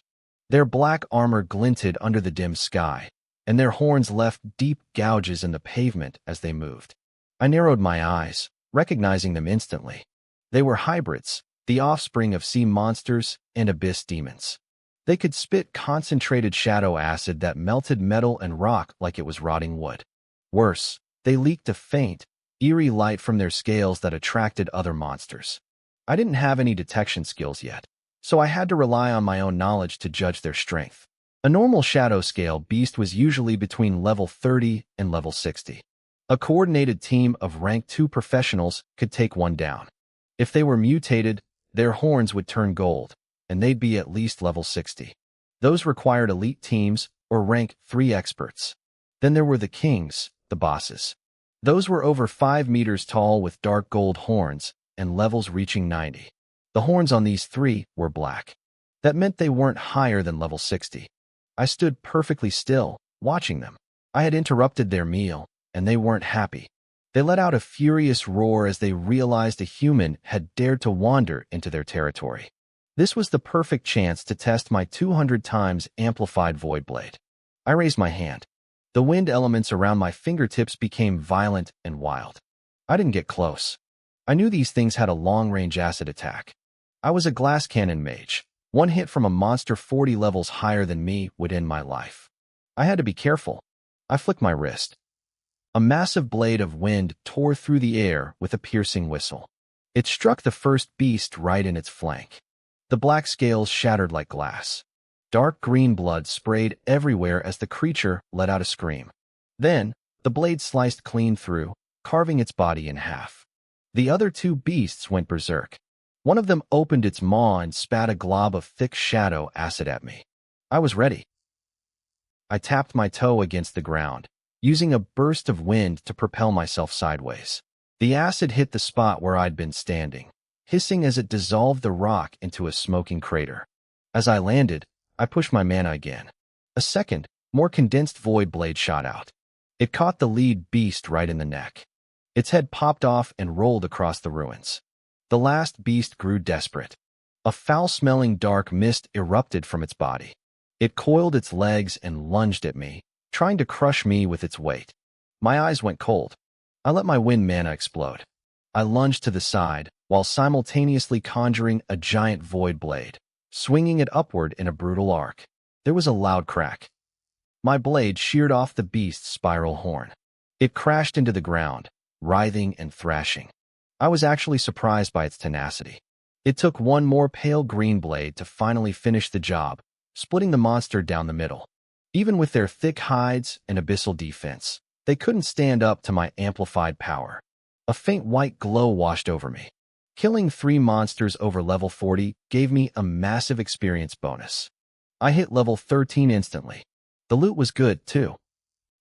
Their black armor glinted under the dim sky, and their horns left deep gouges in the pavement as they moved. I narrowed my eyes, recognizing them instantly. They were hybrids, the offspring of sea monsters and abyss demons. They could spit concentrated shadow acid that melted metal and rock like it was rotting wood. Worse, they leaked a faint, eerie light from their scales that attracted other monsters. I didn't have any detection skills yet, so I had to rely on my own knowledge to judge their strength. A normal shadow scale beast was usually between level 30 and level 60. A coordinated team of rank 2 professionals could take one down. If they were mutated, their horns would turn gold, and they'd be at least level 60. Those required elite teams or rank 3 experts. Then there were the kings, the bosses. Those were over 5 meters tall with dark gold horns and levels reaching 90. The horns on these 3 were black. That meant they weren't higher than level 60. I stood perfectly still, watching them. I had interrupted their meal, and they weren't happy. They let out a furious roar as they realized a human had dared to wander into their territory. This was the perfect chance to test my 200 times amplified void blade. I raised my hand. The wind elements around my fingertips became violent and wild. I didn't get close. I knew these things had a long-range acid attack. I was a glass cannon mage. One hit from a monster 40 levels higher than me would end my life. I had to be careful. I flicked my wrist. A massive blade of wind tore through the air with a piercing whistle. It struck the first beast right in its flank. The black scales shattered like glass. Dark green blood sprayed everywhere as the creature let out a scream. Then, the blade sliced clean through, carving its body in half. The other 2 beasts went berserk. One of them opened its maw and spat a glob of thick shadow acid at me. I was ready. I tapped my toe against the ground, using a burst of wind to propel myself sideways. The acid hit the spot where I'd been standing, hissing as it dissolved the rock into a smoking crater. As I landed, I pushed my mana again. A second, more condensed void blade shot out. It caught the lead beast right in the neck. Its head popped off and rolled across the ruins. The last beast grew desperate. A foul-smelling dark mist erupted from its body. It coiled its legs and lunged at me, trying to crush me with its weight. My eyes went cold. I let my wind mana explode. I lunged to the side, while simultaneously conjuring a giant void blade, swinging it upward in a brutal arc. There was a loud crack. My blade sheared off the beast's spiral horn. It crashed into the ground, writhing and thrashing. I was actually surprised by its tenacity. It took one more pale green blade to finally finish the job, splitting the monster down the middle. Even with their thick hides and abyssal defense, they couldn't stand up to my amplified power. A faint white glow washed over me. Killing 3 monsters over level 40 gave me a massive experience bonus. I hit level 13 instantly. The loot was good, too.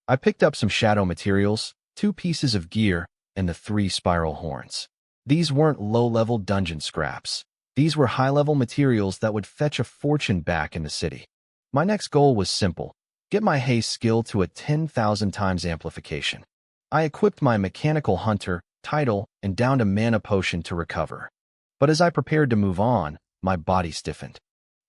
I picked up some shadow materials, 2 pieces of gear, and the 3 spiral horns. These weren't low-level dungeon scraps. These were high-level materials that would fetch a fortune back in the city. My next goal was simple: Get my haste skill to a 10,000 times amplification. I equipped my mechanical hunter title and downed a mana potion to recover. But as I prepared to move on, my body stiffened.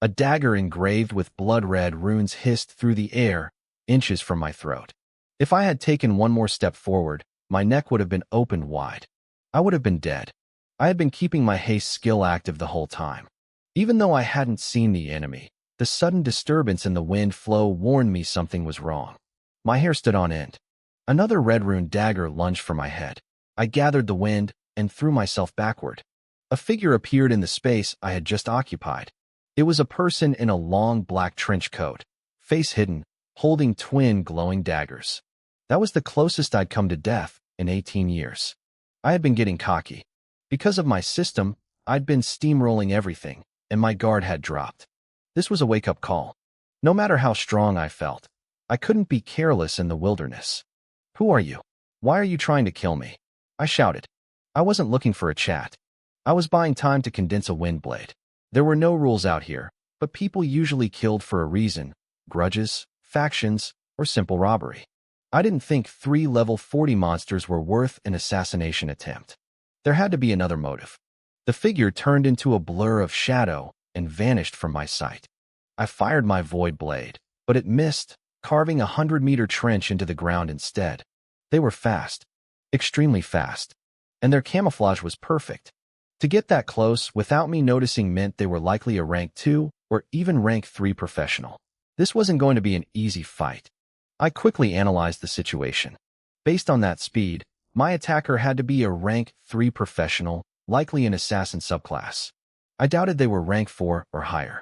A dagger engraved with blood-red runes hissed through the air, inches from my throat. If I had taken one more step forward, my neck would have been opened wide. I would have been dead. I had been keeping my haste skill active the whole time. Even though I hadn't seen the enemy, the sudden disturbance in the wind flow warned me something was wrong. My hair stood on end. Another red rune dagger lunged for my head. I gathered the wind and threw myself backward. A figure appeared in the space I had just occupied. It was a person in a long black trench coat, face hidden, holding twin glowing daggers. That was the closest I'd come to death in 18 years. I had been getting cocky. Because of my system, I'd been steamrolling everything, and my guard had dropped. This was a wake-up call. No matter how strong I felt, I couldn't be careless in the wilderness. "Who are you? Why are you trying to kill me?" I shouted. I wasn't looking for a chat. I was buying time to condense a wind blade. There were no rules out here, but people usually killed for a reason: grudges, factions, or simple robbery. I didn't think 3 level 40 monsters were worth an assassination attempt. There had to be another motive. The figure turned into a blur of shadow and vanished from my sight. I fired my void blade, but it missed, carving a 100-meter trench into the ground instead. They were fast, extremely fast, and their camouflage was perfect. To get that close without me noticing meant they were likely a rank 2 or even rank 3 professional. This wasn't going to be an easy fight. I quickly analyzed the situation. Based on that speed, my attacker had to be a rank 3 professional, likely an assassin subclass. I doubted they were rank 4 or higher.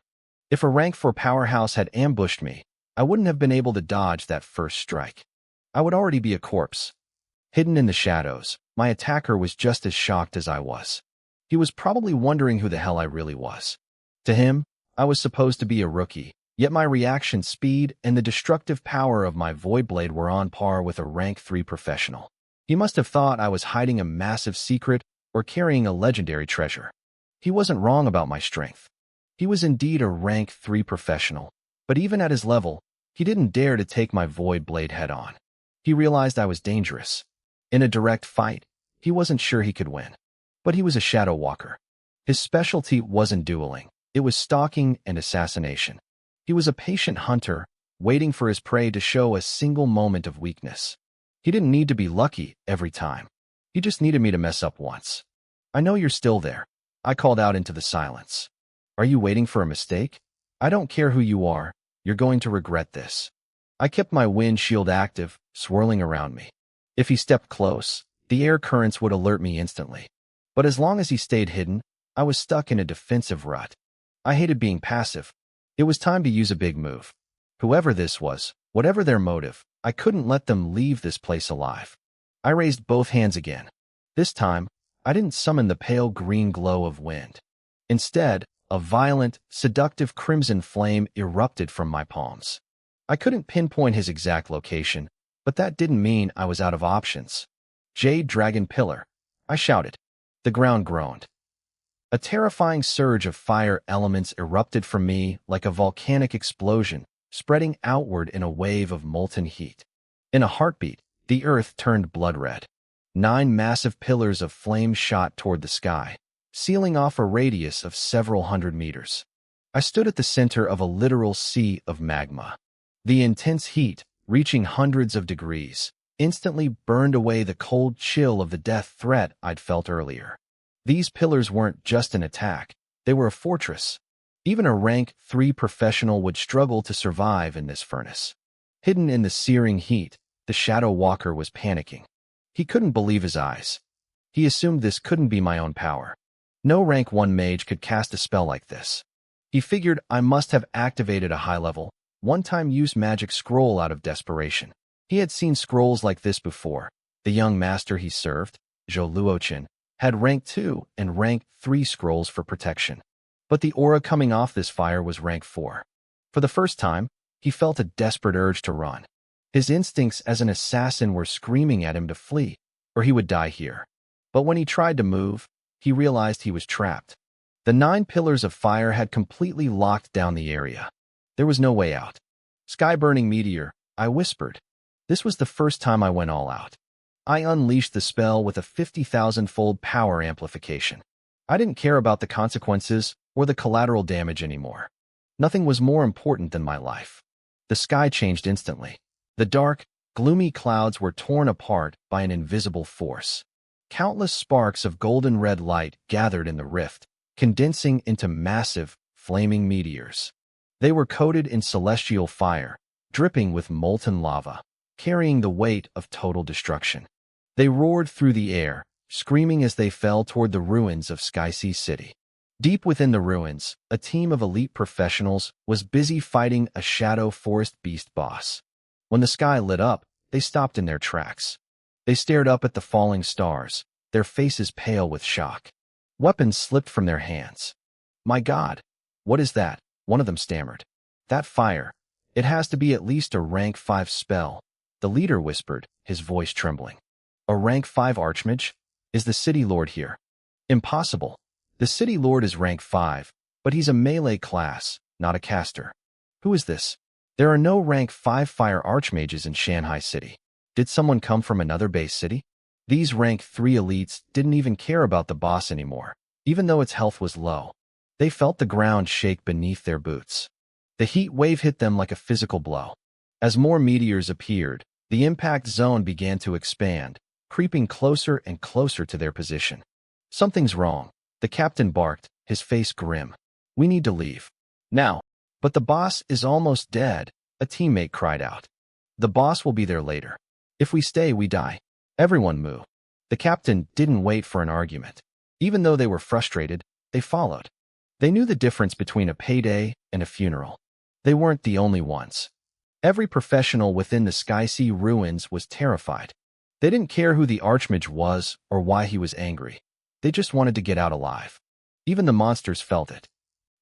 If a rank 4 powerhouse had ambushed me, I wouldn't have been able to dodge that first strike. I would already be a corpse. Hidden in the shadows, my attacker was just as shocked as I was. He was probably wondering who the hell I really was. To him, I was supposed to be a rookie, yet my reaction speed and the destructive power of my void blade were on par with a rank 3 professional. He must have thought I was hiding a massive secret or carrying a legendary treasure. He wasn't wrong about my strength. He was indeed a rank 3 professional, but even at his level, he didn't dare to take my void blade head-on. He realized I was dangerous. In a direct fight, he wasn't sure he could win. But he was a shadow walker. His specialty wasn't dueling. It was stalking and assassination. He was a patient hunter, waiting for his prey to show a single moment of weakness. He didn't need to be lucky every time. He just needed me to mess up once. "I know you're still there," I called out into the silence. "Are you waiting for a mistake? I don't care who you are. You're going to regret this." I kept my wind shield active, swirling around me. If he stepped close, the air currents would alert me instantly. But as long as he stayed hidden, I was stuck in a defensive rut. I hated being passive. It was time to use a big move. Whoever this was, whatever their motive, I couldn't let them leave this place alive. I raised both hands again. This time, I didn't summon the pale green glow of wind. Instead, a violent, seductive crimson flame erupted from my palms. I couldn't pinpoint his exact location, but that didn't mean I was out of options. "Jade Dragon Pillar," I shouted. The ground groaned. A terrifying surge of fire elements erupted from me like a volcanic explosion, spreading outward in a wave of molten heat. In a heartbeat, the earth turned blood red. 9 massive pillars of flame shot toward the sky, sealing off a radius of several hundred meters. I stood at the center of a literal sea of magma. The intense heat, reaching hundreds of degrees, instantly burned away the cold chill of the death threat I'd felt earlier. These pillars weren't just an attack, they were a fortress. Even a rank 3 professional would struggle to survive in this furnace. Hidden in the searing heat, the Shadow Walker was panicking. He couldn't believe his eyes. He assumed this couldn't be my own power. No rank 1 mage could cast a spell like this. He figured I must have activated a high-level, one-time use magic scroll out of desperation. He had seen scrolls like this before. The young master he served, Zhou Luochen, had rank 2 and rank 3 scrolls for protection. But the aura coming off this fire was rank 4. For the first time, he felt a desperate urge to run. His instincts as an assassin were screaming at him to flee, or he would die here. But when he tried to move, he realized he was trapped. The 9 pillars of fire had completely locked down the area. There was no way out. Sky-burning meteor, I whispered. This was the first time I went all out. I unleashed the spell with a 50,000-fold power amplification. I didn't care about the consequences or the collateral damage anymore. Nothing was more important than my life. The sky changed instantly. The dark, gloomy clouds were torn apart by an invisible force. Countless sparks of golden-red light gathered in the rift, condensing into massive, flaming meteors. They were coated in celestial fire, dripping with molten lava, carrying the weight of total destruction. They roared through the air, screaming as they fell toward the ruins of Skysea City. Deep within the ruins, a team of elite professionals was busy fighting a shadow forest beast boss. When the sky lit up, they stopped in their tracks. They stared up at the falling stars, their faces pale with shock. Weapons slipped from their hands. "My God, what is that?" one of them stammered. "That fire. It has to be at least a rank 5 spell," the leader whispered, his voice trembling. "A rank 5 archmage? Is the city lord here?" "Impossible. The city lord is rank 5, but he's a melee class, not a caster." "Who is this?" "There are no rank 5 fire archmages in Shanghai City. Did someone come from another base city?" These rank 3 elites didn't even care about the boss anymore, even though its health was low. They felt the ground shake beneath their boots. The heat wave hit them like a physical blow. As more meteors appeared, the impact zone began to expand, creeping closer and closer to their position. "Something's wrong," the captain barked, his face grim. "We need to leave. Now." "But the boss is almost dead," a teammate cried out. "The boss will be there later. If we stay, we die. Everyone move." The captain didn't wait for an argument. Even though they were frustrated, they followed. They knew the difference between a payday and a funeral. They weren't the only ones. Every professional within the Skysea ruins was terrified. They didn't care who the archmage was or why he was angry. They just wanted to get out alive. Even the monsters felt it.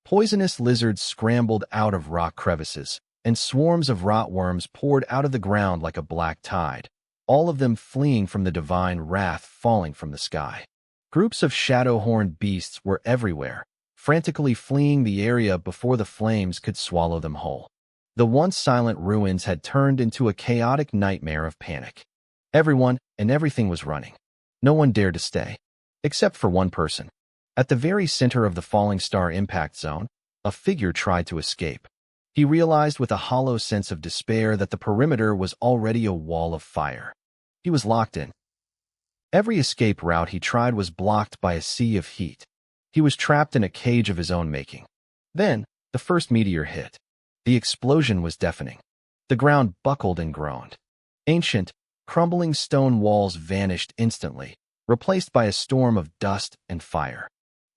Poisonous lizards scrambled out of rock crevices, and swarms of rotworms poured out of the ground like a black tide, all of them fleeing from the divine wrath falling from the sky. Groups of shadow-horned beasts were everywhere, frantically fleeing the area before the flames could swallow them whole. The once silent ruins had turned into a chaotic nightmare of panic. Everyone and everything was running. No one dared to stay, except for one person. At the very center of the falling star impact zone, a figure tried to escape. He realized with a hollow sense of despair that the perimeter was already a wall of fire. He was locked in. Every escape route he tried was blocked by a sea of heat. He was trapped in a cage of his own making. Then, the first meteor hit. The explosion was deafening. The ground buckled and groaned. Ancient, crumbling stone walls vanished instantly, replaced by a storm of dust and fire.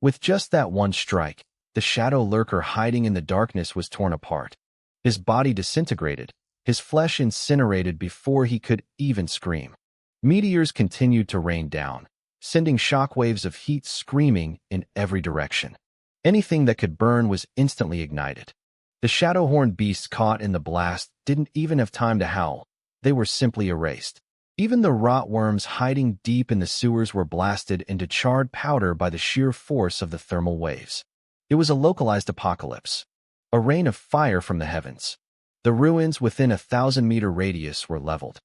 With just that one strike, the shadow lurker hiding in the darkness was torn apart. His body disintegrated, his flesh incinerated before he could even scream. Meteors continued to rain down, sending shockwaves of heat screaming in every direction. Anything that could burn was instantly ignited. The shadow-horned beasts caught in the blast didn't even have time to howl. They were simply erased. Even the rotworms hiding deep in the sewers were blasted into charred powder by the sheer force of the thermal waves. It was a localized apocalypse. A rain of fire from the heavens. The ruins within a 1,000-meter radius were leveled.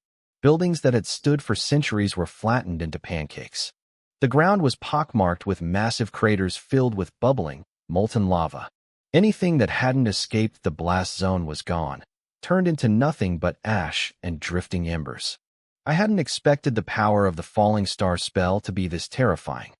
Buildings that had stood for centuries were flattened into pancakes. The ground was pockmarked with massive craters filled with bubbling, molten lava. Anything that hadn't escaped the blast zone was gone, turned into nothing but ash and drifting embers. I hadn't expected the power of the falling star spell to be this terrifying.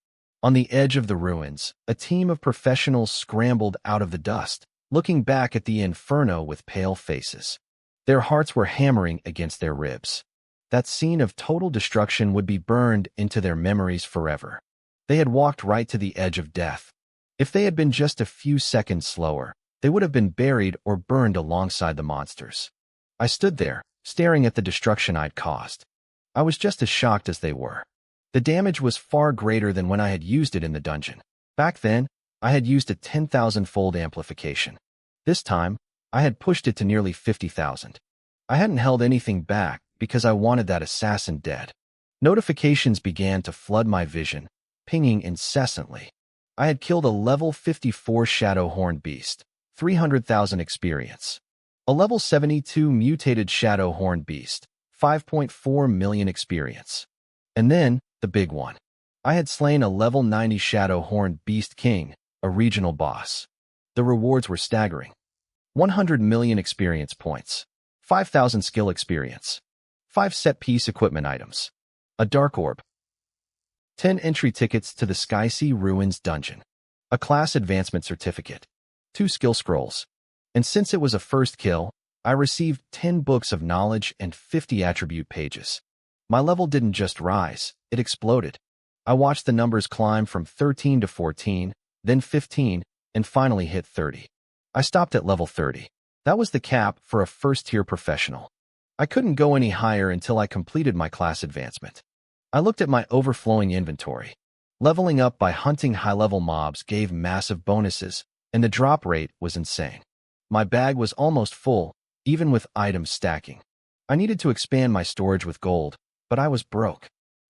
On the edge of the ruins, a team of professionals scrambled out of the dust, looking back at the inferno with pale faces. Their hearts were hammering against their ribs. That scene of total destruction would be burned into their memories forever. They had walked right to the edge of death. If they had been just a few seconds slower, they would have been buried or burned alongside the monsters. I stood there, staring at the destruction I'd caused. I was just as shocked as they were. The damage was far greater than when I had used it in the dungeon. Back then, I had used a 10,000-fold amplification. This time, I had pushed it to nearly 50,000. I hadn't held anything back because I wanted that assassin dead. Notifications began to flood my vision, pinging incessantly. I had killed a level 54 shadow-horned beast, 300,000 experience. A level 72 mutated shadow horned beast, 5.4 million experience. And then, the big one. I had slain a level 90 shadow horned beast king, a regional boss. The rewards were staggering. 100 million experience points, 5,000 skill experience, 5 set-piece equipment items, a dark orb, 10 entry tickets to the Skysea Ruins dungeon, a class advancement certificate, 2 skill scrolls. And since it was a first kill, I received 10 books of knowledge and 50 attribute pages. My level didn't just rise, it exploded. I watched the numbers climb from 13 to 14, then 15, and finally hit 30. I stopped at level 30. That was the cap for a first-tier professional. I couldn't go any higher until I completed my class advancement. I looked at my overflowing inventory. Leveling up by hunting high-level mobs gave massive bonuses, and the drop rate was insane. My bag was almost full, even with items stacking. I needed to expand my storage with gold, but I was broke.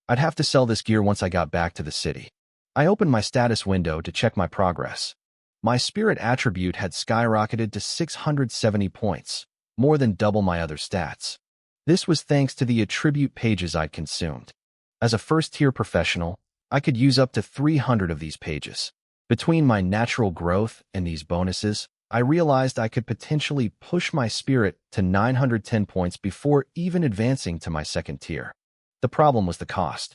I'd have to sell this gear once I got back to the city. I opened my status window to check my progress. My spirit attribute had skyrocketed to 670 points, more than double my other stats. This was thanks to the attribute pages I'd consumed. As a first-tier professional, I could use up to 300 of these pages. Between my natural growth and these bonuses, I realized I could potentially push my spirit to 910 points before even advancing to my second tier. The problem was the cost.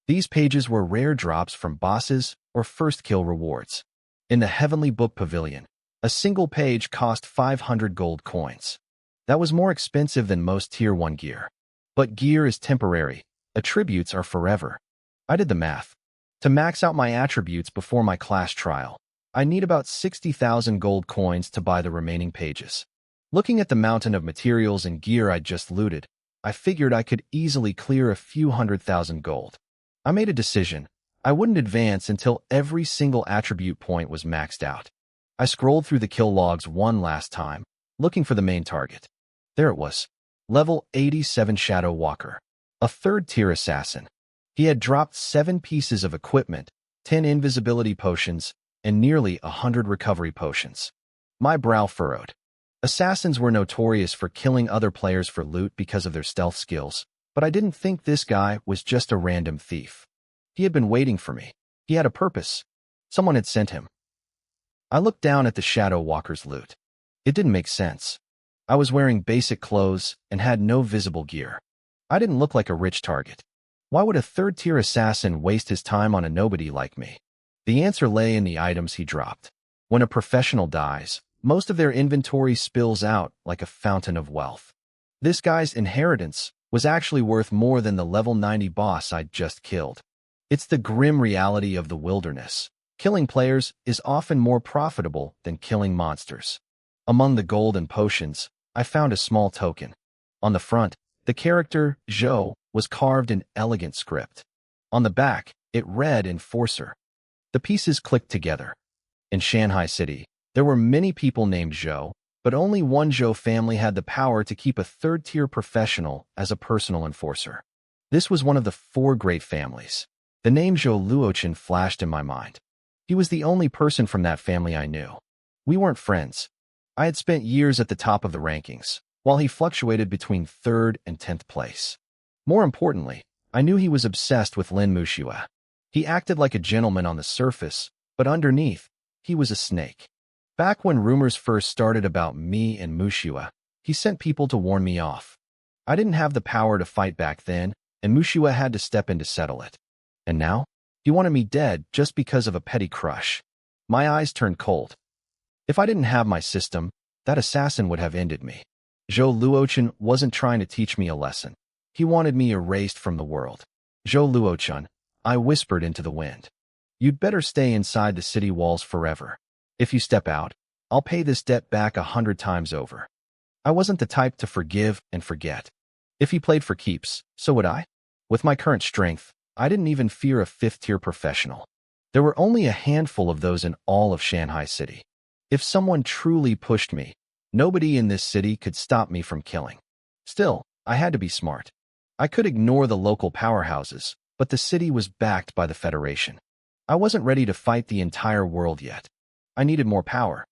These pages were rare drops from bosses or first kill rewards. In the Heavenly Book Pavilion, a single page cost 500 gold coins. That was more expensive than most Tier 1 gear. But gear is temporary. Attributes are forever. I did the math. To max out my attributes before my class trial, I need about 60,000 gold coins to buy the remaining pages. Looking at the mountain of materials and gear I'd just looted, I figured I could easily clear a few 100,000 gold. I made a decision. I wouldn't advance until every single attribute point was maxed out. I scrolled through the kill logs one last time, looking for the main target. There it was. Level 87 Shadow Walker. A third-tier assassin. He had dropped 7 pieces of equipment, 10 invisibility potions, and nearly 100 recovery potions. My brow furrowed. Assassins were notorious for killing other players for loot because of their stealth skills, but I didn't think this guy was just a random thief. He had been waiting for me. He had a purpose. Someone had sent him. I looked down at the Shadow Walker's loot. It didn't make sense. I was wearing basic clothes and had no visible gear. I didn't look like a rich target. Why would a third-tier assassin waste his time on a nobody like me? The answer lay in the items he dropped. When a professional dies, most of their inventory spills out like a fountain of wealth. This guy's inheritance was actually worth more than the level 90 boss I'd just killed. It's the grim reality of the wilderness. Killing players is often more profitable than killing monsters. Among the gold and potions, I found a small token. On the front, the character, Zhou, was carved in elegant script. On the back, it read Enforcer. The pieces clicked together. In Shanghai City, there were many people named Zhou, but only one Zhou family had the power to keep a third-tier professional as a personal enforcer. This was one of the 4 great families. The name Zhou Luochen flashed in my mind. He was the only person from that family I knew. We weren't friends. I had spent years at the top of the rankings, while he fluctuated between 3rd and 10th place. More importantly, I knew he was obsessed with Lin Muxua. He acted like a gentleman on the surface, but underneath, he was a snake. Back when rumors first started about me and Muxua, he sent people to warn me off. I didn't have the power to fight back then, and Muxua had to step in to settle it. And now? He wanted me dead just because of a petty crush. My eyes turned cold. If I didn't have my system, that assassin would have ended me. Zhou Luochen wasn't trying to teach me a lesson. He wanted me erased from the world. Zhou Luochen, I whispered into the wind. You'd better stay inside the city walls forever. If you step out, I'll pay this debt back 100 times over. I wasn't the type to forgive and forget. If he played for keeps, so would I. With my current strength, I didn't even fear a 5th-tier professional. There were only a handful of those in all of Shanghai City. If someone truly pushed me, nobody in this city could stop me from killing. Still, I had to be smart. I could ignore the local powerhouses, but the city was backed by the Federation. I wasn't ready to fight the entire world yet. I needed more power.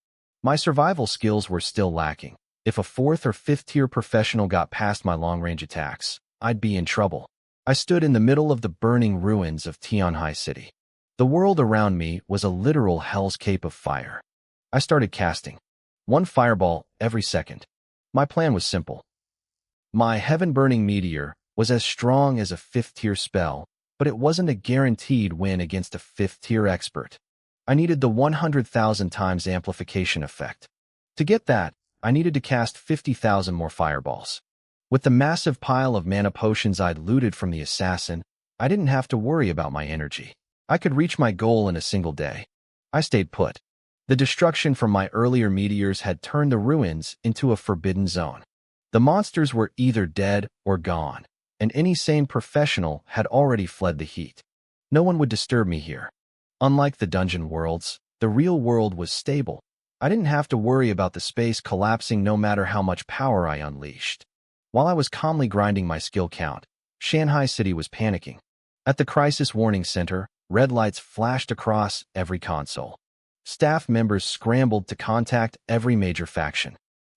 My survival skills were still lacking. If a 4th or 5th tier professional got past my long-range attacks, I'd be in trouble. I stood in the middle of the burning ruins of Tianhai City. The world around me was a literal hell's cape of fire. I started casting. One fireball every second. My plan was simple. My heaven-burning meteor was as strong as a 5th tier spell, but it wasn't a guaranteed win against a 5th tier expert. I needed the 100,000 times amplification effect. To get that, I needed to cast 50,000 more fireballs. With the massive pile of mana potions I'd looted from the assassin, I didn't have to worry about my energy. I could reach my goal in a single day. I stayed put. The destruction from my earlier meteors had turned the ruins into a forbidden zone. The monsters were either dead or gone, and any sane professional had already fled the heat. No one would disturb me here. Unlike the dungeon worlds, the real world was stable. I didn't have to worry about the space collapsing no matter how much power I unleashed. While I was calmly grinding my skill count, Shanghai City was panicking. At the Crisis Warning Center, red lights flashed across every console. Staff members scrambled to contact every major faction.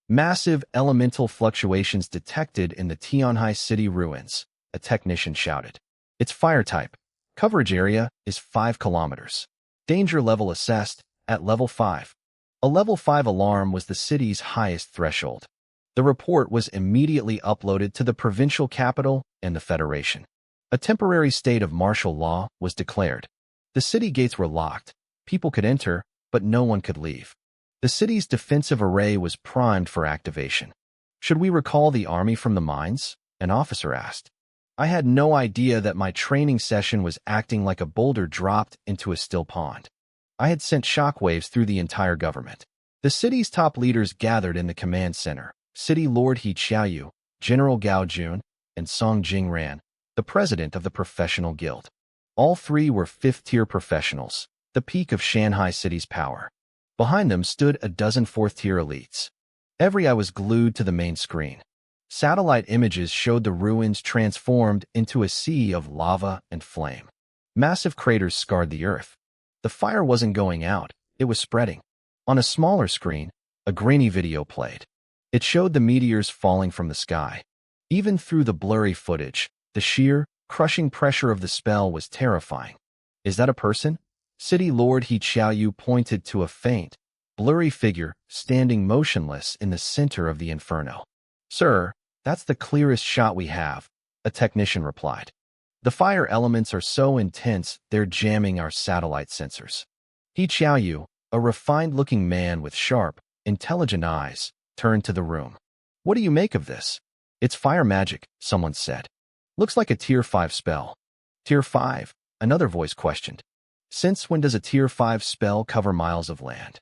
Massive elemental fluctuations detected in the Tianhai City ruins, a technician shouted. It's fire type. Coverage area is 5 kilometers. Danger level assessed at level 5. A level 5 alarm was the city's highest threshold. The report was immediately uploaded to the provincial capital and the Federation. A temporary state of martial law was declared. The city gates were locked. People could enter, but no one could leave. The city's defensive array was primed for activation. Should we recall the army from the mines? An officer asked. I had no idea that my training session was acting like a boulder dropped into a still pond. I had sent shockwaves through the entire government. The city's top leaders gathered in the command center. City Lord He Xiaoyu, General Gao Jun, and Song Jingran, the president of the professional guild. All three were 5th tier professionals, the peak of Shanghai City's power. Behind them stood a dozen 4th tier elites. Every eye was glued to the main screen. Satellite images showed the ruins transformed into a sea of lava and flame. Massive craters scarred the earth. The fire wasn't going out, it was spreading. On a smaller screen, a grainy video played. It showed the meteors falling from the sky. Even through the blurry footage, the sheer, crushing pressure of the spell was terrifying. Is that a person? City Lord He Xiaoyu pointed to a faint, blurry figure standing motionless in the center of the inferno. Sir, that's the clearest shot we have, a technician replied. The fire elements are so intense they're jamming our satellite sensors. He Xiaoyu, a refined-looking man with sharp, intelligent eyes, turned to the room. What do you make of this? It's fire magic, someone said. Looks like a tier 5 spell. Tier 5, another voice questioned. Since when does a tier 5 spell cover miles of land?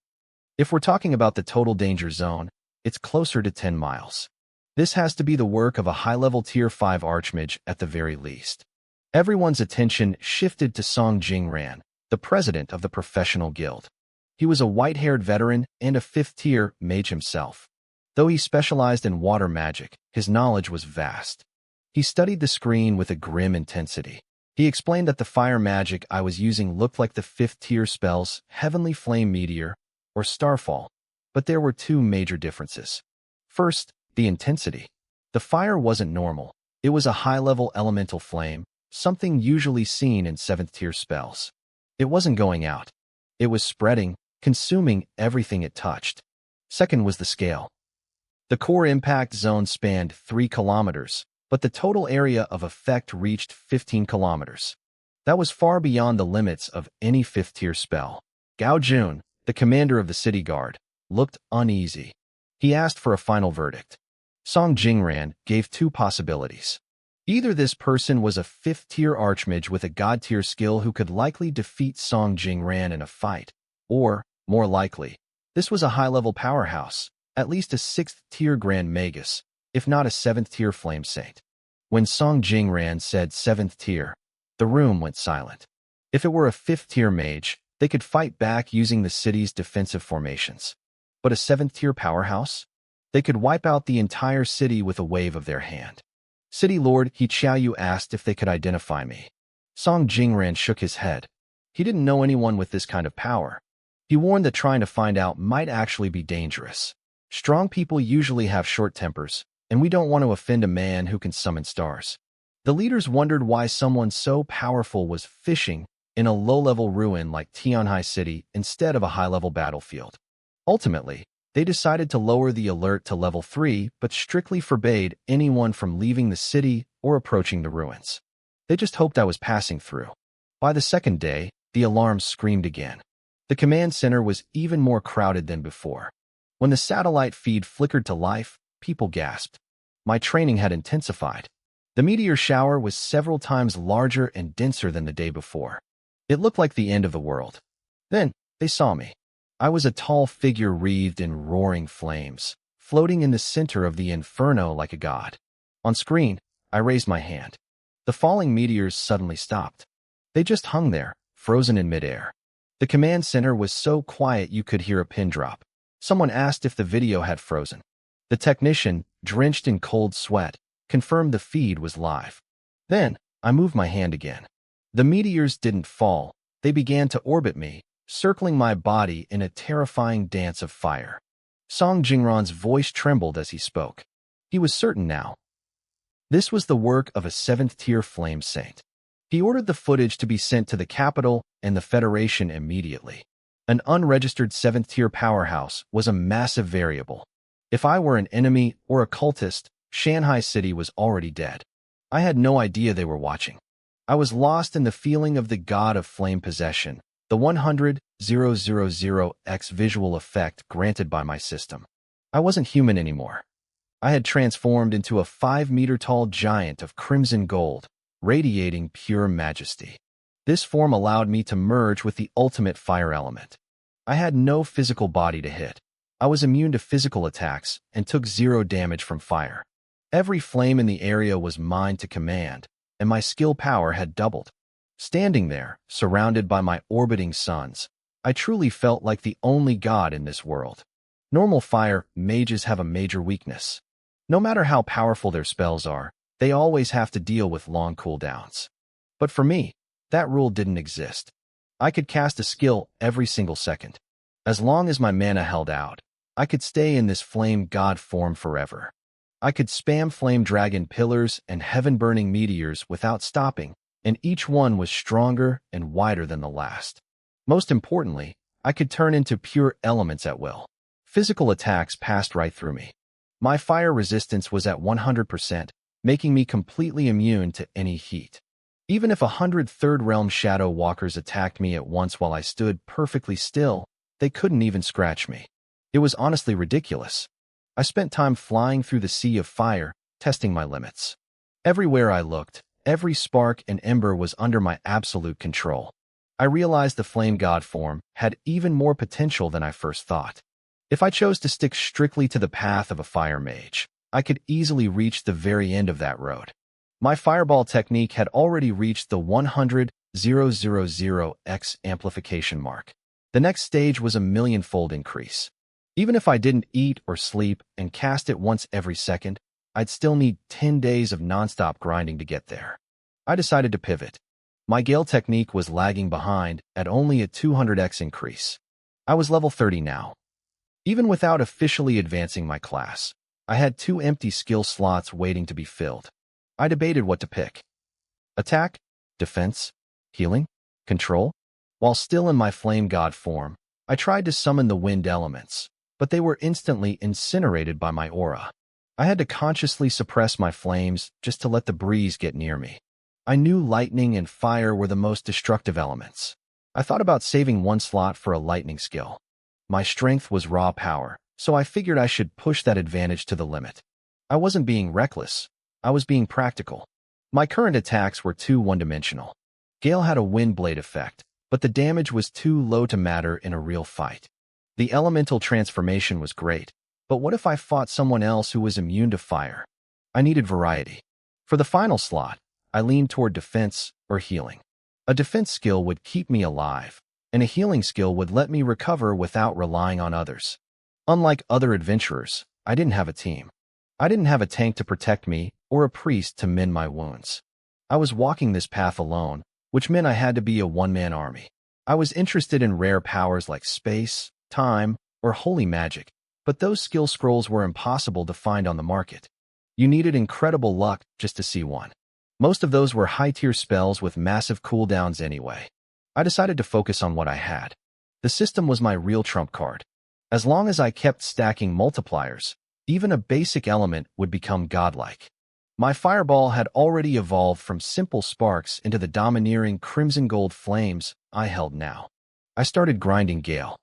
If we're talking about the total danger zone, it's closer to 10 miles. This has to be the work of a high-level tier 5 archmage at the very least. Everyone's attention shifted to Song Jingran, the president of the professional guild. He was a white-haired veteran and a 5th tier mage himself. Though he specialized in water magic, his knowledge was vast. He studied the screen with a grim intensity. He explained that the fire magic I was using looked like the 5th tier spells Heavenly Flame Meteor or Starfall, but there were two major differences. First, the intensity. The fire wasn't normal. It was a high-level elemental flame, something usually seen in 7th tier spells. It wasn't going out. It was spreading, consuming everything it touched. Second was the scale. The core impact zone spanned 3 kilometers, but the total area of effect reached 15 kilometers. That was far beyond the limits of any 5th tier spell. Gao Jun, the commander of the city guard, looked uneasy. He asked for a final verdict. Song Jingran gave two possibilities. Either this person was a 5th tier archmage with a god tier skill who could likely defeat Song Jingran in a fight, or, more likely, this was a high-level powerhouse, at least a 6th tier Grand Magus, if not a 7th tier Flame Saint. When Song Jingran said 7th tier, the room went silent. If it were a 5th tier mage, they could fight back using the city's defensive formations. But a 7th tier powerhouse? They could wipe out the entire city with a wave of their hand. City Lord He Xiaoyu asked if they could identify me. Song Jingran shook his head. He didn't know anyone with this kind of power. He warned that trying to find out might actually be dangerous. Strong people usually have short tempers, and we don't want to offend a man who can summon stars. The leaders wondered why someone so powerful was fishing in a low-level ruin like Tianhai City instead of a high-level battlefield. Ultimately, they decided to lower the alert to level 3 but strictly forbade anyone from leaving the city or approaching the ruins. They just hoped I was passing through. By the second day, the alarms screamed again. The command center was even more crowded than before. When the satellite feed flickered to life, people gasped. My training had intensified. The meteor shower was several times larger and denser than the day before. It looked like the end of the world. Then, they saw me. I was a tall figure wreathed in roaring flames, floating in the center of the inferno like a god. On screen, I raised my hand. The falling meteors suddenly stopped. They just hung there, frozen in midair. The command center was so quiet you could hear a pin drop. Someone asked if the video had frozen. The technician, drenched in cold sweat, confirmed the feed was live. Then, I moved my hand again. The meteors didn't fall. They began to orbit me, circling my body in a terrifying dance of fire. Song Jingran's voice trembled as he spoke. He was certain now. This was the work of a 7th-tier flame saint. He ordered the footage to be sent to the capital and the Federation immediately. An unregistered 7th-tier powerhouse was a massive variable. If I were an enemy or a cultist, Shanghai City was already dead. I had no idea they were watching. I was lost in the feeling of the god of flame possession, the 100,000x visual effect granted by my system. I wasn't human anymore. I had transformed into a 5-meter-tall giant of crimson gold, radiating pure majesty. This form allowed me to merge with the ultimate fire element. I had no physical body to hit. I was immune to physical attacks and took 0 damage from fire. Every flame in the area was mine to command, and my skill power had doubled. Standing there, surrounded by my orbiting suns, I truly felt like the only god in this world. Normal fire mages have a major weakness. No matter how powerful their spells are, they always have to deal with long cooldowns. But for me, that rule didn't exist. I could cast a skill every single second. As long as my mana held out, I could stay in this flame god form forever. I could spam flame dragon pillars and heaven-burning meteors without stopping, and each one was stronger and wider than the last. Most importantly, I could turn into pure elements at will. Physical attacks passed right through me. My fire resistance was at 100%, making me completely immune to any heat. Even if 100 third-realm shadow walkers attacked me at once while I stood perfectly still, they couldn't even scratch me. It was honestly ridiculous. I spent time flying through the sea of fire, testing my limits. Everywhere I looked, every spark and ember was under my absolute control. I realized the flame god form had even more potential than I first thought. If I chose to stick strictly to the path of a fire mage, I could easily reach the very end of that road. My fireball technique had already reached the 100,000x amplification mark. The next stage was a million-fold increase. Even if I didn't eat or sleep and cast it once every second, I'd still need 10 days of nonstop grinding to get there. I decided to pivot. My Gale technique was lagging behind at only a 200x increase. I was level 30 now. Even without officially advancing my class, I had 2 empty skill slots waiting to be filled. I debated what to pick. Attack, defense, healing, control? While still in my flame god form, I tried to summon the wind elements, but they were instantly incinerated by my aura. I had to consciously suppress my flames just to let the breeze get near me. I knew lightning and fire were the most destructive elements. I thought about saving 1 slot for a lightning skill. My strength was raw power, so I figured I should push that advantage to the limit. I wasn't being reckless. I was being practical. My current attacks were too one-dimensional. Gale had a wind blade effect, but the damage was too low to matter in a real fight. The elemental transformation was great, but what if I fought someone else who was immune to fire? I needed variety. For the final slot, I leaned toward defense or healing. A defense skill would keep me alive, and a healing skill would let me recover without relying on others. Unlike other adventurers, I didn't have a team. I didn't have a tank to protect me or a priest to mend my wounds. I was walking this path alone, which meant I had to be a one-man army. I was interested in rare powers like space, time, or holy magic, But those skill scrolls were impossible to find on the market. You needed incredible luck just to see one. Most of those were high-tier spells with massive cooldowns anyway. I decided to focus on what I had. The system was my real trump card. As long as I kept stacking multipliers, even a basic element would become godlike. My fireball had already evolved from simple sparks into the domineering crimson gold flames I held now. I started grinding Gale.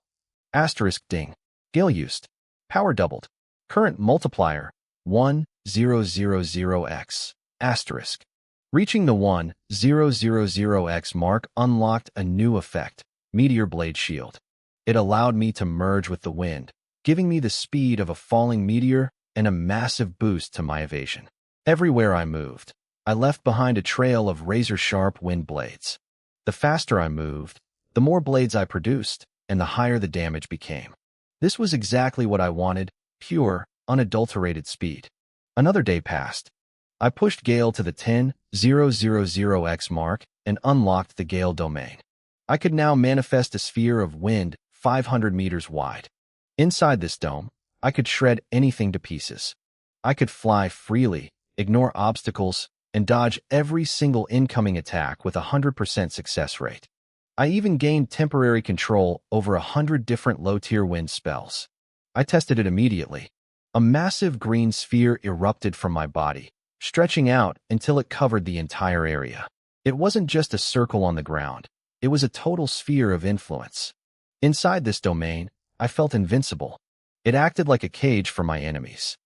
Asterisk ding. Gale used. Power doubled. Current multiplier 1000x. Asterisk. Reaching the 1000x mark unlocked a new effect, Meteor Blade Shield. It allowed me to merge with the wind, giving me the speed of a falling meteor and a massive boost to my evasion. Everywhere I moved, I left behind a trail of razor-sharp wind blades. The faster I moved, the more blades I produced, and the higher the damage became. This was exactly what I wanted, pure, unadulterated speed. Another day passed. I pushed Gale to the 10,000x mark and unlocked the Gale domain. I could now manifest a sphere of wind 500 meters wide. Inside this dome, I could shred anything to pieces. I could fly freely, ignore obstacles, and dodge every single incoming attack with a 100% success rate. I even gained temporary control over 100 different low-tier wind spells. I tested it immediately. A massive green sphere erupted from my body, stretching out until it covered the entire area. It wasn't just a circle on the ground. It was a total sphere of influence. Inside this domain, I felt invincible. It acted like a cage for my enemies.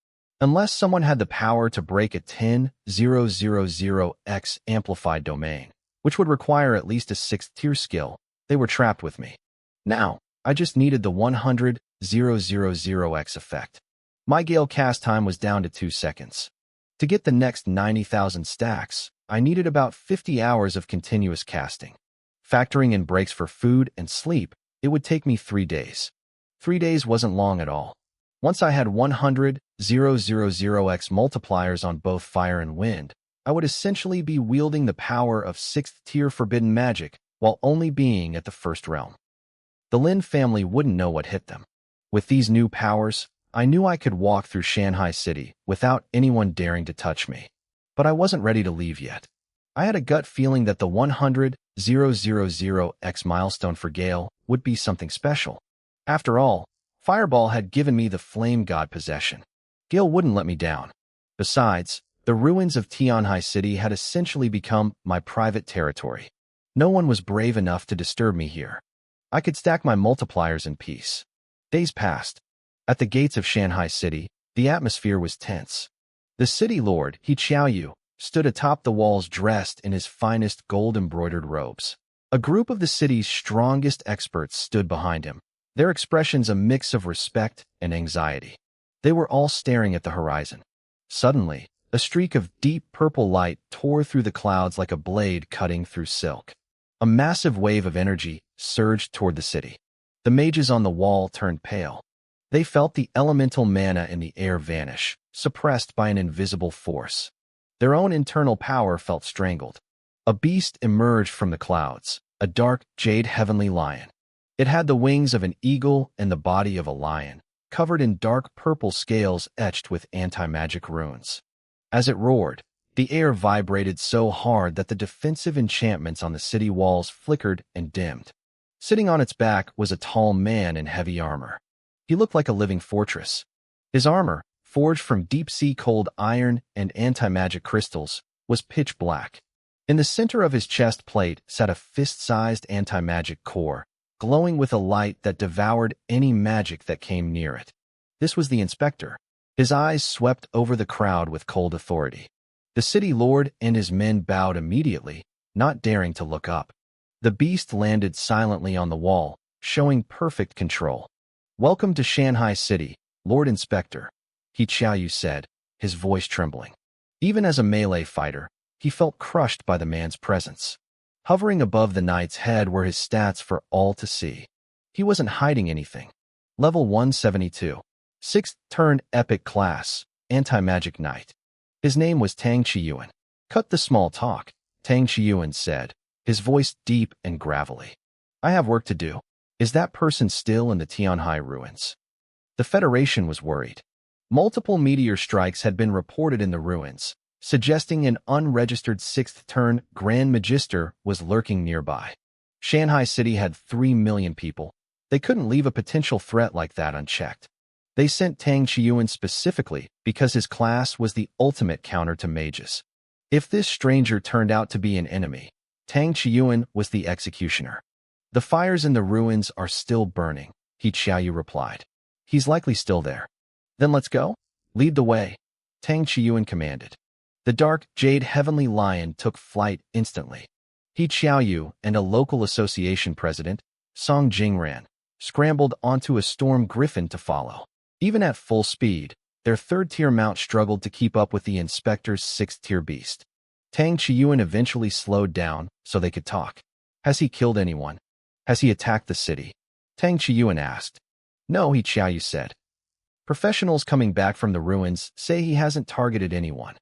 Unless someone had the power to break a 10,000x amplified domain, which would require at least a 6th-tier skill, they were trapped with me. Now, I just needed the 100,000x effect. My Gale cast time was down to 2 seconds. To get the next 90,000 stacks, I needed about 50 hours of continuous casting. Factoring in breaks for food and sleep, it would take me 3 days. 3 days wasn't long at all. Once I had 100,000x multipliers on both fire and wind, I would essentially be wielding the power of 6th-tier forbidden magic while only being at the 1st realm. The Lin family wouldn't know what hit them. With these new powers, I knew I could walk through Shanghai City without anyone daring to touch me. But I wasn't ready to leave yet. I had a gut feeling that the 100,000x milestone for Gale would be something special. After all, Fireball had given me the Flame God possession. Gale wouldn't let me down. Besides, the ruins of Tianhai City had essentially become my private territory. No one was brave enough to disturb me here. I could stack my multipliers in peace. Days passed. At the gates of Shanghai City, the atmosphere was tense. The city lord, He Xiaoyu, stood atop the walls dressed in his finest gold-embroidered robes. A group of the city's strongest experts stood behind him, their expressions a mix of respect and anxiety. They were all staring at the horizon. Suddenly, a streak of deep purple light tore through the clouds like a blade cutting through silk. A massive wave of energy surged toward the city. The mages on the wall turned pale. They felt the elemental mana in the air vanish, suppressed by an invisible force. Their own internal power felt strangled. A beast emerged from the clouds, a dark, jade heavenly lion. It had the wings of an eagle and the body of a lion, covered in dark purple scales etched with anti-magic runes. As it roared, the air vibrated so hard that the defensive enchantments on the city walls flickered and dimmed. Sitting on its back was a tall man in heavy armor. He looked like a living fortress. His armor, forged from deep-sea cold iron and anti-magic crystals, was pitch black. In the center of his chest plate sat a fist-sized anti-magic core, glowing with a light that devoured any magic that came near it. This was the inspector. His eyes swept over the crowd with cold authority. The city lord and his men bowed immediately, not daring to look up. The beast landed silently on the wall, showing perfect control. "Welcome to Shanghai City, Lord Inspector," He Xiaoyu said, his voice trembling. Even as a melee fighter, he felt crushed by the man's presence. Hovering above the knight's head were his stats for all to see. He wasn't hiding anything. Level 172. 6th turn epic class, anti-magic knight. His name was Tang Qiyuan. "Cut the small talk," Tang Qiyuan said, his voice deep and gravelly. "I have work to do. Is that person still in the Tianhai ruins?" The Federation was worried. Multiple meteor strikes had been reported in the ruins, suggesting an unregistered sixth-turn Grand Magister was lurking nearby. Shanghai City had 3 million people. They couldn't leave a potential threat like that unchecked. They sent Tang Chiyuan specifically because his class was the ultimate counter to mages. If this stranger turned out to be an enemy, Tang Chiyuan was the executioner. The fires in the ruins are still burning, He Xiaoyu replied. He's likely still there. Then let's go. Lead the way, Tang Chiyuan commanded. The dark, jade heavenly lion took flight instantly. He Xiaoyu and a local association president, Song Jingran, scrambled onto a storm griffin to follow. Even at full speed, their third-tier mount struggled to keep up with the inspector's sixth-tier beast. Tang Chiyuan eventually slowed down so they could talk. Has he killed anyone? Has he attacked the city? Tang Chiyuan asked. No, He Xiaoyu said. Professionals coming back from the ruins say he hasn't targeted anyone.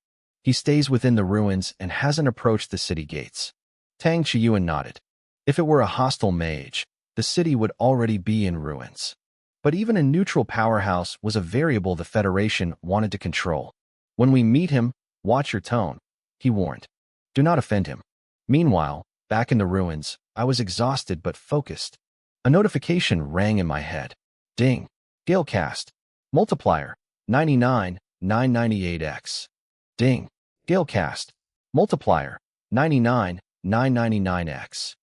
He stays within the ruins and hasn't approached the city gates. Tang Chiyuan nodded. If it were a hostile mage, the city would already be in ruins. But even a neutral powerhouse was a variable the Federation wanted to control. When we meet him, watch your tone, he warned. Do not offend him. Meanwhile, back in the ruins, I was exhausted but focused. A notification rang in my head. Ding. Galecast. Multiplier. 99,998x. Ding. Galecast. Multiplier. 99,999x.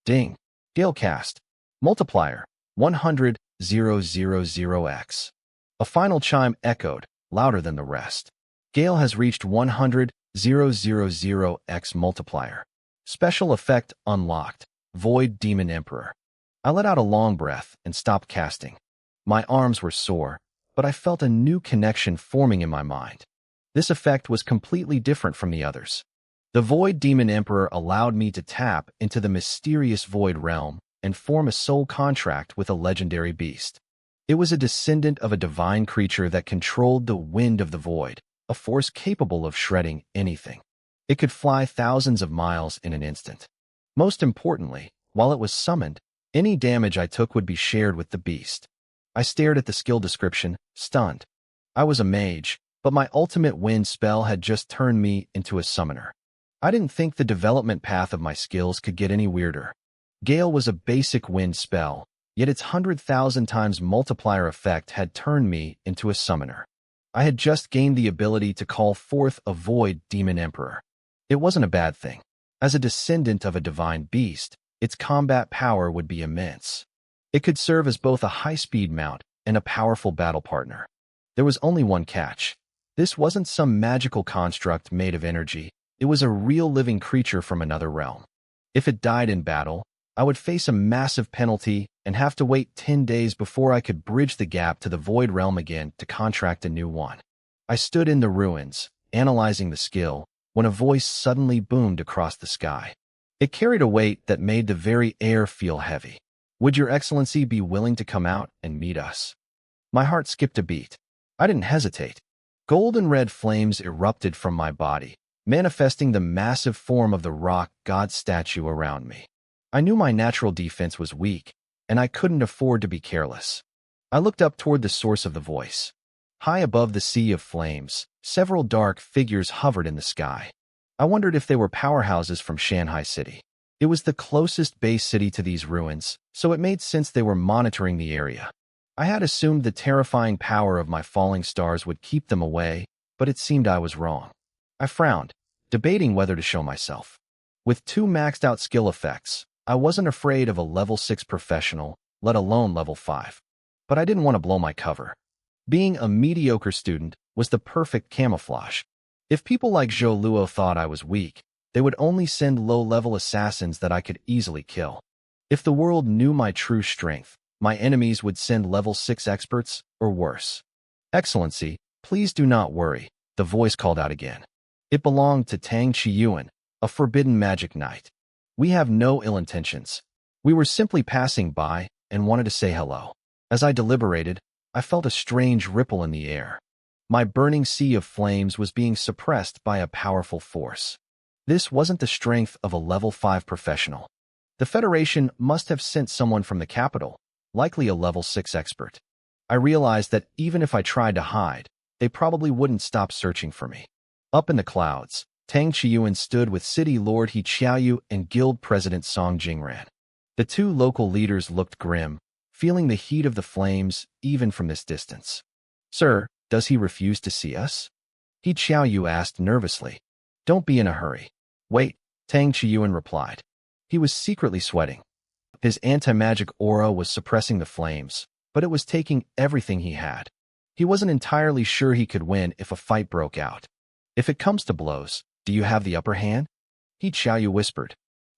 Ding. Galecast. Multiplier. 100,000x. A final chime echoed, louder than the rest. Gale has reached 100,000x multiplier. Special effect unlocked. Void Demon Emperor. I let out a long breath and stopped casting. My arms were sore, but I felt a new connection forming in my mind. This effect was completely different from the others. The Void Demon Emperor allowed me to tap into the mysterious Void Realm and form a soul contract with a legendary beast. It was a descendant of a divine creature that controlled the wind of the void, a force capable of shredding anything. It could fly thousands of miles in an instant. Most importantly, while it was summoned, any damage I took would be shared with the beast. I stared at the skill description, stunned. I was a mage, but my ultimate wind spell had just turned me into a summoner. I didn't think the development path of my skills could get any weirder. Gale was a basic wind spell, yet its 100,000 times multiplier effect had turned me into a summoner. I had just gained the ability to call forth a Void Demon Emperor. It wasn't a bad thing. As a descendant of a divine beast, its combat power would be immense. It could serve as both a high-speed mount and a powerful battle partner. There was only one catch. This wasn't some magical construct made of energy. It was a real living creature from another realm. If it died in battle, I would face a massive penalty and have to wait 10 days before I could bridge the gap to the Void Realm again to contract a new one. I stood in the ruins, analyzing the skill, when a voice suddenly boomed across the sky. It carried a weight that made the very air feel heavy. Would Your Excellency be willing to come out and meet us? My heart skipped a beat. I didn't hesitate. Golden red flames erupted from my body, manifesting the massive form of the rock god statue around me. I knew my natural defense was weak, and I couldn't afford to be careless. I looked up toward the source of the voice. High above the sea of flames, several dark figures hovered in the sky. I wondered if they were powerhouses from Shanghai City. It was the closest base city to these ruins, so it made sense they were monitoring the area. I had assumed the terrifying power of my falling stars would keep them away, but it seemed I was wrong. I frowned, debating whether to show myself. With 2 maxed-out skill effects, I wasn't afraid of a level 6 professional, let alone level 5. But I didn't want to blow my cover. Being a mediocre student was the perfect camouflage. If people like Zhou Luo thought I was weak, they would only send low-level assassins that I could easily kill. If the world knew my true strength, my enemies would send level 6 experts, or worse. Excellency, please do not worry, the voice called out again. It belonged to Tang Chiyuan, a forbidden magic knight. We have no ill intentions. We were simply passing by and wanted to say hello. As I deliberated, I felt a strange ripple in the air. My burning sea of flames was being suppressed by a powerful force. This wasn't the strength of a level 5 professional. The Federation must have sent someone from the capital, likely a level 6 expert. I realized that even if I tried to hide, they probably wouldn't stop searching for me. Up in the clouds, Tang Chiyuan stood with City Lord He Qiaoyu and Guild President Song Jingran. The two local leaders looked grim, feeling the heat of the flames even from this distance. "Sir, does he refuse to see us?" He Qiaoyu asked nervously. "Don't be in a hurry." "Wait," Tang Chiyuan replied. He was secretly sweating. His anti-magic aura was suppressing the flames, but it was taking everything he had. He wasn't entirely sure he could win if a fight broke out. "If it comes to blows, do you have the upper hand?" He Qiaoyu whispered.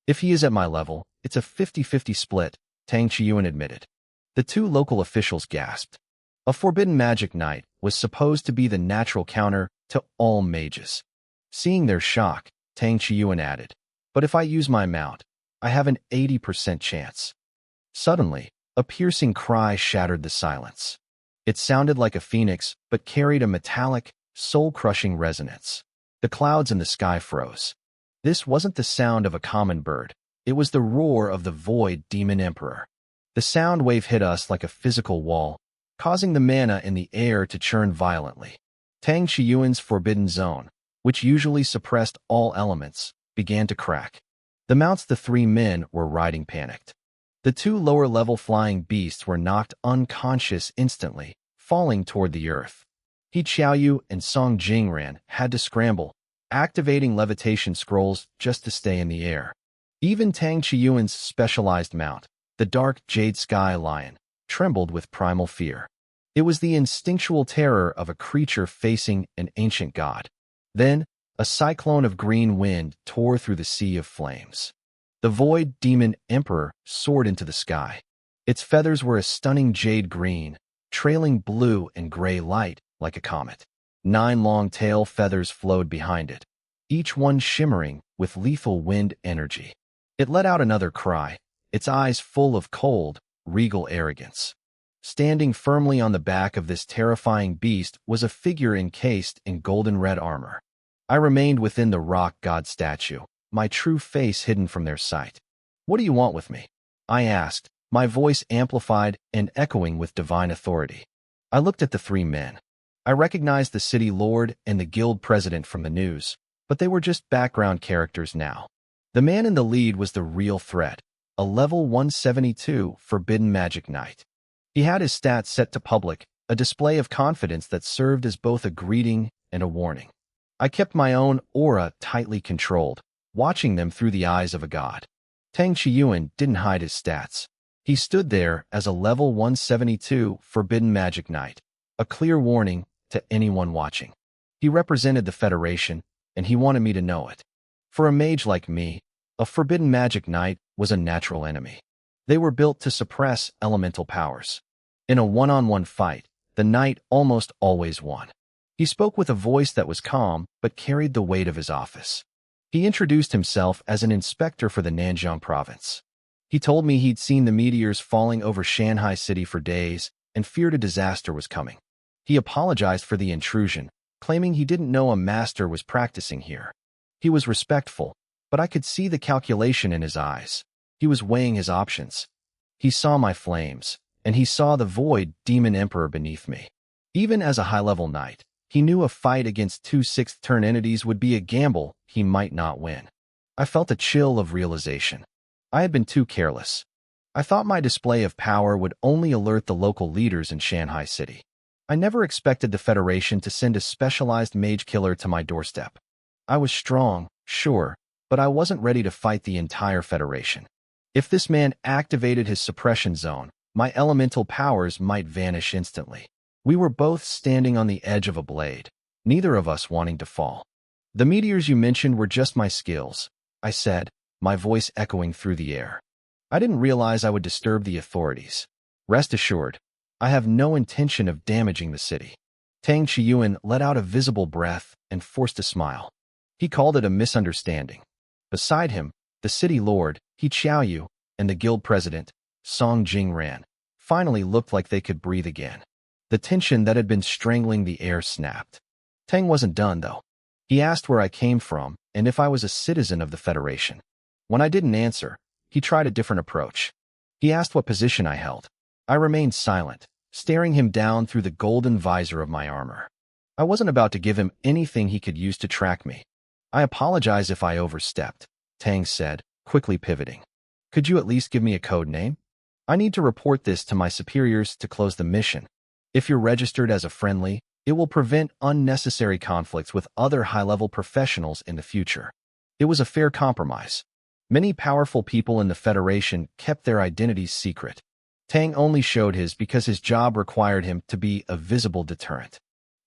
"If he is at my level, it's a 50-50 split," Tang Chiyuan admitted. The two local officials gasped. A forbidden magic knight was supposed to be the natural counter to all mages. Seeing their shock, Tang Chiyuan added, "But if I use my mount, I have an 80% chance." Suddenly, a piercing cry shattered the silence. It sounded like a phoenix, but carried a metallic, soul-crushing resonance. The clouds in the sky froze. This wasn't the sound of a common bird. It was the roar of the Void Demon Emperor. The sound wave hit us like a physical wall, causing the mana in the air to churn violently. Tang Chiyuan's forbidden zone, which usually suppressed all elements, began to crack. The mounts the three men were riding panicked. The two lower-level flying beasts were knocked unconscious instantly, falling toward the earth. He Qiaoyu and Song Jingran had to scramble, activating levitation scrolls just to stay in the air. Even Tang Chiyuan's specialized mount, the dark Jade Sky Lion, trembled with primal fear. It was the instinctual terror of a creature facing an ancient god. Then, a cyclone of green wind tore through the sea of flames. The Void Demon Emperor soared into the sky. Its feathers were a stunning jade green, trailing blue and gray light like a comet. 9 long tail feathers flowed behind it, each one shimmering with lethal wind energy. It let out another cry, its eyes full of cold, regal arrogance. Standing firmly on the back of this terrifying beast was a figure encased in golden-red armor. I remained within the rock god statue, my true face hidden from their sight. "What do you want with me?" I asked, my voice amplified and echoing with divine authority. I looked at the three men. I recognized the city lord and the guild president from the news, but they were just background characters now. The man in the lead was the real threat, a level 172 forbidden magic knight. He had his stats set to public, a display of confidence that served as both a greeting and a warning. I kept my own aura tightly controlled, watching them through the eyes of a god. Tang Chiyuan didn't hide his stats. He stood there as a level 172 forbidden magic knight, a clear warning to anyone watching. He represented the Federation, and he wanted me to know it. For a mage like me, a forbidden magic knight was a natural enemy. They were built to suppress elemental powers. In a one-on-one fight, the knight almost always won. He spoke with a voice that was calm but carried the weight of his office. He introduced himself as an inspector for the Nanjiang province. He told me he'd seen the meteors falling over Shanghai City for days and feared a disaster was coming. He apologized for the intrusion, claiming he didn't know a master was practicing here. He was respectful, but I could see the calculation in his eyes. He was weighing his options. He saw my flames, and he saw the Void Demon Emperor beneath me. Even as a high-level knight, he knew a fight against 2 sixth-turn entities would be a gamble he might not win. I felt a chill of realization. I had been too careless. I thought my display of power would only alert the local leaders in Shanghai City. I never expected the Federation to send a specialized mage killer to my doorstep. I was strong, sure, but I wasn't ready to fight the entire Federation. If this man activated his suppression zone, my elemental powers might vanish instantly. We were both standing on the edge of a blade, neither of us wanting to fall. "The meteors you mentioned were just my skills," I said, my voice echoing through the air. "I didn't realize I would disturb the authorities. Rest assured, I have no intention of damaging the city." Tang Chiyuan let out a visible breath and forced a smile. He called it a misunderstanding. Beside him, the city lord, He Qiaoyu, and the guild president, Song Jingran, finally looked like they could breathe again. The tension that had been strangling the air snapped. Tang wasn't done, though. He asked where I came from and if I was a citizen of the Federation. When I didn't answer, he tried a different approach. He asked what position I held. I remained silent, staring him down through the golden visor of my armor. I wasn't about to give him anything he could use to track me. I apologize if I overstepped, Tang said, quickly pivoting. Could you at least give me a code name? I need to report this to my superiors to close the mission. If you're registered as a friendly, it will prevent unnecessary conflicts with other high-level professionals in the future. It was a fair compromise. Many powerful people in the Federation kept their identities secret. Tang only showed his because his job required him to be a visible deterrent.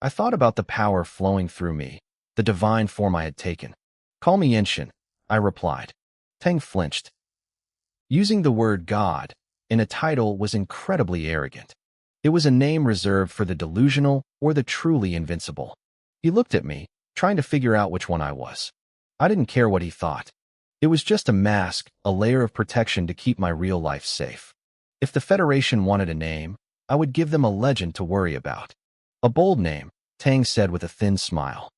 I thought about the power flowing through me, the divine form I had taken. Call me Yenshin, I replied. Tang flinched. Using the word God in a title was incredibly arrogant. It was a name reserved for the delusional or the truly invincible. He looked at me, trying to figure out which one I was. I didn't care what he thought. It was just a mask, a layer of protection to keep my real life safe. If the Federation wanted a name, I would give them a legend to worry about. A bold name, Tang said with a thin smile.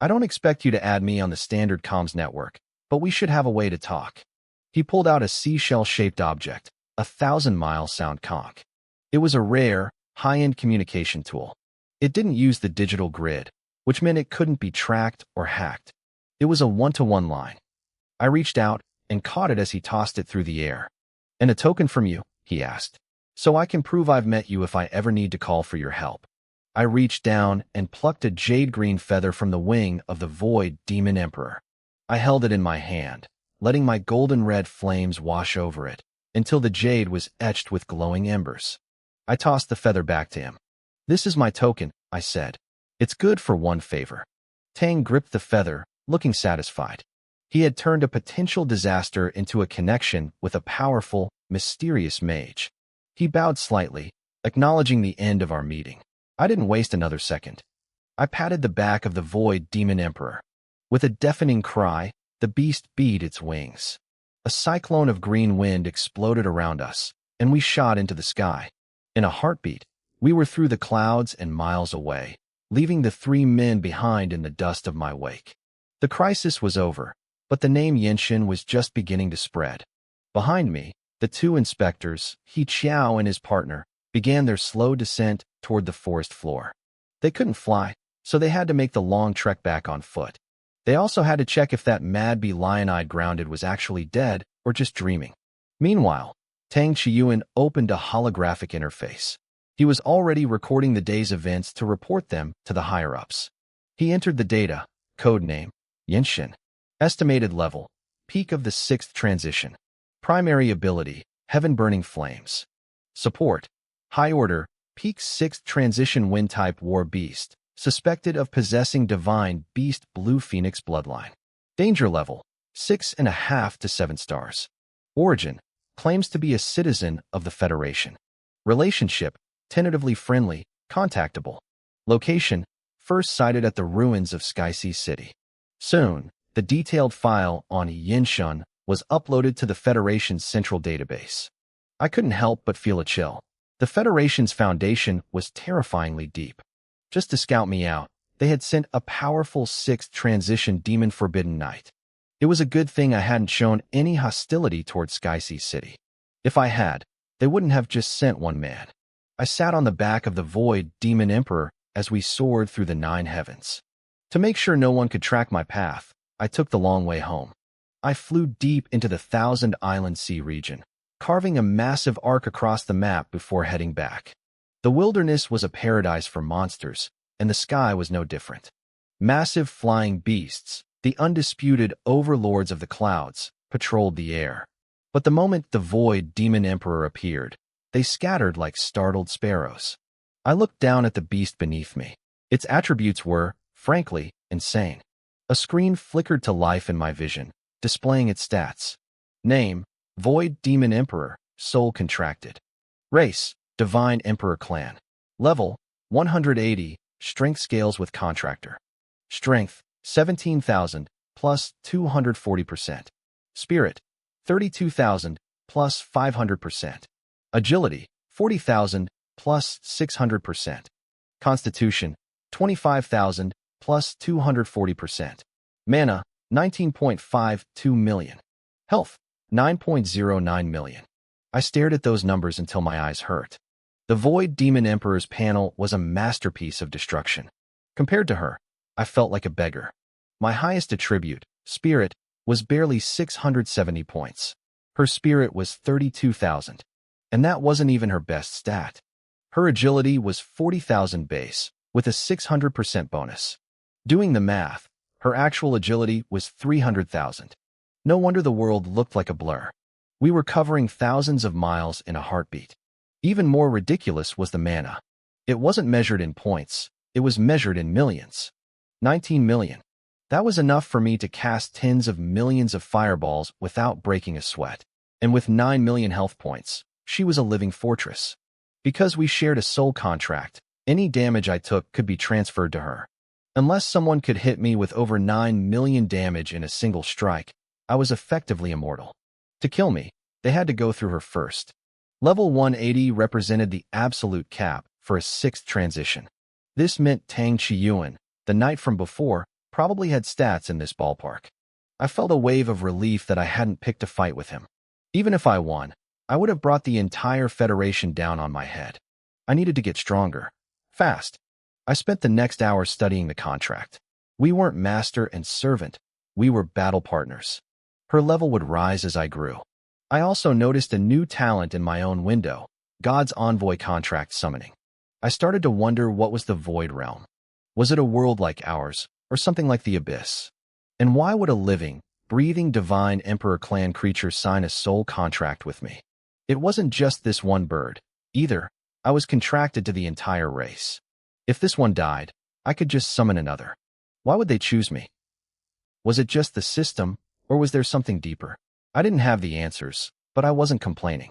I don't expect you to add me on the standard comms network, but we should have a way to talk. He pulled out a seashell-shaped object, a 1,000-mile sound conch. It was a rare, high-end communication tool. It didn't use the digital grid, which meant it couldn't be tracked or hacked. It was a one-to-one line. I reached out and caught it as he tossed it through the air. And a token from you, he asked, so I can prove I've met you if I ever need to call for your help. I reached down and plucked a jade-green feather from the wing of the Void Demon Emperor. I held it in my hand, letting my golden-red flames wash over it, until the jade was etched with glowing embers. I tossed the feather back to him. This is my token, I said. It's good for one favor. Tang gripped the feather, looking satisfied. He had turned a potential disaster into a connection with a powerful, mysterious mage. He bowed slightly, acknowledging the end of our meeting. I didn't waste another second. I patted the back of the Void Demon Emperor. With a deafening cry, the beast beat its wings. A cyclone of green wind exploded around us, and we shot into the sky. In a heartbeat, we were through the clouds and miles away, leaving the 3 men behind in the dust of my wake. The crisis was over, but the name Yenshin was just beginning to spread. Behind me, the 2 inspectors, He Qiao and his partner, began their slow descent toward the forest floor. They couldn't fly, so they had to make the long trek back on foot. They also had to check if that mad bee lion-eyed grounded was actually dead or just dreaming. Meanwhile, Tang Chiyuan opened a holographic interface. He was already recording the day's events to report them to the higher-ups. He entered the data, code name, Yenshin. Estimated level, peak of the 6th transition. Primary ability, heaven-burning flames. Support, high order, peak 6th transition wind-type war beast, suspected of possessing divine beast blue phoenix bloodline. Danger level, 6.5 to 7 stars. Origin, claims to be a citizen of the Federation. Relationship, tentatively friendly, contactable. Location, first sighted at the ruins of Skysea City. Soon, the detailed file on Yenshin was uploaded to the Federation's central database. I couldn't help but feel a chill. The Federation's foundation was terrifyingly deep. Just to scout me out, they had sent a powerful 6th transition demon Forbidden Knight. It was a good thing I hadn't shown any hostility toward Skysea City. If I had, they wouldn't have just sent one man. I sat on the back of the Void Demon Emperor as we soared through the 9 heavens. To make sure no one could track my path, I took the long way home. I flew deep into the Thousand Island Sea region, carving a massive arc across the map before heading back. The wilderness was a paradise for monsters, and the sky was no different. Massive flying beasts, the undisputed overlords of the clouds, patrolled the air. But the moment the Void Demon Emperor appeared, they scattered like startled sparrows. I looked down at the beast beneath me. Its attributes were, frankly, insane. A screen flickered to life in my vision, displaying its stats. Name, Void Demon Emperor, soul contracted. Race, Divine Emperor Clan. Level, 180, strength scales with contractor. Strength, 17,000, plus 240%. Spirit, 32,000, plus 500%. Agility, 40,000, plus 600%. Constitution, 25,000, plus 240%. Mana, 19.52 million. Health, 9.09 million. I stared at those numbers until my eyes hurt. The Void Demon Emperor's panel was a masterpiece of destruction. Compared to her, I felt like a beggar. My highest attribute, spirit, was barely 670 points. Her spirit was 32,000. And that wasn't even her best stat. Her agility was 40,000 base, with a 600% bonus. Doing the math, her actual agility was 300,000. No wonder the world looked like a blur. We were covering thousands of miles in a heartbeat. Even more ridiculous was the mana. It wasn't measured in points, it was measured in millions. 19 million. That was enough for me to cast tens of millions of fireballs without breaking a sweat. And with 9 million health points, she was a living fortress. Because we shared a soul contract, any damage I took could be transferred to her. Unless someone could hit me with over 9 million damage in a single strike, I was effectively immortal. To kill me, they had to go through her first. Level 180 represented the absolute cap for a 6th transition. This meant Tang Chiyuan, the knight from before, probably had stats in this ballpark. I felt a wave of relief that I hadn't picked a fight with him. Even if I won, I would have brought the entire Federation down on my head. I needed to get stronger. Fast. I spent the next hour studying the contract. We weren't master and servant. We were battle partners. Her level would rise as I grew. I also noticed a new talent in my own window, God's Envoy contract summoning. I started to wonder what was the Void Realm. Was it a world like ours, or something like the Abyss? And why would a living, breathing divine Emperor clan creature sign a soul contract with me? It wasn't just this one bird, either. I was contracted to the entire race. If this one died, I could just summon another. Why would they choose me? Was it just the system, or was there something deeper? I didn't have the answers, but I wasn't complaining.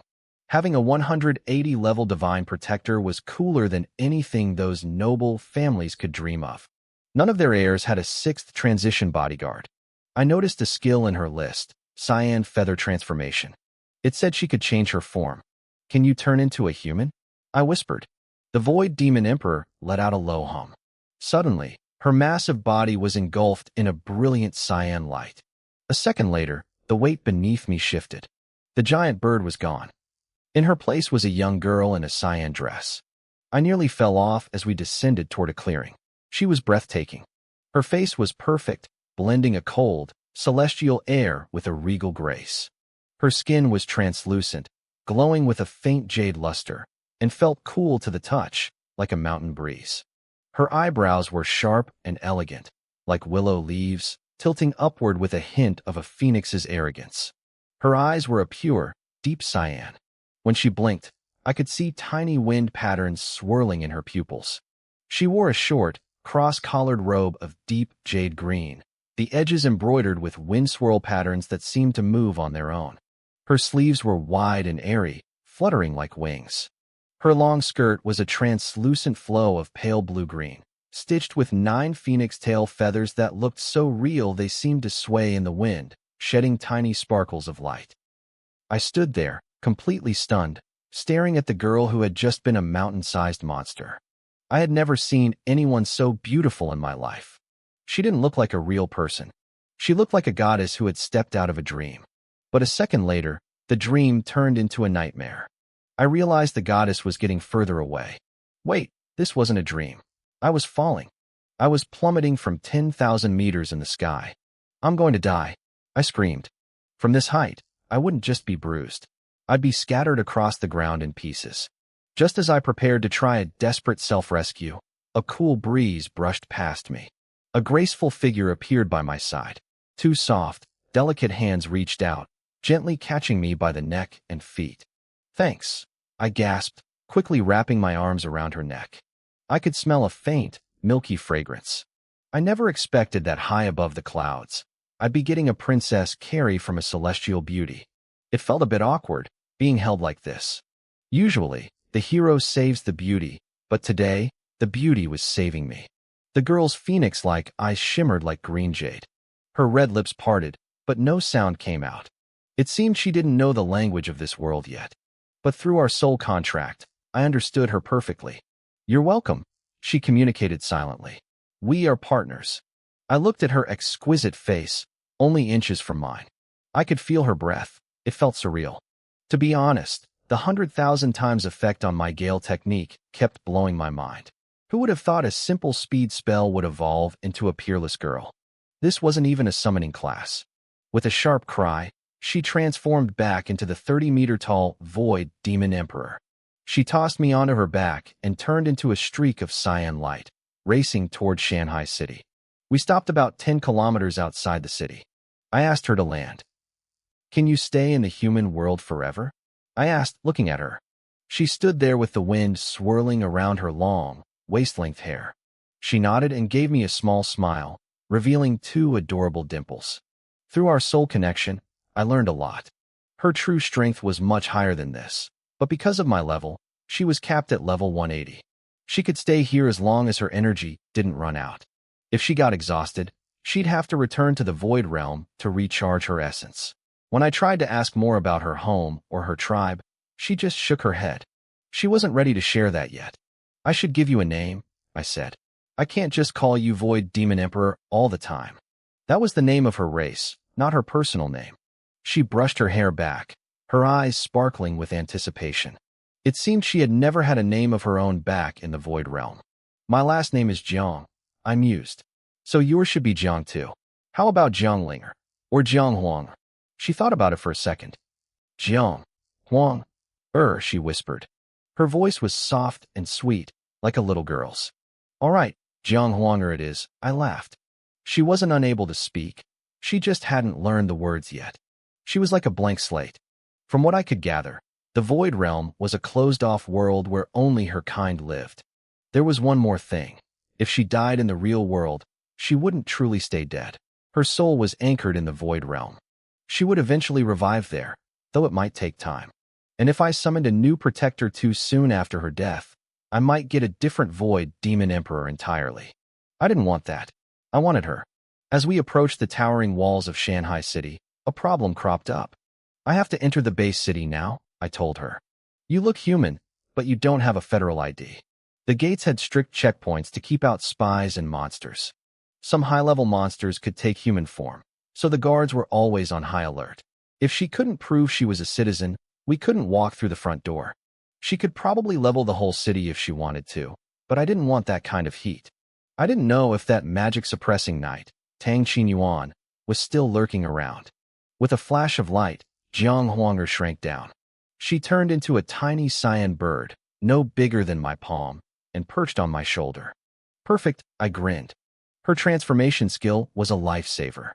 Having a 180-level divine protector was cooler than anything those noble families could dream of. None of their heirs had a 6th transition bodyguard. I noticed a skill in her list, Cyan Feather Transformation. It said she could change her form. Can you turn into a human? I whispered. The Void Demon Emperor let out a low hum. Suddenly, her massive body was engulfed in a brilliant cyan light. A second later, the weight beneath me shifted. The giant bird was gone. In her place was a young girl in a cyan dress. I nearly fell off as we descended toward a clearing. She was breathtaking. Her face was perfect, blending a cold, celestial air with a regal grace. Her skin was translucent, glowing with a faint jade luster, and felt cool to the touch, like a mountain breeze. Her eyebrows were sharp and elegant, like willow leaves, tilting upward with a hint of a phoenix's arrogance. Her eyes were a pure, deep cyan. When she blinked, I could see tiny wind patterns swirling in her pupils. She wore a short, cross-collared robe of deep jade green, the edges embroidered with wind swirl patterns that seemed to move on their own. Her sleeves were wide and airy, fluttering like wings. Her long skirt was a translucent flow of pale blue-green, stitched with 9 phoenix tail feathers that looked so real they seemed to sway in the wind, shedding tiny sparkles of light. I stood there, completely stunned, staring at the girl who had just been a mountain-sized monster. I had never seen anyone so beautiful in my life. She didn't look like a real person. She looked like a goddess who had stepped out of a dream. But a second later, the dream turned into a nightmare. I realized the goddess was getting further away. Wait, this wasn't a dream. I was falling. I was plummeting from 10,000 meters in the sky. I'm going to die, I screamed. From this height, I wouldn't just be bruised. I'd be scattered across the ground in pieces. Just as I prepared to try a desperate self-rescue, a cool breeze brushed past me. A graceful figure appeared by my side. 2 soft, delicate hands reached out, gently catching me by the neck and feet. Thanks, I gasped, quickly wrapping my arms around her neck. I could smell a faint, milky fragrance. I never expected that high above the clouds, I'd be getting a Princess Carrie from a celestial beauty. It felt a bit awkward, being held like this. Usually, the hero saves the beauty, but today, the beauty was saving me. The girl's phoenix-like eyes shimmered like green jade. Her red lips parted, but no sound came out. It seemed she didn't know the language of this world yet. But through our soul contract, I understood her perfectly. You're welcome, she communicated silently. We are partners. I looked at her exquisite face, only inches from mine. I could feel her breath. It felt surreal. To be honest, The 100,000 times effect on my Gale technique kept blowing my mind. Who would have thought a simple speed spell would evolve into a peerless girl? This wasn't even a summoning class. With a sharp cry, she transformed back into the 30-meter-tall Void Demon Emperor. She tossed me onto her back and turned into a streak of cyan light, racing toward Shanghai City. We stopped about 10 kilometers outside the city. I asked her to land. "Can you stay in the human world forever?" I asked, looking at her. She stood there with the wind swirling around her long, waist-length hair. She nodded and gave me a small smile, revealing 2 adorable dimples. Through our soul connection, I learned a lot. Her true strength was much higher than this, but because of my level, she was capped at level 180. She could stay here as long as her energy didn't run out. If she got exhausted, she'd have to return to the Void Realm to recharge her essence. When I tried to ask more about her home or her tribe, she just shook her head. She wasn't ready to share that yet. "I should give you a name," I said. "I can't just call you Void Demon Emperor all the time." That was the name of her race, not her personal name. She brushed her hair back, her eyes sparkling with anticipation. It seemed she had never had a name of her own back in the Void Realm. "My last name is Jiang," I mused. "So yours should be Jiang too. How about Jianglinger? Or Jiang Huang?" She thought about it for a second. "Jiang Huang, she whispered. Her voice was soft and sweet, like a little girl's. "All right, Jiang Huanger it is," I laughed. She wasn't unable to speak. She just hadn't learned the words yet. She was like a blank slate. From what I could gather, the Void Realm was a closed-off world where only her kind lived. There was one more thing. If she died in the real world, she wouldn't truly stay dead. Her soul was anchored in the Void Realm. She would eventually revive there, though it might take time. And if I summoned a new protector too soon after her death, I might get a different Void Demon Emperor entirely. I didn't want that. I wanted her. As we approached the towering walls of Shanghai City, a problem cropped up. "I have to enter the base city now," I told her. "You look human, but you don't have a federal ID." The gates had strict checkpoints to keep out spies and monsters. Some high-level monsters could take human form, so the guards were always on high alert. If she couldn't prove she was a citizen, we couldn't walk through the front door. She could probably level the whole city if she wanted to, but I didn't want that kind of heat. I didn't know if that magic-suppressing knight, Tang Qinyuan, was still lurking around. With a flash of light, Jiang Huanger shrank down. She turned into a tiny cyan bird, no bigger than my palm, and perched on my shoulder. "Perfect," I grinned. Her transformation skill was a lifesaver.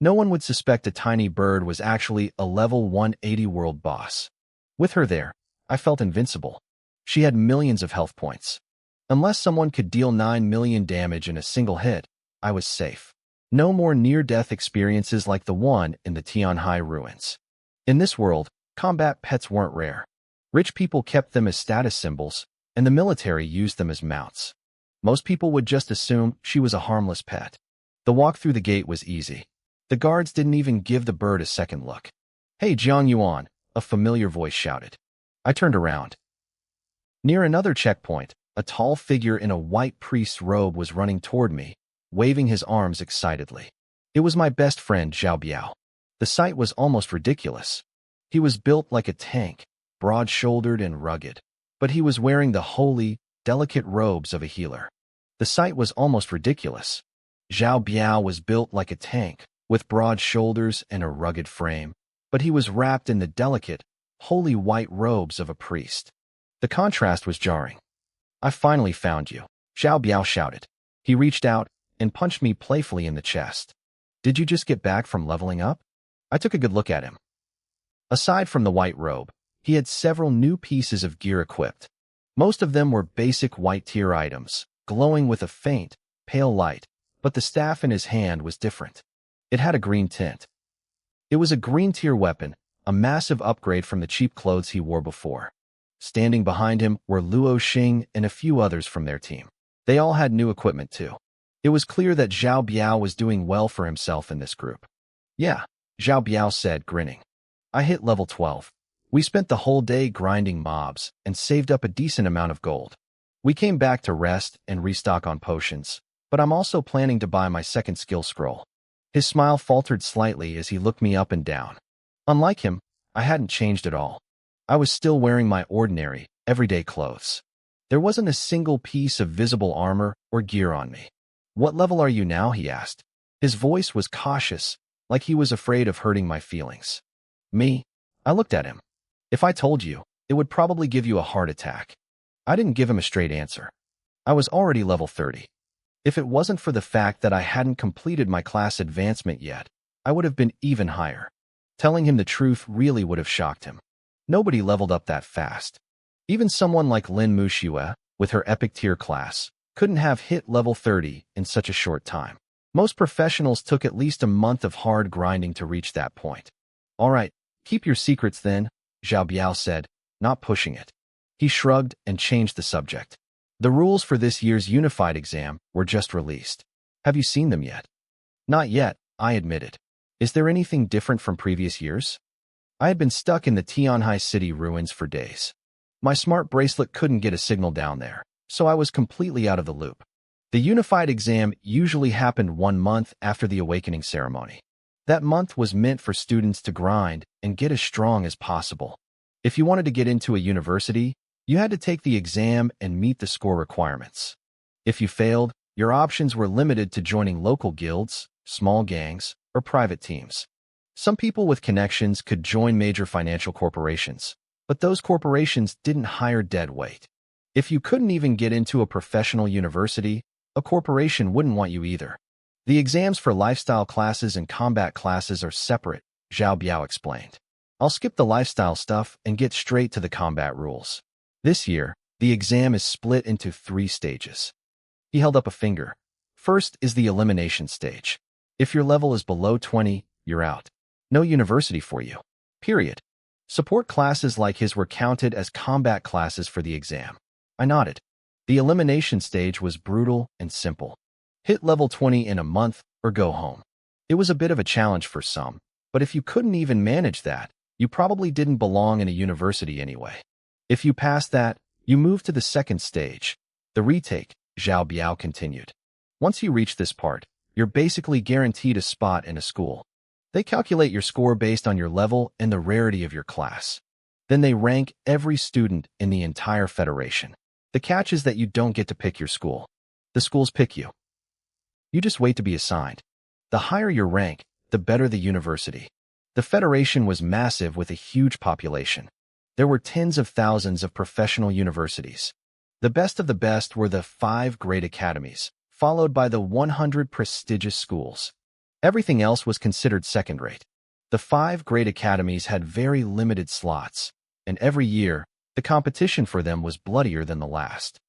No one would suspect a tiny bird was actually a level 180 world boss. With her there, I felt invincible. She had millions of health points. Unless someone could deal 9 million damage in a single hit, I was safe. No more near-death experiences like the one in the Tianhai ruins. In this world, combat pets weren't rare. Rich people kept them as status symbols, and the military used them as mounts. Most people would just assume she was a harmless pet. The walk through the gate was easy. The guards didn't even give the bird a second look. "Hey, Jiang Yuan," a familiar voice shouted. I turned around. Near another checkpoint, a tall figure in a white priest's robe was running toward me, waving his arms excitedly. It was my best friend, Zhao Biao. The sight was almost ridiculous. He was built like a tank, broad-shouldered and rugged, but he was wearing the holy, delicate robes of a healer. The sight was almost ridiculous. Zhao Biao was built like a tank, with broad shoulders and a rugged frame, but he was wrapped in the delicate, holy white robes of a priest. The contrast was jarring. "I finally found you," Zhao Biao shouted. He reached out and punched me playfully in the chest. "Did you just get back from leveling up?" I took a good look at him. Aside from the white robe, he had several new pieces of gear equipped. Most of them were basic white-tier items, glowing with a faint, pale light, but the staff in his hand was different. It had a green tint. It was a green-tier weapon, a massive upgrade from the cheap clothes he wore before. Standing behind him were Luo Xing and a few others from their team. They all had new equipment too. It was clear that Zhao Biao was doing well for himself in this group. "Yeah," Zhao Biao said, grinning. "I hit level 12. We spent the whole day grinding mobs and saved up a decent amount of gold. We came back to rest and restock on potions, but I'm also planning to buy my second skill scroll." His smile faltered slightly as he looked me up and down. Unlike him, I hadn't changed at all. I was still wearing my ordinary, everyday clothes. There wasn't a single piece of visible armor or gear on me. "What level are you now?" he asked. His voice was cautious, like he was afraid of hurting my feelings. "Me?" I looked at him. "If I told you, it would probably give you a heart attack." I didn't give him a straight answer. I was already level 30. If it wasn't for the fact that I hadn't completed my class advancement yet, I would have been even higher. Telling him the truth really would have shocked him. Nobody leveled up that fast. Even someone like Lin Muxue, with her epic tier class, couldn't have hit level 30 in such a short time. Most professionals took at least a month of hard grinding to reach that point. "All right, keep your secrets then," Zhao Biao said, not pushing it. He shrugged and changed the subject. "The rules for this year's unified exam were just released. Have you seen them yet?" "Not yet," I admitted. "Is there anything different from previous years?" I had been stuck in the Tianhai City ruins for days. My smart bracelet couldn't get a signal down there, so I was completely out of the loop. The unified exam usually happened 1 month after the awakening ceremony. That month was meant for students to grind and get as strong as possible. If you wanted to get into a university, you had to take the exam and meet the score requirements. If you failed, your options were limited to joining local guilds, small gangs, or private teams. Some people with connections could join major financial corporations, but those corporations didn't hire dead weight. If you couldn't even get into a professional university, a corporation wouldn't want you either. "The exams for lifestyle classes and combat classes are separate," Zhao Biao explained. "I'll skip the lifestyle stuff and get straight to the combat rules. This year, the exam is split into 3 stages." He held up a finger. "First is the elimination stage. If your level is below 20, you're out. No university for you. Period." Support classes like his were counted as combat classes for the exam. I nodded. The elimination stage was brutal and simple. Hit level 20 in a month or go home. It was a bit of a challenge for some, but if you couldn't even manage that, you probably didn't belong in a university anyway. If you passed that, you moved to the second stage, the retake, Zhao Biao continued. Once you reach this part, you're basically guaranteed a spot in a school. They calculate your score based on your level and the rarity of your class. Then they rank every student in the entire federation. The catch is that you don't get to pick your school. The schools pick you. You just wait to be assigned. The higher your rank, the better the university. The federation was massive with a huge population. There were tens of thousands of professional universities. The best of the best were the 5 great academies, followed by the 100 prestigious schools. Everything else was considered second-rate. The 5 great academies had very limited slots, and every year, the competition for them was bloodier than the last.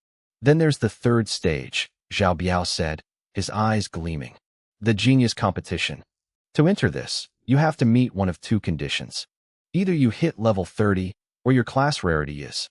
Then there's the third stage, Zhao Biao said, his eyes gleaming. The genius competition. To enter this, you have to meet one of 2 conditions. Either you hit level 30, or your class rarity is